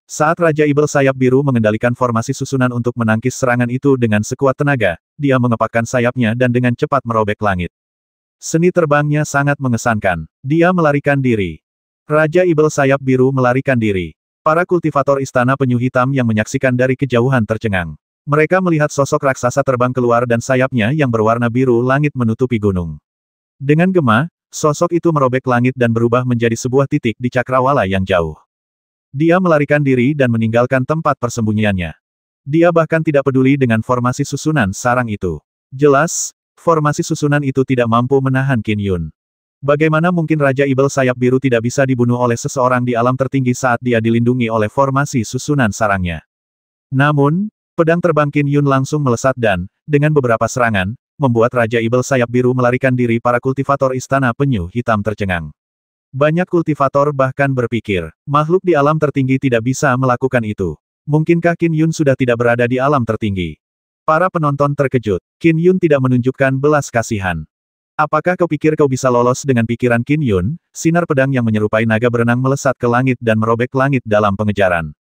Saat Raja Ibel Sayap Biru mengendalikan formasi susunan untuk menangkis serangan itu dengan sekuat tenaga, dia mengepakkan sayapnya dan dengan cepat merobek langit. Seni terbangnya sangat mengesankan. Dia melarikan diri. Raja Ibel Sayap Biru melarikan diri. Para kultivator Istana Penyu Hitam yang menyaksikan dari kejauhan tercengang. Mereka melihat sosok raksasa terbang keluar dan sayapnya yang berwarna biru langit menutupi gunung. Dengan gema, sosok itu merobek langit dan berubah menjadi sebuah titik di cakrawala yang jauh. Dia melarikan diri dan meninggalkan tempat persembunyiannya. Dia bahkan tidak peduli dengan formasi susunan sarang itu. Jelas, formasi susunan itu tidak mampu menahan Qin Yun. Bagaimana mungkin Raja Ibel Sayap Biru tidak bisa dibunuh oleh seseorang di alam tertinggi saat dia dilindungi oleh formasi susunan sarangnya? Namun, pedang terbang Qin Yun langsung melesat dan, dengan beberapa serangan, membuat Raja Ibel Sayap Biru melarikan diri. Para kultivator Istana Penyu Hitam tercengang. Banyak kultivator bahkan berpikir, makhluk di alam tertinggi tidak bisa melakukan itu. Mungkinkah Qin Yun sudah tidak berada di alam tertinggi? Para penonton terkejut. Qin Yun tidak menunjukkan belas kasihan. Apakah kau pikir kau bisa lolos dengan pikiran Qin Yun? Sinar pedang yang menyerupai naga berenang melesat ke langit dan merobek langit dalam pengejaran.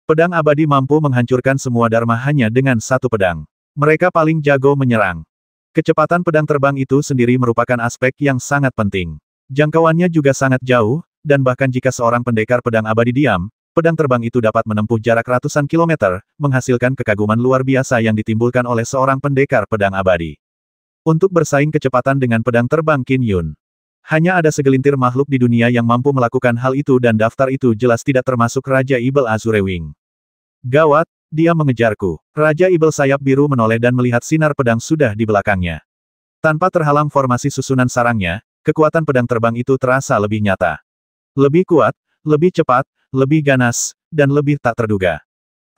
Pedang abadi mampu menghancurkan semua dharma hanya dengan satu pedang. Mereka paling jago menyerang. Kecepatan pedang terbang itu sendiri merupakan aspek yang sangat penting. Jangkauannya juga sangat jauh, dan bahkan jika seorang pendekar pedang abadi diam, pedang terbang itu dapat menempuh jarak ratusan kilometer, menghasilkan kekaguman luar biasa yang ditimbulkan oleh seorang pendekar pedang abadi. Untuk bersaing kecepatan dengan pedang terbang Qin Yun, hanya ada segelintir makhluk di dunia yang mampu melakukan hal itu dan daftar itu jelas tidak termasuk Raja Ibel Azure Wing. Gawat, dia mengejarku. Raja Ibel sayap biru menoleh dan melihat sinar pedang sudah di belakangnya. Tanpa terhalang formasi susunan sarangnya, kekuatan pedang terbang itu terasa lebih nyata. Lebih kuat, lebih cepat, lebih ganas, dan lebih tak terduga.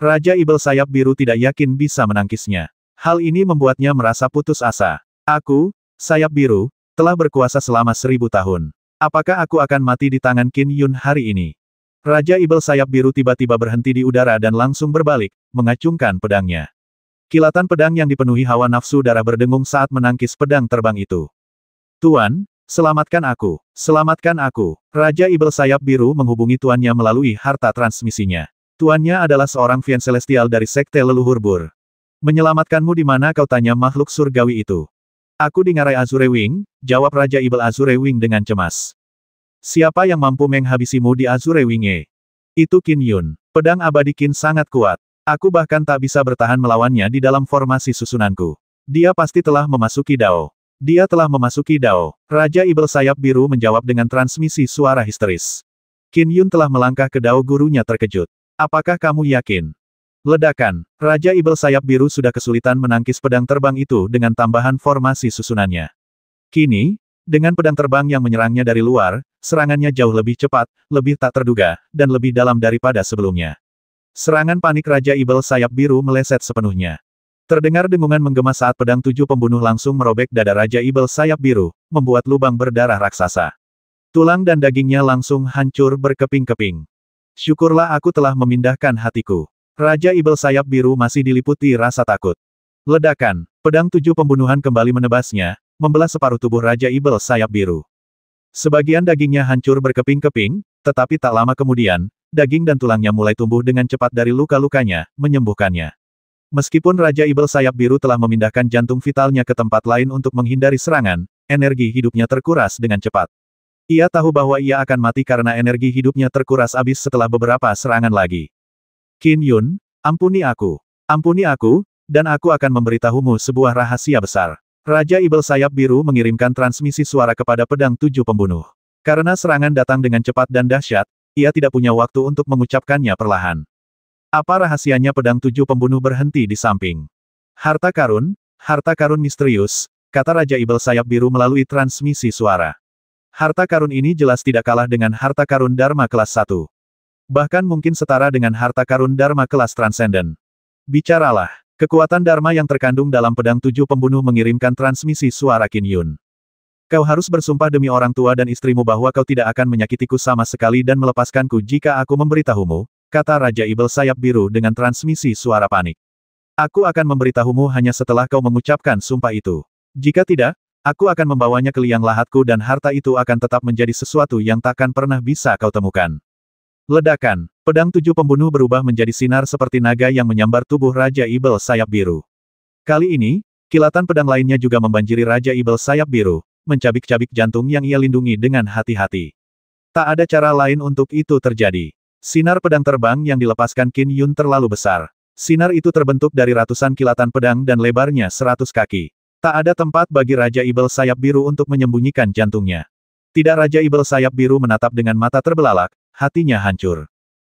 Raja Ibel sayap biru tidak yakin bisa menangkisnya. Hal ini membuatnya merasa putus asa. Aku, sayap biru, telah berkuasa selama 1000 tahun. Apakah aku akan mati di tangan Qin Yun hari ini? Raja Ibel sayap biru tiba-tiba berhenti di udara dan langsung berbalik, mengacungkan pedangnya. Kilatan pedang yang dipenuhi hawa nafsu darah berdengung saat menangkis pedang terbang itu. Tuan, selamatkan aku. Selamatkan aku. Raja Ibel sayap biru menghubungi tuannya melalui harta transmisinya. Tuannya adalah seorang Vien Celestial dari Sekte Leluhur Bur. Menyelamatkanmu di mana kau tanya makhluk surgawi itu? Aku di ngarai Azure Wing, jawab Raja Ibel Azure Wing dengan cemas. Siapa yang mampu menghabisimu di Azure Wing? Itu Qin Yun. Pedang abadi Qin sangat kuat. Aku bahkan tak bisa bertahan melawannya di dalam formasi susunanku. Dia pasti telah memasuki Dao. Dia telah memasuki Dao. Raja Ibel sayap biru menjawab dengan transmisi suara histeris. Qin Yun telah melangkah ke Dao gurunya terkejut. Apakah kamu yakin? Ledakan. Raja Ibel sayap biru sudah kesulitan menangkis pedang terbang itu dengan tambahan formasi susunannya. Kini, dengan pedang terbang yang menyerangnya dari luar, serangannya jauh lebih cepat, lebih tak terduga, dan lebih dalam daripada sebelumnya. Serangan panik Raja Ibel sayap biru meleset sepenuhnya. Terdengar dengungan menggema saat pedang 7 pembunuh langsung merobek dada Raja Ibel sayap biru, membuat lubang berdarah raksasa. Tulang dan dagingnya langsung hancur berkeping-keping. Syukurlah aku telah memindahkan hatiku. Raja Ibel sayap biru masih diliputi rasa takut. Ledakan. Pedang 7 pembunuhan kembali menebasnya, membelah separuh tubuh Raja Ibel sayap biru. Sebagian dagingnya hancur berkeping-keping, tetapi tak lama kemudian, daging dan tulangnya mulai tumbuh dengan cepat dari luka-lukanya, menyembuhkannya. Meskipun Raja Ibel sayap biru telah memindahkan jantung vitalnya ke tempat lain untuk menghindari serangan, energi hidupnya terkuras dengan cepat. Ia tahu bahwa ia akan mati karena energi hidupnya terkuras habis setelah beberapa serangan lagi. Qin Yun, ampuni aku, dan aku akan memberitahumu sebuah rahasia besar. Raja Ibel sayap biru mengirimkan transmisi suara kepada pedang 7 pembunuh. Karena serangan datang dengan cepat dan dahsyat, ia tidak punya waktu untuk mengucapkannya perlahan. Apa rahasianya pedang 7 pembunuh berhenti di samping? Harta karun misterius, kata Raja Ibel sayap biru melalui transmisi suara. Harta karun ini jelas tidak kalah dengan harta karun Dharma kelas 1. Bahkan mungkin setara dengan harta karun Dharma kelas Transcendent. Bicaralah. Kekuatan Dharma yang terkandung dalam pedang 7 pembunuh mengirimkan transmisi suara Qin Yun. Kau harus bersumpah demi orang tua dan istrimu bahwa kau tidak akan menyakitiku sama sekali dan melepaskanku jika aku memberitahumu, kata Raja Ibel sayap biru dengan transmisi suara panik. Aku akan memberitahumu hanya setelah kau mengucapkan sumpah itu. Jika tidak, aku akan membawanya ke liang lahatku dan harta itu akan tetap menjadi sesuatu yang takkan pernah bisa kau temukan. Ledakan. Pedang 7 pembunuh berubah menjadi sinar seperti naga yang menyambar tubuh Raja Ibel sayap biru. Kali ini, kilatan pedang lainnya juga membanjiri Raja Ibel sayap biru, mencabik-cabik jantung yang ia lindungi dengan hati-hati. Tak ada cara lain untuk itu terjadi. Sinar pedang terbang yang dilepaskan Qin Yun terlalu besar. Sinar itu terbentuk dari ratusan kilatan pedang dan lebarnya 100 kaki. Tak ada tempat bagi Raja Ibel sayap biru untuk menyembunyikan jantungnya. Tidak, Raja Ibel sayap biru menatap dengan mata terbelalak, hatinya hancur.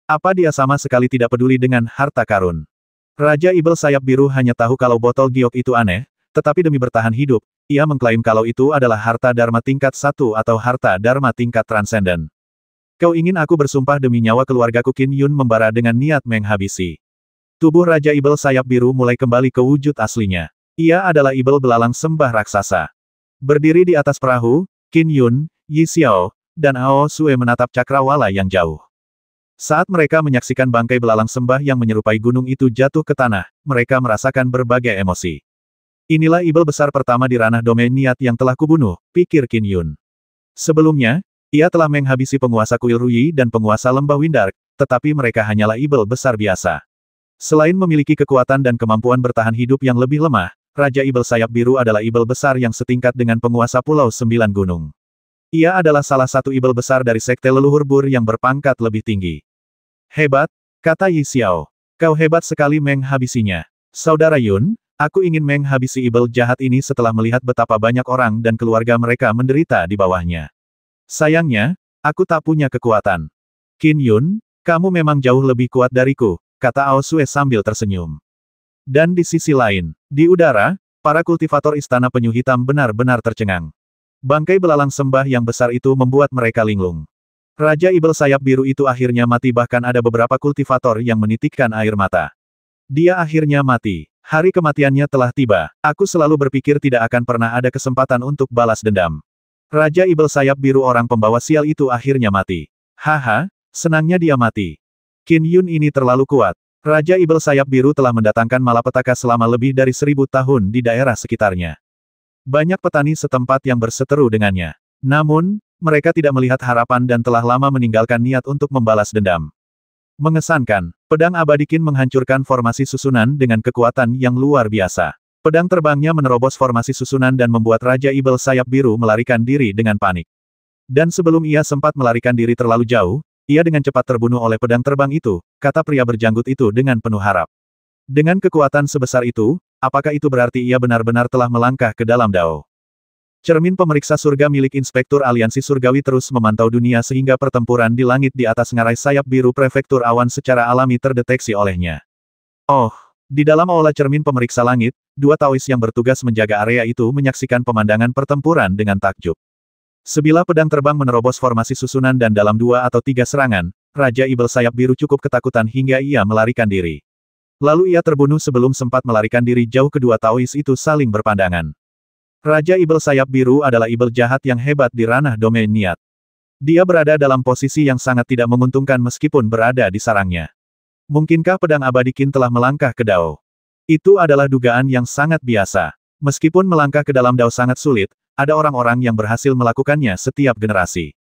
Apa dia sama sekali tidak peduli dengan harta karun? Raja Ibel sayap biru hanya tahu kalau botol giok itu aneh, tetapi demi bertahan hidup, ia mengklaim kalau itu adalah harta Dharma tingkat 1 atau harta Dharma tingkat Transcendent. Kau ingin aku bersumpah demi nyawa keluargaku? Qin Yun membara dengan niat menghabisi. Tubuh Raja Ibel sayap biru mulai kembali ke wujud aslinya. Ia adalah Ibel belalang sembah raksasa. Berdiri di atas perahu, Qin Yun, Yi Xiao, dan Ao Sue menatap cakrawala yang jauh. Saat mereka menyaksikan bangkai belalang sembah yang menyerupai gunung itu jatuh ke tanah, mereka merasakan berbagai emosi. Inilah Ibel besar pertama di ranah domain niat yang telah kubunuh, pikir Qin Yun. Sebelumnya, ia telah menghabisi penguasa kuil Ruyi dan penguasa lembah Windark, tetapi mereka hanyalah Ibel besar biasa. Selain memiliki kekuatan dan kemampuan bertahan hidup yang lebih lemah, Raja Ibel sayap biru adalah Ibel besar yang setingkat dengan penguasa Pulau 9 Gunung. Ia adalah salah satu Ibel besar dari Sekte Leluhur Bur yang berpangkat lebih tinggi. Hebat, kata Yi Xiao. Kau hebat sekali menghabisinya. Saudara Yun, aku ingin menghabisi Ibel jahat ini setelah melihat betapa banyak orang dan keluarga mereka menderita di bawahnya. Sayangnya, aku tak punya kekuatan. Qin Yun, kamu memang jauh lebih kuat dariku, kata Ao Sue sambil tersenyum. Dan di sisi lain, di udara, para kultivator istana penyu hitam benar-benar tercengang. Bangkai belalang sembah yang besar itu membuat mereka linglung. Raja Ibel sayap biru itu akhirnya mati, bahkan ada beberapa kultivator yang menitikkan air mata. Dia akhirnya mati. Hari kematiannya telah tiba. Aku selalu berpikir tidak akan pernah ada kesempatan untuk balas dendam. Raja Ibel sayap biru orang pembawa sial itu akhirnya mati. Haha, senangnya dia mati. Qin Yun ini terlalu kuat. Raja Ibel sayap biru telah mendatangkan malapetaka selama lebih dari 1000 tahun di daerah sekitarnya. Banyak petani setempat yang berseteru dengannya. Namun, mereka tidak melihat harapan dan telah lama meninggalkan niat untuk membalas dendam. Mengesankan, pedang abadi Qin menghancurkan formasi susunan dengan kekuatan yang luar biasa. Pedang terbangnya menerobos formasi susunan dan membuat Raja Ibel sayap biru melarikan diri dengan panik. Dan sebelum ia sempat melarikan diri terlalu jauh, ia dengan cepat terbunuh oleh pedang terbang itu, kata pria berjanggut itu dengan penuh harap. Dengan kekuatan sebesar itu, apakah itu berarti ia benar-benar telah melangkah ke dalam Dao? Cermin pemeriksa surga milik Inspektur Aliansi Surgawi terus memantau dunia sehingga pertempuran di langit di atas ngarai sayap biru prefektur awan secara alami terdeteksi olehnya. Oh, di dalam aula cermin pemeriksa langit, dua Taois yang bertugas menjaga area itu menyaksikan pemandangan pertempuran dengan takjub. Sebilah pedang terbang menerobos formasi susunan dan dalam 2 atau 3 serangan, Raja Ibel sayap biru cukup ketakutan hingga ia melarikan diri. Lalu ia terbunuh sebelum sempat melarikan diri jauh. Kedua Taois itu saling berpandangan. Raja Ibel sayap biru adalah Ibel jahat yang hebat di ranah domain niat. Dia berada dalam posisi yang sangat tidak menguntungkan meskipun berada di sarangnya. Mungkinkah pedang abadi Qin telah melangkah ke Dao? Itu adalah dugaan yang sangat biasa. Meskipun melangkah ke dalam Dao sangat sulit, ada orang-orang yang berhasil melakukannya setiap generasi.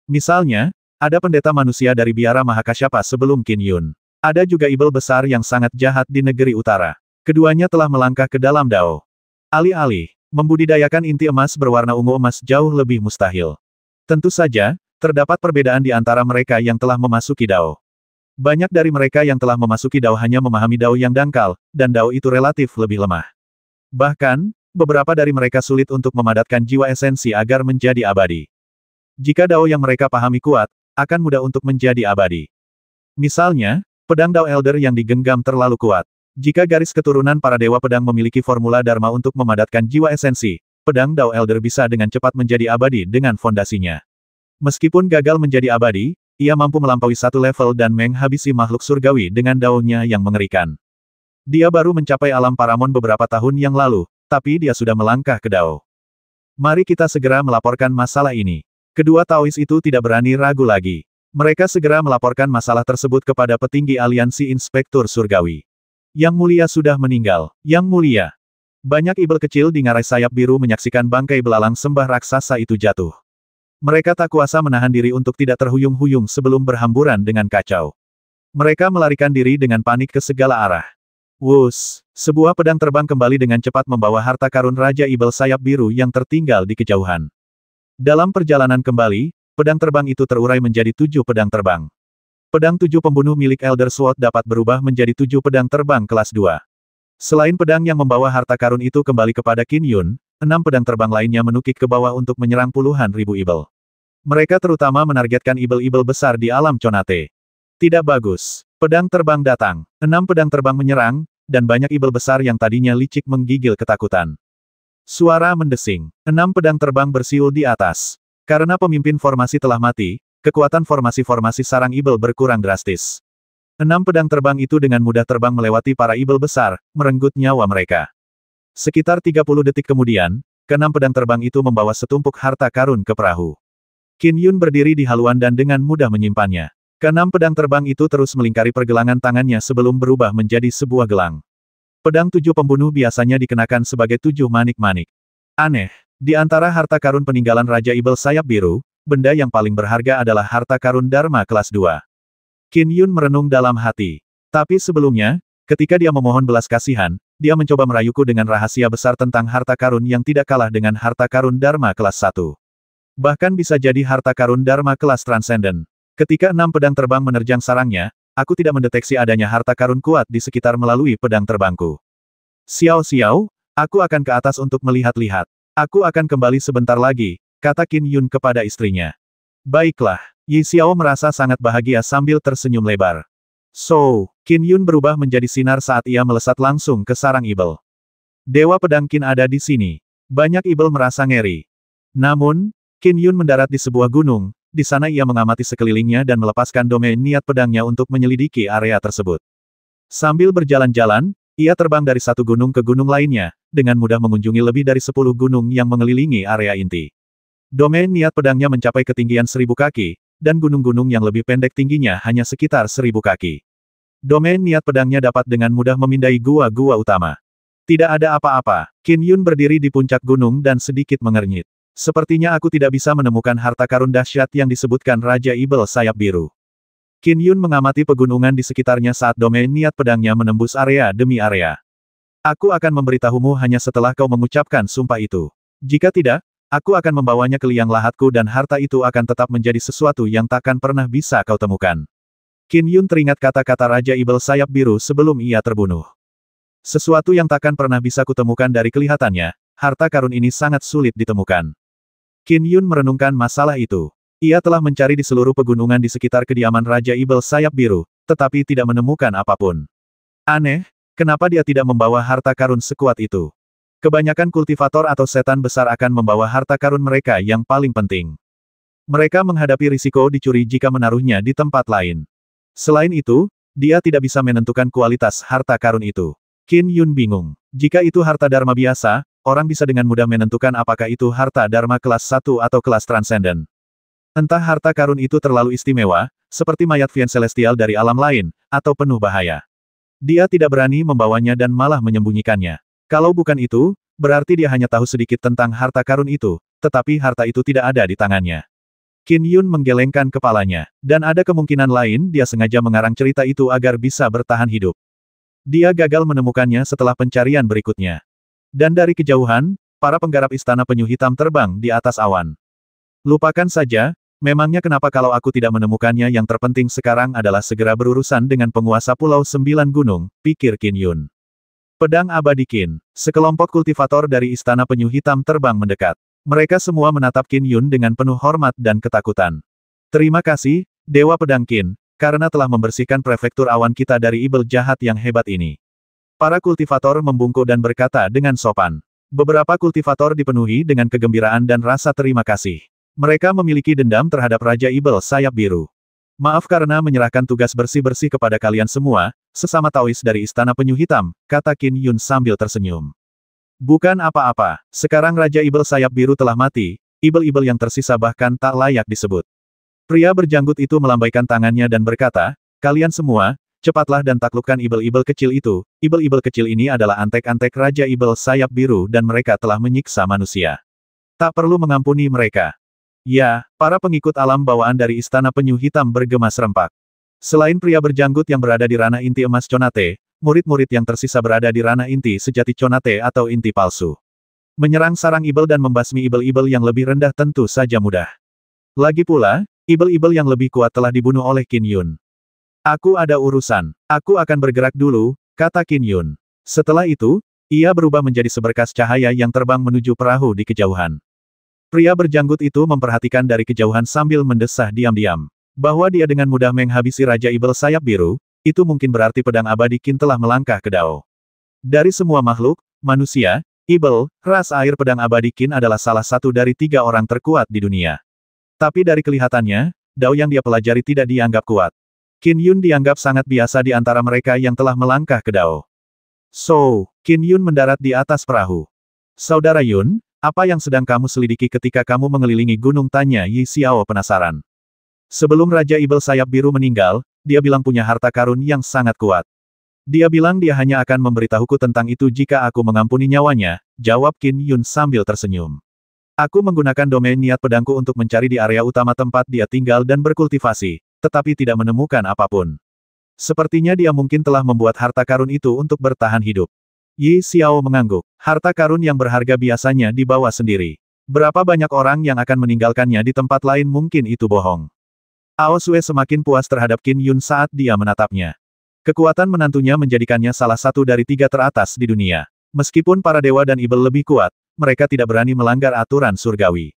Misalnya, ada pendeta manusia dari biara Mahakasyapa sebelum Qin Yun. Ada juga Ibel besar yang sangat jahat di negeri utara. Keduanya telah melangkah ke dalam Dao. Alih-alih membudidayakan inti emas berwarna ungu emas jauh lebih mustahil. Tentu saja, terdapat perbedaan di antara mereka yang telah memasuki Dao. Banyak dari mereka yang telah memasuki Dao hanya memahami Dao yang dangkal, dan Dao itu relatif lebih lemah. Bahkan, beberapa dari mereka sulit untuk memadatkan jiwa esensi agar menjadi abadi. Jika Dao yang mereka pahami kuat, akan mudah untuk menjadi abadi. Misalnya, pedang Dao Elder yang digenggam terlalu kuat. Jika garis keturunan para dewa pedang memiliki formula Dharma untuk memadatkan jiwa esensi, pedang Dao Elder bisa dengan cepat menjadi abadi dengan fondasinya. Meskipun gagal menjadi abadi, ia mampu melampaui 1 level dan menghabisi makhluk surgawi dengan Dao-nya yang mengerikan. Dia baru mencapai alam Paramon beberapa tahun yang lalu, tapi dia sudah melangkah ke Dao. Mari kita segera melaporkan masalah ini. Kedua Taois itu tidak berani ragu lagi. Mereka segera melaporkan masalah tersebut kepada petinggi aliansi Inspektur Surgawi. Yang Mulia sudah meninggal. Yang Mulia. Banyak Ibel kecil di ngarai sayap biru menyaksikan bangkai belalang sembah raksasa itu jatuh. Mereka tak kuasa menahan diri untuk tidak terhuyung-huyung sebelum berhamburan dengan kacau. Mereka melarikan diri dengan panik ke segala arah. Wus, sebuah pedang terbang kembali dengan cepat membawa harta karun Raja Ibel sayap biru yang tertinggal di kejauhan. Dalam perjalanan kembali, pedang terbang itu terurai menjadi 7 pedang terbang. Pedang 7 pembunuh milik Elder Sword dapat berubah menjadi 7 pedang terbang kelas 2. Selain pedang yang membawa harta karun itu kembali kepada Qin Yun, 6 pedang terbang lainnya menukik ke bawah untuk menyerang puluhan ribu Ibel. Mereka terutama menargetkan Ibel-Ibel besar di alam Conate. Tidak bagus. Pedang terbang datang. 6 pedang terbang menyerang, dan banyak Ibel besar yang tadinya licik menggigil ketakutan. Suara mendesing. 6 pedang terbang bersiul di atas. Karena pemimpin formasi telah mati, kekuatan formasi-formasi sarang Ibel berkurang drastis. 6 pedang terbang itu dengan mudah terbang melewati para Ibel besar, merenggut nyawa mereka. Sekitar 30 detik kemudian, ke-6 pedang terbang itu membawa setumpuk harta karun ke perahu. Qin Yun berdiri di haluan dan dengan mudah menyimpannya. Ke-6 pedang terbang itu terus melingkari pergelangan tangannya sebelum berubah menjadi sebuah gelang. Pedang 7 pembunuh biasanya dikenakan sebagai 7 manik-manik. Aneh, di antara harta karun peninggalan Raja Ibel sayap biru, benda yang paling berharga adalah harta karun Dharma kelas 2. Qin Yun merenung dalam hati. Tapi sebelumnya, ketika dia memohon belas kasihan, dia mencoba merayuku dengan rahasia besar tentang harta karun yang tidak kalah dengan harta karun Dharma kelas 1. Bahkan bisa jadi harta karun Dharma kelas Transcendent. Ketika 6 pedang terbang menerjang sarangnya, aku tidak mendeteksi adanya harta karun kuat di sekitar melalui pedang terbangku. Xiao-Xiao, aku akan ke atas untuk melihat-lihat. Aku akan kembali sebentar lagi, kata Qin Yun kepada istrinya. Baiklah, Yi Xiao merasa sangat bahagia sambil tersenyum lebar. Qin Yun berubah menjadi sinar saat ia melesat langsung ke sarang ibel. Dewa Pedang Qin ada di sini. Banyak ibel merasa ngeri. Namun, Qin Yun mendarat di sebuah gunung, di sana ia mengamati sekelilingnya dan melepaskan domain niat pedangnya untuk menyelidiki area tersebut. Sambil berjalan-jalan, ia terbang dari satu gunung ke gunung lainnya, dengan mudah mengunjungi lebih dari 10 gunung yang mengelilingi area inti. Domain niat pedangnya mencapai ketinggian 1000 kaki, dan gunung-gunung yang lebih pendek tingginya hanya sekitar 1000 kaki. Domain niat pedangnya dapat dengan mudah memindai gua-gua utama. Tidak ada apa-apa. Qin Yun berdiri di puncak gunung dan sedikit mengernyit. Sepertinya aku tidak bisa menemukan harta karun dahsyat yang disebutkan Raja Ibel Sayap Biru. Qin Yun mengamati pegunungan di sekitarnya saat domain niat pedangnya menembus area demi area. Aku akan memberitahumu hanya setelah kau mengucapkan sumpah itu. Jika tidak, aku akan membawanya ke liang lahatku dan harta itu akan tetap menjadi sesuatu yang takkan pernah bisa kau temukan. Qin Yun teringat kata-kata Raja Ibel Sayap Biru sebelum ia terbunuh. Sesuatu yang takkan pernah bisa kutemukan dari kelihatannya, harta karun ini sangat sulit ditemukan. Qin Yun merenungkan masalah itu. Ia telah mencari di seluruh pegunungan di sekitar kediaman Raja Ibel Sayap Biru, tetapi tidak menemukan apapun. Aneh, kenapa dia tidak membawa harta karun sekuat itu? Kebanyakan kultivator atau setan besar akan membawa harta karun mereka yang paling penting. Mereka menghadapi risiko dicuri jika menaruhnya di tempat lain. Selain itu, dia tidak bisa menentukan kualitas harta karun itu. Qin Yun bingung. Jika itu harta dharma biasa, orang bisa dengan mudah menentukan apakah itu harta dharma kelas 1 atau kelas transenden. Entah harta karun itu terlalu istimewa, seperti mayat Vian Celestial dari alam lain, atau penuh bahaya. Dia tidak berani membawanya dan malah menyembunyikannya. Kalau bukan itu, berarti dia hanya tahu sedikit tentang harta karun itu, tetapi harta itu tidak ada di tangannya. Qin Yun menggelengkan kepalanya, dan ada kemungkinan lain dia sengaja mengarang cerita itu agar bisa bertahan hidup. Dia gagal menemukannya setelah pencarian berikutnya. Dan dari kejauhan, para penggarap istana penyu hitam terbang di atas awan. Lupakan saja, memangnya kenapa kalau aku tidak menemukannya, yang terpenting sekarang adalah segera berurusan dengan penguasa Pulau Sembilan Gunung, pikir Qin Yun. Pedang abadi Qin. Sekelompok kultivator dari Istana Penyu Hitam terbang mendekat. Mereka semua menatap Qin Yun dengan penuh hormat dan ketakutan. Terima kasih, Dewa Pedang Qin, karena telah membersihkan prefektur awan kita dari ibel jahat yang hebat ini. Para kultivator membungkuk dan berkata dengan sopan. Beberapa kultivator dipenuhi dengan kegembiraan dan rasa terima kasih. Mereka memiliki dendam terhadap Raja Ibel Sayap Biru. Maaf karena menyerahkan tugas bersih-bersih kepada kalian semua, sesama Taois dari Istana Penyu Hitam, kata Qin Yun sambil tersenyum. Bukan apa-apa, sekarang Raja Ibel Sayap Biru telah mati, ibel-ibel yang tersisa bahkan tak layak disebut. Pria berjanggut itu melambaikan tangannya dan berkata, kalian semua, cepatlah dan taklukkan ibel-ibel kecil itu, ibel-ibel kecil ini adalah antek-antek Raja Ibel Sayap Biru dan mereka telah menyiksa manusia. Tak perlu mengampuni mereka. Ya, para pengikut alam bawaan dari Istana Penyu Hitam bergema serempak. Selain pria berjanggut yang berada di ranah inti emas Conate, murid-murid yang tersisa berada di ranah inti sejati Conate atau inti palsu. Menyerang sarang ibel dan membasmi ibel-ibel yang lebih rendah tentu saja mudah. Lagi pula, ibel-ibel yang lebih kuat telah dibunuh oleh Qin Yun. Aku ada urusan. Aku akan bergerak dulu, kata Qin Yun. Setelah itu, ia berubah menjadi seberkas cahaya yang terbang menuju perahu di kejauhan. Pria berjanggut itu memperhatikan dari kejauhan sambil mendesah diam-diam. Bahwa dia dengan mudah menghabisi Raja Ibel Sayap Biru, itu mungkin berarti pedang abadi Qin telah melangkah ke Dao. Dari semua makhluk, manusia, ibel, ras air pedang abadi Qin adalah salah satu dari 3 orang terkuat di dunia. Tapi dari kelihatannya, Dao yang dia pelajari tidak dianggap kuat. Qin Yun dianggap sangat biasa di antara mereka yang telah melangkah ke Dao. Qin Yun mendarat di atas perahu. Saudara Yun, apa yang sedang kamu selidiki ketika kamu mengelilingi gunung, tanya Yi Xiao penasaran. Sebelum Raja Ibel Sayap Biru meninggal, dia bilang punya harta karun yang sangat kuat. Dia bilang dia hanya akan memberitahuku tentang itu jika aku mengampuni nyawanya, jawab Qin Yun sambil tersenyum. Aku menggunakan domain niat pedangku untuk mencari di area utama tempat dia tinggal dan berkultivasi, tetapi tidak menemukan apapun. Sepertinya dia mungkin telah membuat harta karun itu untuk bertahan hidup. Yi Xiao mengangguk. Harta karun yang berharga biasanya dibawa sendiri. Berapa banyak orang yang akan meninggalkannya di tempat lain, mungkin itu bohong. Ao Sue semakin puas terhadap Qin Yun saat dia menatapnya. Kekuatan menantunya menjadikannya salah satu dari 3 teratas di dunia. Meskipun para dewa dan ibel lebih kuat, mereka tidak berani melanggar aturan surgawi.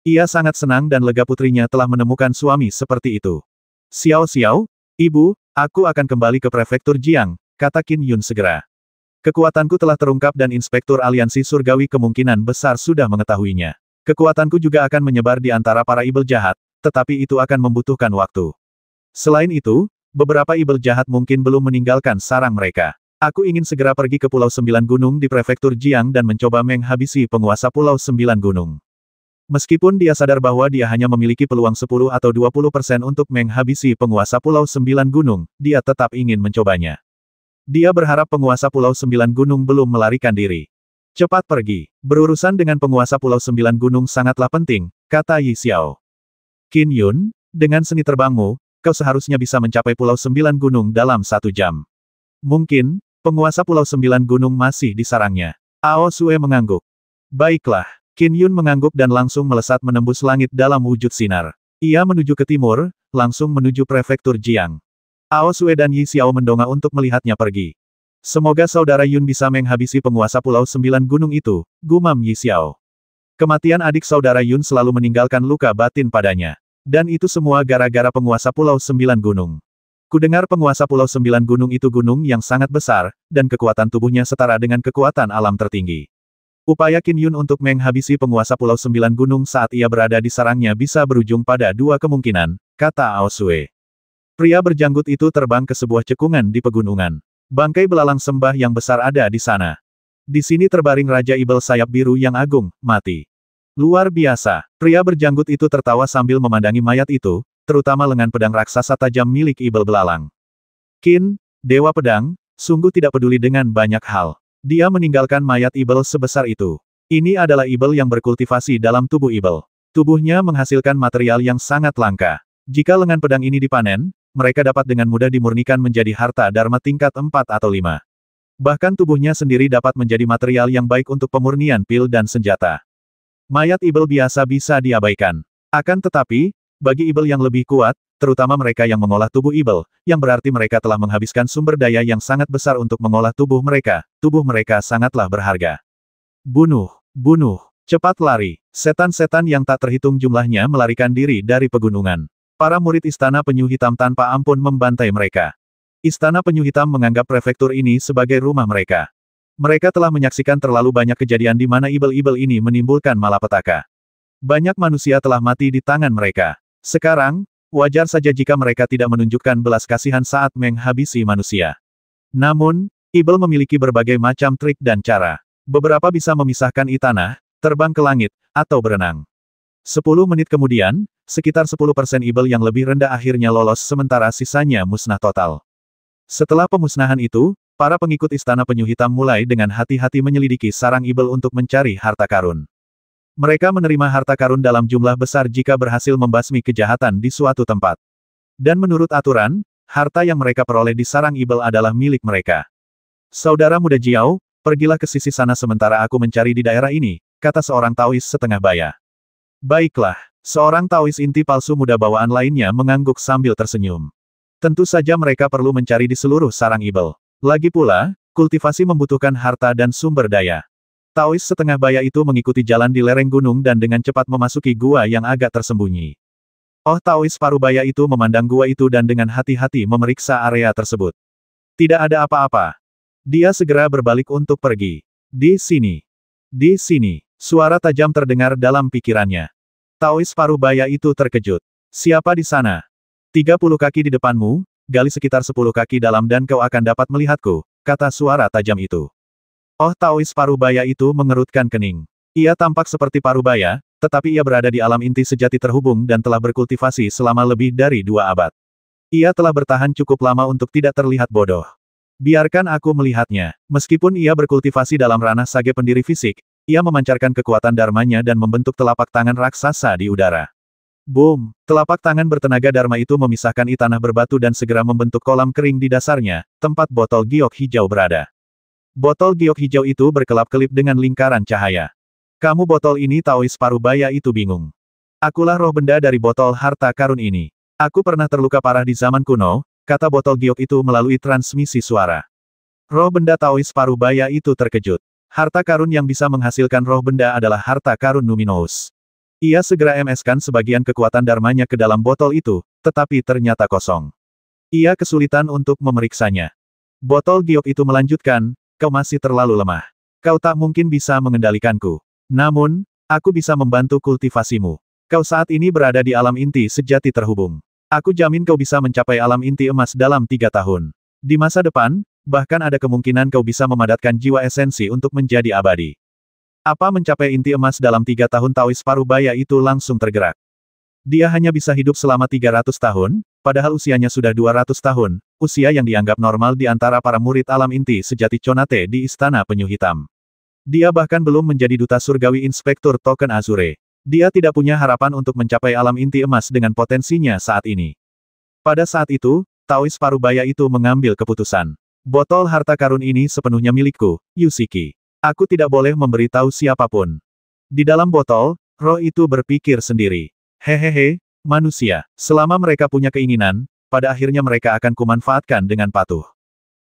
Ia sangat senang dan lega putrinya telah menemukan suami seperti itu. Xiao Xiao, ibu, Aku akan kembali ke prefektur Jiang, kata Qin Yun segera. Kekuatanku telah terungkap dan Inspektur Aliansi Surgawi kemungkinan besar sudah mengetahuinya. Kekuatanku juga akan menyebar di antara para ibel jahat, tetapi itu akan membutuhkan waktu. Selain itu, beberapa ibel jahat mungkin belum meninggalkan sarang mereka. Aku ingin segera pergi ke Pulau Sembilan Gunung di prefektur Jiang dan mencoba menghabisi penguasa Pulau Sembilan Gunung. Meskipun dia sadar bahwa dia hanya memiliki peluang 10 atau 20% untuk menghabisi penguasa Pulau Sembilan Gunung, dia tetap ingin mencobanya. Dia berharap penguasa Pulau Sembilan Gunung belum melarikan diri. Cepat pergi. Berurusan dengan penguasa Pulau Sembilan Gunung sangatlah penting, kata Yi Xiao. Qin Yun, dengan seni terbangmu, kau seharusnya bisa mencapai Pulau Sembilan Gunung dalam 1 jam. Mungkin, penguasa Pulau Sembilan Gunung masih di sarangnya. Ao Sue mengangguk. Baiklah. Qin Yun mengangguk dan langsung melesat menembus langit dalam wujud sinar. Ia menuju ke timur, langsung menuju prefektur Jiang. Ao Sue dan Yi Xiao mendongak untuk melihatnya pergi. Semoga saudara Yun bisa menghabisi penguasa Pulau Sembilan Gunung itu, gumam Yi Xiao. Kematian adik saudara Yun selalu meninggalkan luka batin padanya. Dan itu semua gara-gara penguasa Pulau Sembilan Gunung. Kudengar penguasa Pulau Sembilan Gunung itu gunung yang sangat besar, dan kekuatan tubuhnya setara dengan kekuatan alam tertinggi. Upaya Qin Yun untuk menghabisi penguasa Pulau Sembilan Gunung saat ia berada di sarangnya bisa berujung pada 2 kemungkinan, kata Ao Sue. Pria berjanggut itu terbang ke sebuah cekungan di pegunungan. Bangkai belalang sembah yang besar ada di sana. Di sini terbaring Raja Ibel sayap biru yang agung, mati. Luar biasa. Pria berjanggut itu tertawa sambil memandangi mayat itu, terutama lengan pedang raksasa tajam milik Ibel belalang. Qin, Dewa Pedang, sungguh tidak peduli dengan banyak hal. Dia meninggalkan mayat Ibel sebesar itu. Ini adalah Ibel yang berkultivasi dalam tubuh Ibel. Tubuhnya menghasilkan material yang sangat langka. Jika lengan pedang ini dipanen, mereka dapat dengan mudah dimurnikan menjadi harta dharma tingkat 4 atau 5. Bahkan tubuhnya sendiri dapat menjadi material yang baik untuk pemurnian pil dan senjata. Mayat Ibel biasa bisa diabaikan. Akan tetapi, bagi Ibel yang lebih kuat, terutama mereka yang mengolah tubuh Ibel, yang berarti mereka telah menghabiskan sumber daya yang sangat besar untuk mengolah tubuh mereka sangatlah berharga. Bunuh, bunuh, cepat lari. Setan-setan yang tak terhitung jumlahnya melarikan diri dari pegunungan. Para murid Istana Penyu Hitam tanpa ampun membantai mereka. Istana Penyu Hitam menganggap prefektur ini sebagai rumah mereka. Mereka telah menyaksikan terlalu banyak kejadian di mana Ibel-Ibel ini menimbulkan malapetaka. Banyak manusia telah mati di tangan mereka. Sekarang, wajar saja jika mereka tidak menunjukkan belas kasihan saat menghabisi manusia. Namun, Ibel memiliki berbagai macam trik dan cara. Beberapa bisa memisahkan tanah, terbang ke langit, atau berenang. 10 menit kemudian, sekitar 10% Ibel yang lebih rendah akhirnya lolos sementara sisanya musnah total. Setelah pemusnahan itu, para pengikut Istana Penyu Hitam mulai dengan hati-hati menyelidiki sarang Ibel untuk mencari harta karun. Mereka menerima harta karun dalam jumlah besar jika berhasil membasmi kejahatan di suatu tempat. Dan menurut aturan, harta yang mereka peroleh di sarang Ibel adalah milik mereka. Saudara muda Jiao, pergilah ke sisi sana sementara aku mencari di daerah ini, kata seorang Taois setengah baya. Baiklah, seorang Taois inti palsu muda bawaan lainnya mengangguk sambil tersenyum. Tentu saja mereka perlu mencari di seluruh sarang Ibel. Lagi pula, kultivasi membutuhkan harta dan sumber daya. Taois setengah baya itu mengikuti jalan di lereng gunung dan dengan cepat memasuki gua yang agak tersembunyi. Oh, Taois parubaya itu memandang gua itu dan dengan hati-hati memeriksa area tersebut. Tidak ada apa-apa. Dia segera berbalik untuk pergi. Di sini. Di sini. Suara tajam terdengar dalam pikirannya. Taois parubaya itu terkejut. Siapa di sana? 30 kaki di depanmu, gali sekitar 10 kaki dalam dan kau akan dapat melihatku, kata suara tajam itu. Oh, Taois parubaya itu mengerutkan kening. Ia tampak seperti parubaya, tetapi ia berada di alam inti sejati terhubung dan telah berkultivasi selama lebih dari 2 abad. Ia telah bertahan cukup lama untuk tidak terlihat bodoh. Biarkan aku melihatnya. Meskipun ia berkultivasi dalam ranah sage pendiri fisik, ia memancarkan kekuatan dharmanya dan membentuk telapak tangan raksasa di udara. Boom! Telapak tangan bertenaga dharma itu memisahkan tanah berbatu dan segera membentuk kolam kering di dasarnya, tempat botol giok hijau berada. Botol giok hijau itu berkelap-kelip dengan lingkaran cahaya. Kamu botol ini Taois parubaya itu bingung. Akulah roh benda dari botol harta karun ini. Aku pernah terluka parah di zaman kuno, kata botol giok itu melalui transmisi suara. Roh benda Taois parubaya itu terkejut. Harta karun yang bisa menghasilkan roh benda adalah harta karun Numinous. Ia segera MS-kan sebagian kekuatan dharmanya ke dalam botol itu, tetapi ternyata kosong. Ia kesulitan untuk memeriksanya. Botol giok itu melanjutkan, kau masih terlalu lemah. Kau tak mungkin bisa mengendalikanku. Namun, aku bisa membantu kultivasimu. Kau saat ini berada di alam inti sejati terhubung. Aku jamin kau bisa mencapai alam inti emas dalam 3 tahun. Di masa depan, bahkan ada kemungkinan kau bisa memadatkan jiwa esensi untuk menjadi abadi. Apa mencapai inti emas dalam 3 tahun? Taois Parubaya itu langsung tergerak. Dia hanya bisa hidup selama 300 tahun, padahal usianya sudah 200 tahun, usia yang dianggap normal di antara para murid alam inti sejati Conate di Istana Penyu Hitam. Dia bahkan belum menjadi duta surgawi inspektur token Azure. Dia tidak punya harapan untuk mencapai alam inti emas dengan potensinya saat ini. Pada saat itu, Taois Parubaya itu mengambil keputusan. Botol harta karun ini sepenuhnya milikku, Yushiki. Aku tidak boleh memberitahu siapapun. Di dalam botol, roh itu berpikir sendiri. Hehehe, manusia, selama mereka punya keinginan, pada akhirnya mereka akan kumanfaatkan dengan patuh.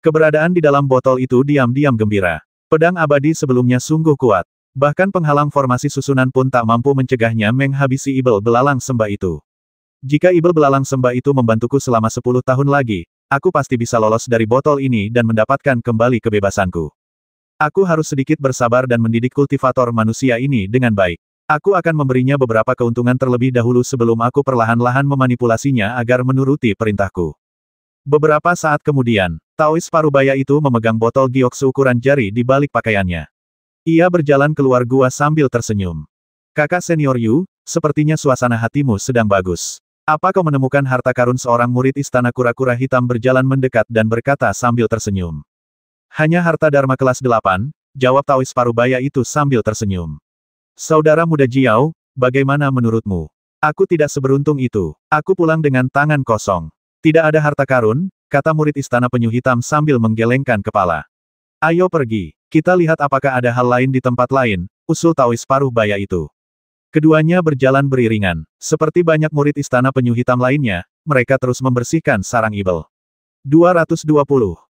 Keberadaan di dalam botol itu diam-diam gembira. Pedang abadi sebelumnya sungguh kuat. Bahkan penghalang formasi susunan pun tak mampu mencegahnya menghabisi ibel belalang sembah itu. Jika ibel belalang sembah itu membantuku selama 10 tahun lagi, aku pasti bisa lolos dari botol ini dan mendapatkan kembali kebebasanku. Aku harus sedikit bersabar dan mendidik kultivator manusia ini dengan baik. Aku akan memberinya beberapa keuntungan terlebih dahulu sebelum aku perlahan-lahan memanipulasinya agar menuruti perintahku. Beberapa saat kemudian, Taois Parubaya itu memegang botol giok seukuran jari di balik pakaiannya. Ia berjalan keluar gua sambil tersenyum. Kakak senior Yu, sepertinya suasana hatimu sedang bagus. Apa kau menemukan harta karun? Seorang murid istana kura-kura hitam berjalan mendekat dan berkata sambil tersenyum. Hanya harta Dharma kelas 8, jawab Taois Parubaya itu sambil tersenyum. Saudara muda Jiao, bagaimana menurutmu? Aku tidak seberuntung itu. Aku pulang dengan tangan kosong. Tidak ada harta karun, kata murid istana penyu hitam sambil menggelengkan kepala. Ayo pergi, kita lihat apakah ada hal lain di tempat lain, usul Taois Parubaya itu. Keduanya berjalan beriringan. Seperti banyak murid istana penyu hitam lainnya, mereka terus membersihkan sarang ibel. 220.